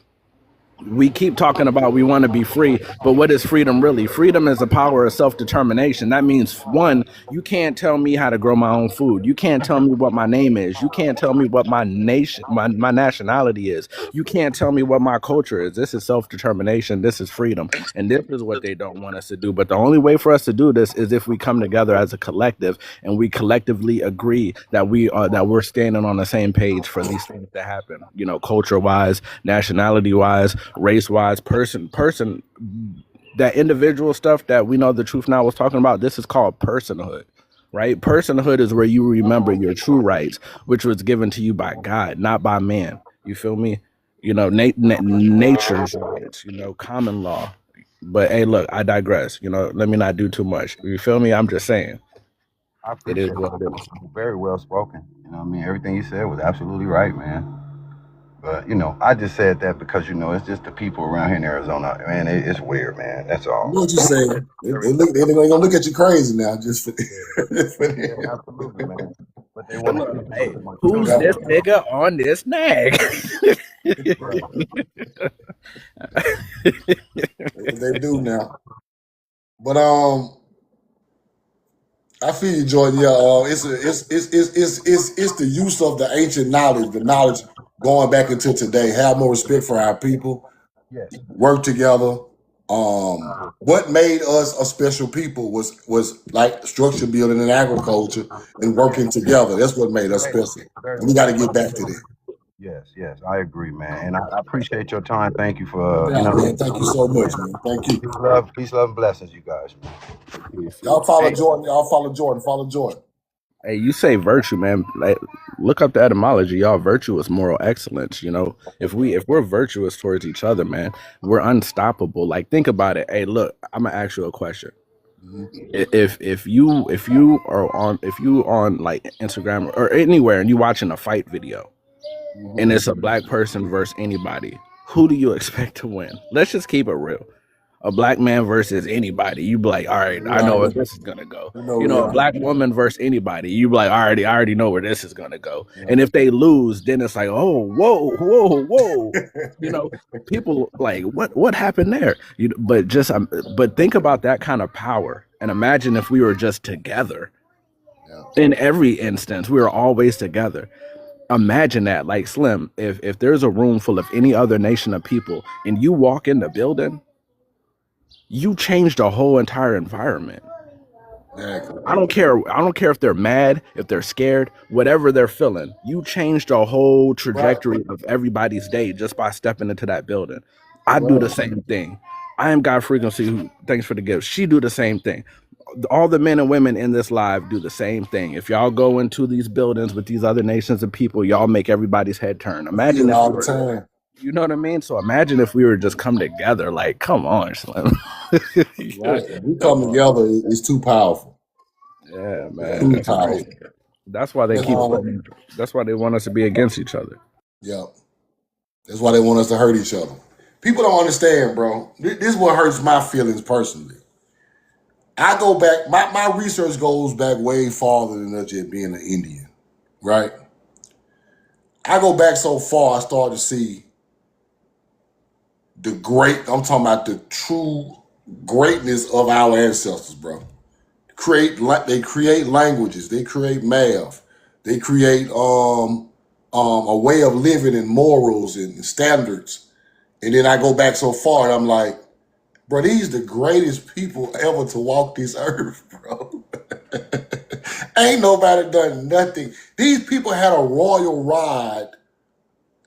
We keep talking about we want to be free, but what is freedom really? Freedom is the power of self-determination. That means, one, you can't tell me how to grow my own food. You can't tell me what my name is. You can't tell me what my nation, my nationality is. You can't tell me what my culture is. This is self-determination. This is freedom. And this is what they don't want us to do. But the only way for us to do this is if we come together as a collective and we collectively agree that we're standing on the same page for these things to happen, culture wise, nationality wise, race wise, person, that individual stuff that we know the truth now was talking about. This is called personhood, right? Personhood is where you remember your true rights, which was given to you by God, not by man. You feel me? Nature's rights, common law. But hey, look, I digress. Let me not do too much. You feel me? I'm just saying I it appreciate is it. what it is. Very well spoken. You know what I mean? Everything you said was absolutely right, man. But, I just said that because, it's just the people around here in Arizona. Man, it's weird, man. That's You all. know what you saying? They're gonna look at you crazy now. Just for, Yeah, absolutely, man. But they But want to look, see hey, people want to who's tune yeah, this in. nigga on this nag? Right. they do now. But I feel you, Jordan. Yeah, it's the use of the ancient knowledge, the knowledge going back into today. Have more respect for our people. Yes. Work together. What made us a special people was like structure building and agriculture and Yes. working together. That's what made us Very, special, very and we well. got to get back to that. Yes, I agree, man. And I appreciate your time. Thank you No for, doubt, man. Thank you so much, man. Thank you. peace, love, and blessings, you guys. Y'all follow Hey, Jordan. Y'all follow Jordan. Follow Jordan. hey, you say virtue, man. Like, look up the etymology. Y'all, virtue is moral excellence. If we're virtuous towards each other, man, we're unstoppable. Like, think about it. Hey, look, I'm gonna ask you a question. Mhm. If you on like Instagram or anywhere and you watching a fight video and Mhm. it's a black person versus anybody, who do you expect to win? Let's just keep it real. A black man versus anybody, you be like, all right, I know where Right. this is gonna go. You know, A yeah. black woman versus anybody, you be like, I already know where this is gonna go. And if they lose, then it's like, oh, whoa. People like, what happened there? But think about that kind of power, and imagine if we were just together. Yeah. In every instance, we were always together. Imagine that, like Slim. If there's a room full of any other nation of people, and you walk in the building, you change the whole entire environment. Exactly. I don't care if they're mad, if they're scared, whatever they're feeling. You change the whole Right. trajectory of everybody's day just by stepping into that building. I do the Right. same thing. I am God Frequency, who thanks for the gift. She do the same thing. All the men and women in this live do the same thing. If y'all go into these buildings with these other nations of people, y'all make everybody's head turn. I see Imagine it if we all the were, time. you know what I mean? So imagine if we were just come together. Like, come on, Slim. Right. If we Come come on. together, it's too powerful. Yeah, It's man, too that's powerful. crazy. That's why they And, keep putting. That's why they want us to be against each other. yeah. That's why they want us to hurt each other. People don't understand, bro. This is what hurts my feelings personally. I go back, my research goes back way farther than us just being an Indian, right? I go back so far, I started to see I'm talking about the true greatness of our ancestors, bro. they create languages, they create math, they create a way of living and morals and standards. And then I go back so far and I'm like, bro, these the greatest people ever to walk this earth, bro. Ain't nobody done nothing. These people had a royal ride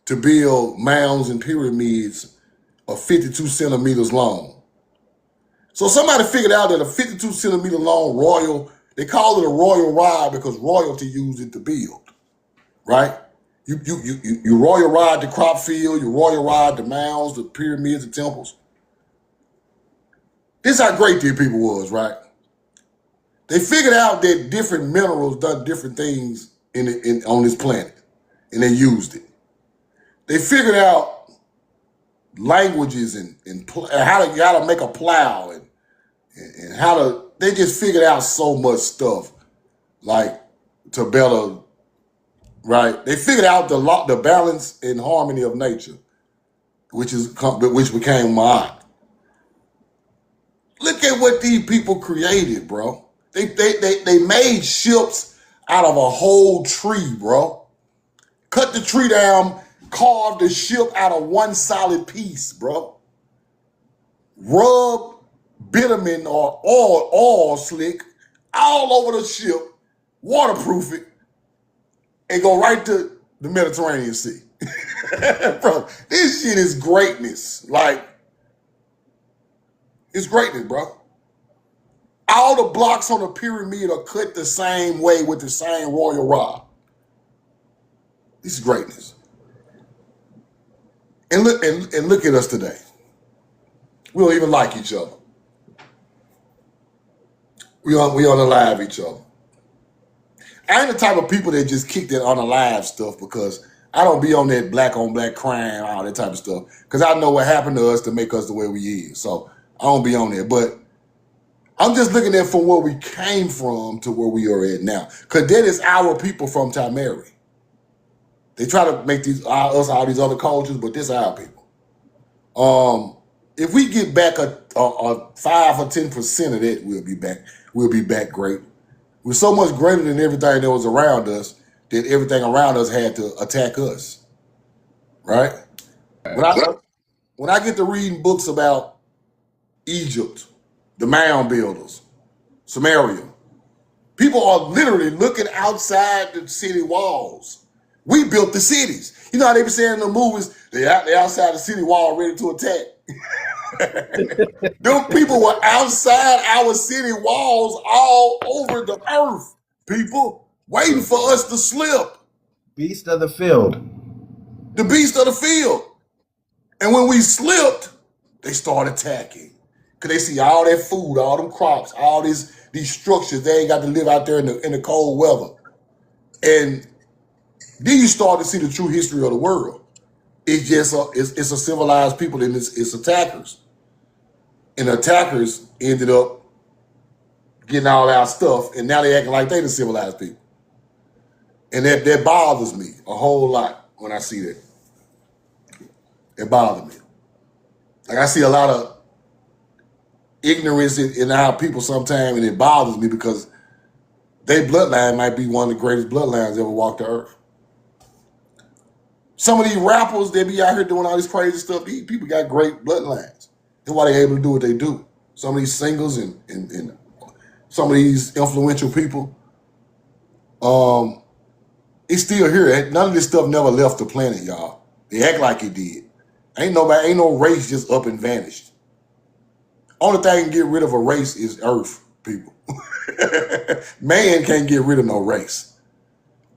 to build mounds and pyramids of 52 centimeters long. So somebody figured out that a 52 centimeter long royal, they call it a royal ride because royalty used it to build, right? You royal ride the crop field, you royal ride the mounds, the pyramids, the temples. This is how great these people was, right? They figured out that different minerals done different things on this planet, and they used it. They figured out languages and how to make a plow and how to. They just figured out so much stuff, like to better, right? They figured out the balance and harmony of nature, which became Ma'at. Look at what these people created, bro. They made ships out of a whole tree, bro. Cut the tree down, carved the ship out of one solid piece, bro. Rub bitumen or oil slick all over the ship, waterproof it, and go right to the Mediterranean Sea. Bro, this shit is greatness. Like, it's greatness, bro. All the blocks on the pyramid are cut the same way with the same royal rod. This is greatness. And look at us today. We don't even like each other. We unalive each other. I ain't the type of people that just kick that unalive stuff because I don't be on that black on black crime, all that type of stuff. Because I know what happened to us to make us the way we is. So I don't be on there. But I'm just looking at from where we came from to where we are at now. Because that is our people from Tamari. They try to make us all these other cultures, but this is our people. If we get back a 5 or 10% of that, we'll be back. We'll be back great. We're so much greater than everything that was around us that everything around us had to attack us. Right? When I get to reading books about Egypt, the mound builders, Samaria, people are literally looking outside the city walls. We built the cities. You know how they be saying in the movies, they outside the city wall ready to attack. Them people were outside our city walls all over the earth, people, waiting for us to slip. Beast of the field. The beast of the field. And when we slipped, they started attacking. Because they see all that food, all them crops, all these structures. They ain't got to live out there in the cold weather. And then you start to see the true history of the world. It's just it's a civilized people and it's attackers. And the attackers ended up getting all our stuff, and now they acting like they the civilized people. And that bothers me a whole lot when I see that. It bothers me. Like I see a lot of ignorance in how people sometimes, and it bothers me because their bloodline might be one of the greatest bloodlines ever walked the earth. Some of these rappers, they be out here doing all this crazy stuff. These people got great bloodlines. That's why they're able to do what they do. Some of these singers and some of these influential people, it's still here. None of this stuff never left the planet, y'all. They act like it did. Ain't no race just up and vanished. Only thing can get rid of a race is Earth, people. Man can't get rid of no race.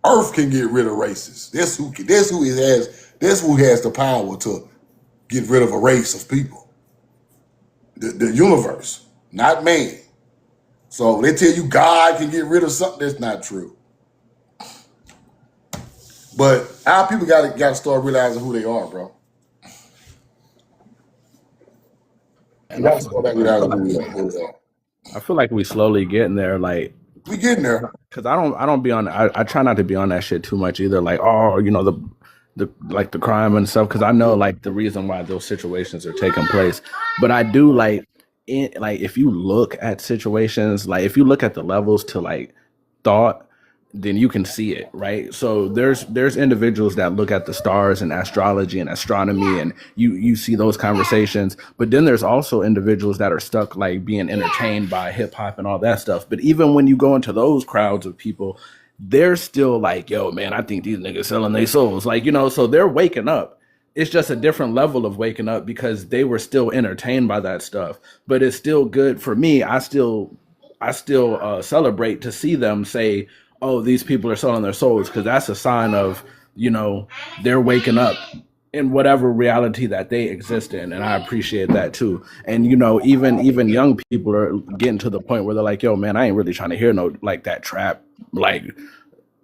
Earth can get rid of races. That's who has the power to get rid of a race of people. The universe, not man. So they tell you God can get rid of something, that's not true. But our people got to start realizing who they are, bro. And I feel like we slowly getting there. Like we getting there. Cause I don't be on. I try not to be on that shit too much either. Like, oh, you know, the crime and stuff. Cause I know like the reason why those situations are taking place. But I do like like if you look at situations, like if you look at the levels to like thought, then you can see it, right? So there's individuals that look at the stars and astrology and astronomy, and you see those conversations. But then there's also individuals that are stuck like being entertained by hip hop and all that stuff. But even when you go into those crowds of people, they're still like, yo, man, I think these niggas selling their souls, like, you know. So they're waking up. It's just a different level of waking up because they were still entertained by that stuff. But it's still good for me. I still celebrate to see them say, "Oh, these people are selling their souls," because that's a sign of, you know, they're waking up in whatever reality that they exist in, and I appreciate that too. And you know, even young people are getting to the point where they're like, "Yo, man, I ain't really trying to hear no like that trap like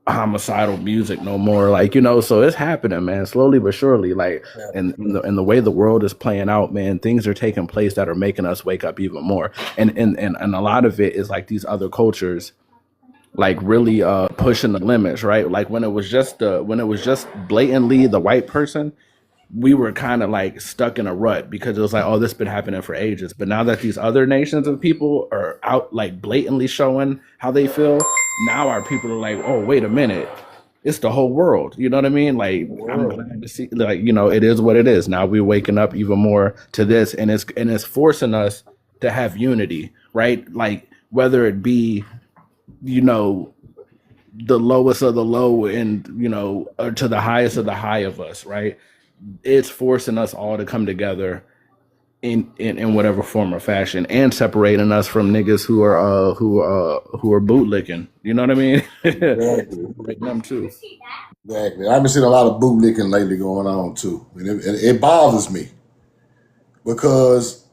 homicidal music no more." Like, you know, so it's happening, man, slowly but surely. Like, and the way the world is playing out, man, things are taking place that are making us wake up even more. And a lot of it is like these other cultures like really pushing the limits, right? Like when it was just blatantly the white person, we were kind of like stuck in a rut because it was like, oh, this has been happening for ages. But now that these other nations of people are out like blatantly showing how they feel, now our people are like, oh, wait a minute, it's the whole world. You know what I mean? Like, I'm glad to see, like, you know, it is what it is. Now we're waking up even more to this, and it's forcing us to have unity, right? Like whether it be, you know, the lowest of the low and, you know, or to the highest of the high of us, right? It's forcing us all to come together in whatever form or fashion, and separating us from niggas who are bootlicking. You know what I mean? Exactly. Like them too. Exactly. I've been seeing a lot of bootlicking lately going on too, and it bothers me because,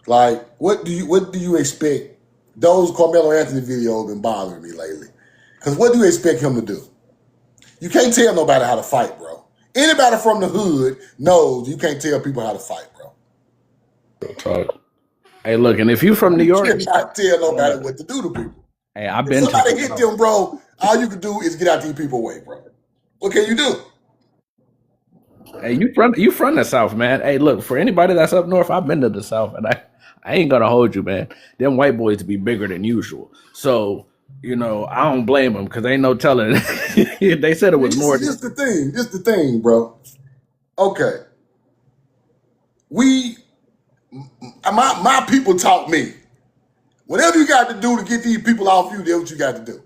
like, what do you expect? Those Carmelo Anthony videos been bothering me lately. Because what do you expect him to do? You can't tell nobody how to fight, bro. Anybody from the hood knows you can't tell people how to fight, bro. Real talk. Hey, look, and if you from New You York, cannot tell nobody what to do to people. hey, I've If been somebody to. hit them, bro, all you can do is get out these people way, bro. What can you do? Hey, you from the South, man. Hey, look, for anybody that's up north, I've been to the South, and I ain't gonna hold you, man. Them white boys be bigger than usual. So, you know, I don't blame them because ain't no telling. They said it was more. This the thing. This the thing, bro. Okay. My people taught me, whatever you got to do to get these people off you, that's what you got to do.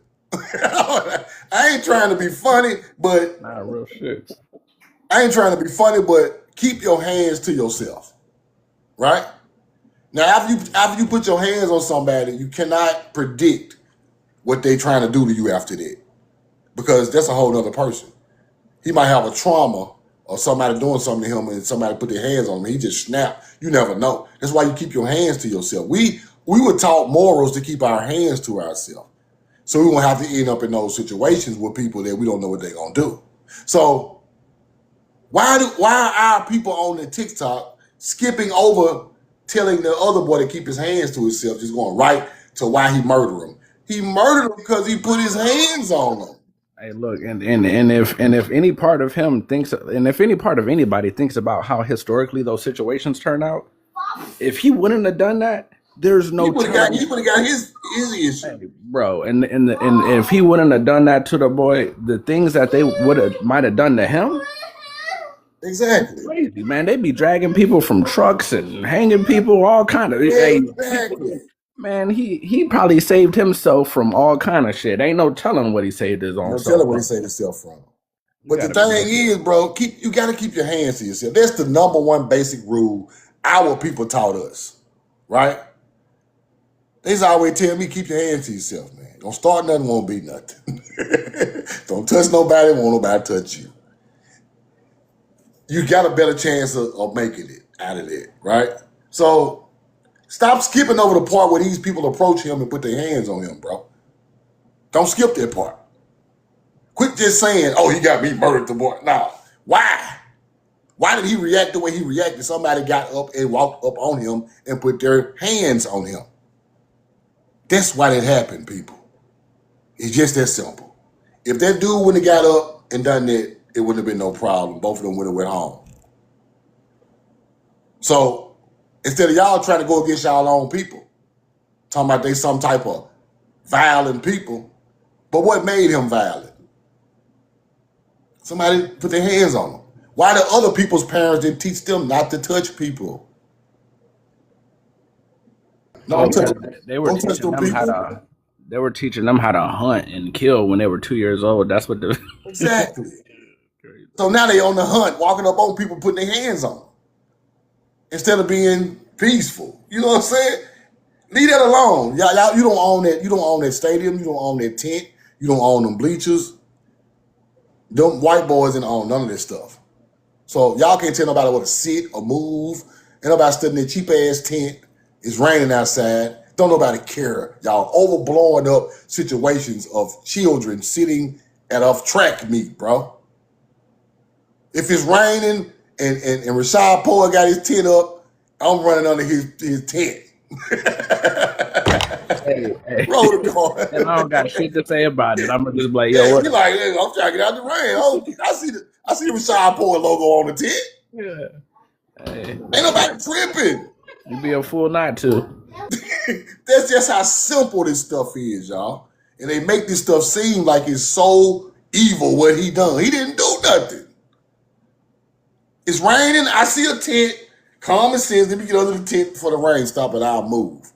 I ain't trying to be funny, but Nah, real shit. Keep your hands to yourself, right? Now, after you put your hands on somebody, you cannot predict what they trying to do to you after that, because that's a whole other person. He might have a trauma or somebody doing something to him and somebody put their hands on him. He just snapped. You never know. That's why you keep your hands to yourself. We were taught morals to keep our hands to ourselves, so we won't have to end up in those situations with people that we don't know what they're gonna do. So why are our people on the TikTok skipping over telling the other boy to keep his hands to himself, just going right to why he murdered him? He murdered him because he put his hands on him. Hey, look, and if any part of him thinks, and if any part of anybody thinks about how historically those situations turn out, if he wouldn't have done that, there's no He would have got telling. his issue. Hey, bro, and if he wouldn't have done that to the boy, the things that they might have done to him, Exactly. crazy, man. They be dragging people from trucks and hanging people, all kind of. Hey, Exactly. man, he probably saved himself from all kind of shit. Ain't no telling what he saved his own No self telling what he from. saved himself from. You But the gotta be thing is, bro, you got to keep your hands to yourself. That's the number one basic rule our people taught us, right? They always tell me, keep your hands to yourself, man. Don't start nothing, won't be nothing. Don't touch nobody, won't nobody touch you. You got a better chance of making it out of it, right? So stop skipping over the part where these people approach him and put their hands on him, bro. Don't skip that part. Quit just saying, oh, he got me murdered the boy. Nah. Why? Why did he react the way he reacted? Somebody got up and walked up on him and put their hands on him. That's why that happened, people. It's just that simple. If that dude wouldn't have got up and done that, it wouldn't have been no problem. Both of them would have went home. So Instead of y'all trying to go against y'all own people. Talking about they some type of violent people. But what made him violent? Somebody put their hands on him. Why the other people's parents didn't teach them not to touch people? Oh Don't yeah, touch, they were don't touch teaching them them how people. to. They were teaching them how to hunt and kill when they were 2 years old. That's what the. Exactly. So now they on the hunt, walking up on people, putting their hands on them. Instead of being peaceful. You know what I'm saying? Leave that alone. Y'all, you don't own that. You don't own that stadium. You don't own that tent. You don't own them bleachers. Them white boys didn't own none of this stuff. So y'all can't tell nobody what to sit or move. Ain't nobody stood in their cheap ass tent. It's raining outside. Don't nobody care. Y'all overblowing up situations of children sitting at a track meet, bro. If it's raining and Rashad Poyer got his tent up, I'm running under his tent. Hey. Roll the car. And I don't got shit to say about it. I'm gonna just be like, Yeah, yo, you what? like, hey, I'm trying to get out the rain. Oh, I see the Rashad Poyer logo on the tent. Yeah. Hey, Ain't nobody tripping. you be a fool not to. That's just how simple this stuff is, y'all. And they make this stuff seem like it's so evil what he done. He didn't do nothing. It's raining. I see a tent. Common sense. Let me get under the tent before the rain stop and I'll move.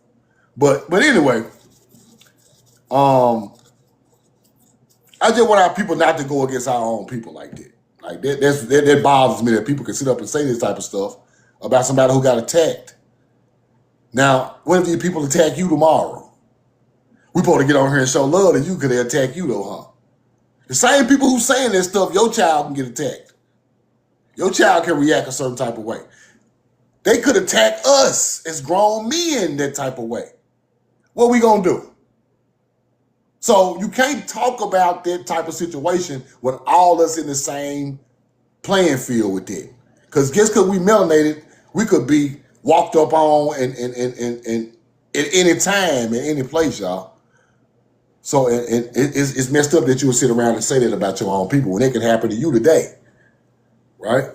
But anyway, I just want our people not to go against our own people like that. Like that bothers me that people can sit up and say this type of stuff about somebody who got attacked. Now, what if these people attack you tomorrow? We supposed to get on here and show love to you because they attack you though, huh? The same people who saying this stuff, your child can get attacked. Your child can react a certain type of way. They could attack us as grown men that type of way. What we gonna do? So you can't talk about that type of situation with all us in the same playing field with it. Because just because we melanated, we could be walked up on and at any time, in any place, y'all. So it's messed up that you would sit around and say that about your own people when it can happen to you today, right?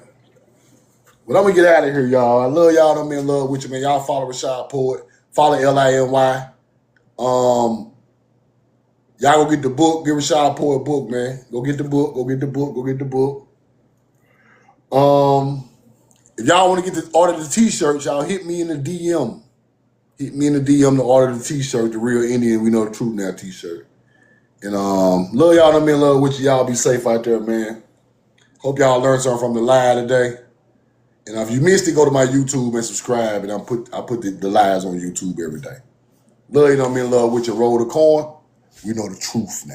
But I'm gonna get out of here, y'all. I love y'all. I'm in love with you, man. Y'all follow Rashad Poet. Follow Liny. Y'all go get the book. Give Rashad Poet a book, man. Go get the book. Go get the book. Go get the book. If y'all want to get to order the t-shirts, y'all hit me in the DM. Hit me in the DM to order the t-shirt, the Real Indian We Know the Truth Now t-shirt. And love y'all. I'm in love with you. Y'all be safe out there, man. Hope y'all learned something from the live today. And if you missed it, go to my YouTube and subscribe. And I put the lives on YouTube every day. Love you. I'm in love with you. Roll the coin. We know the truth now.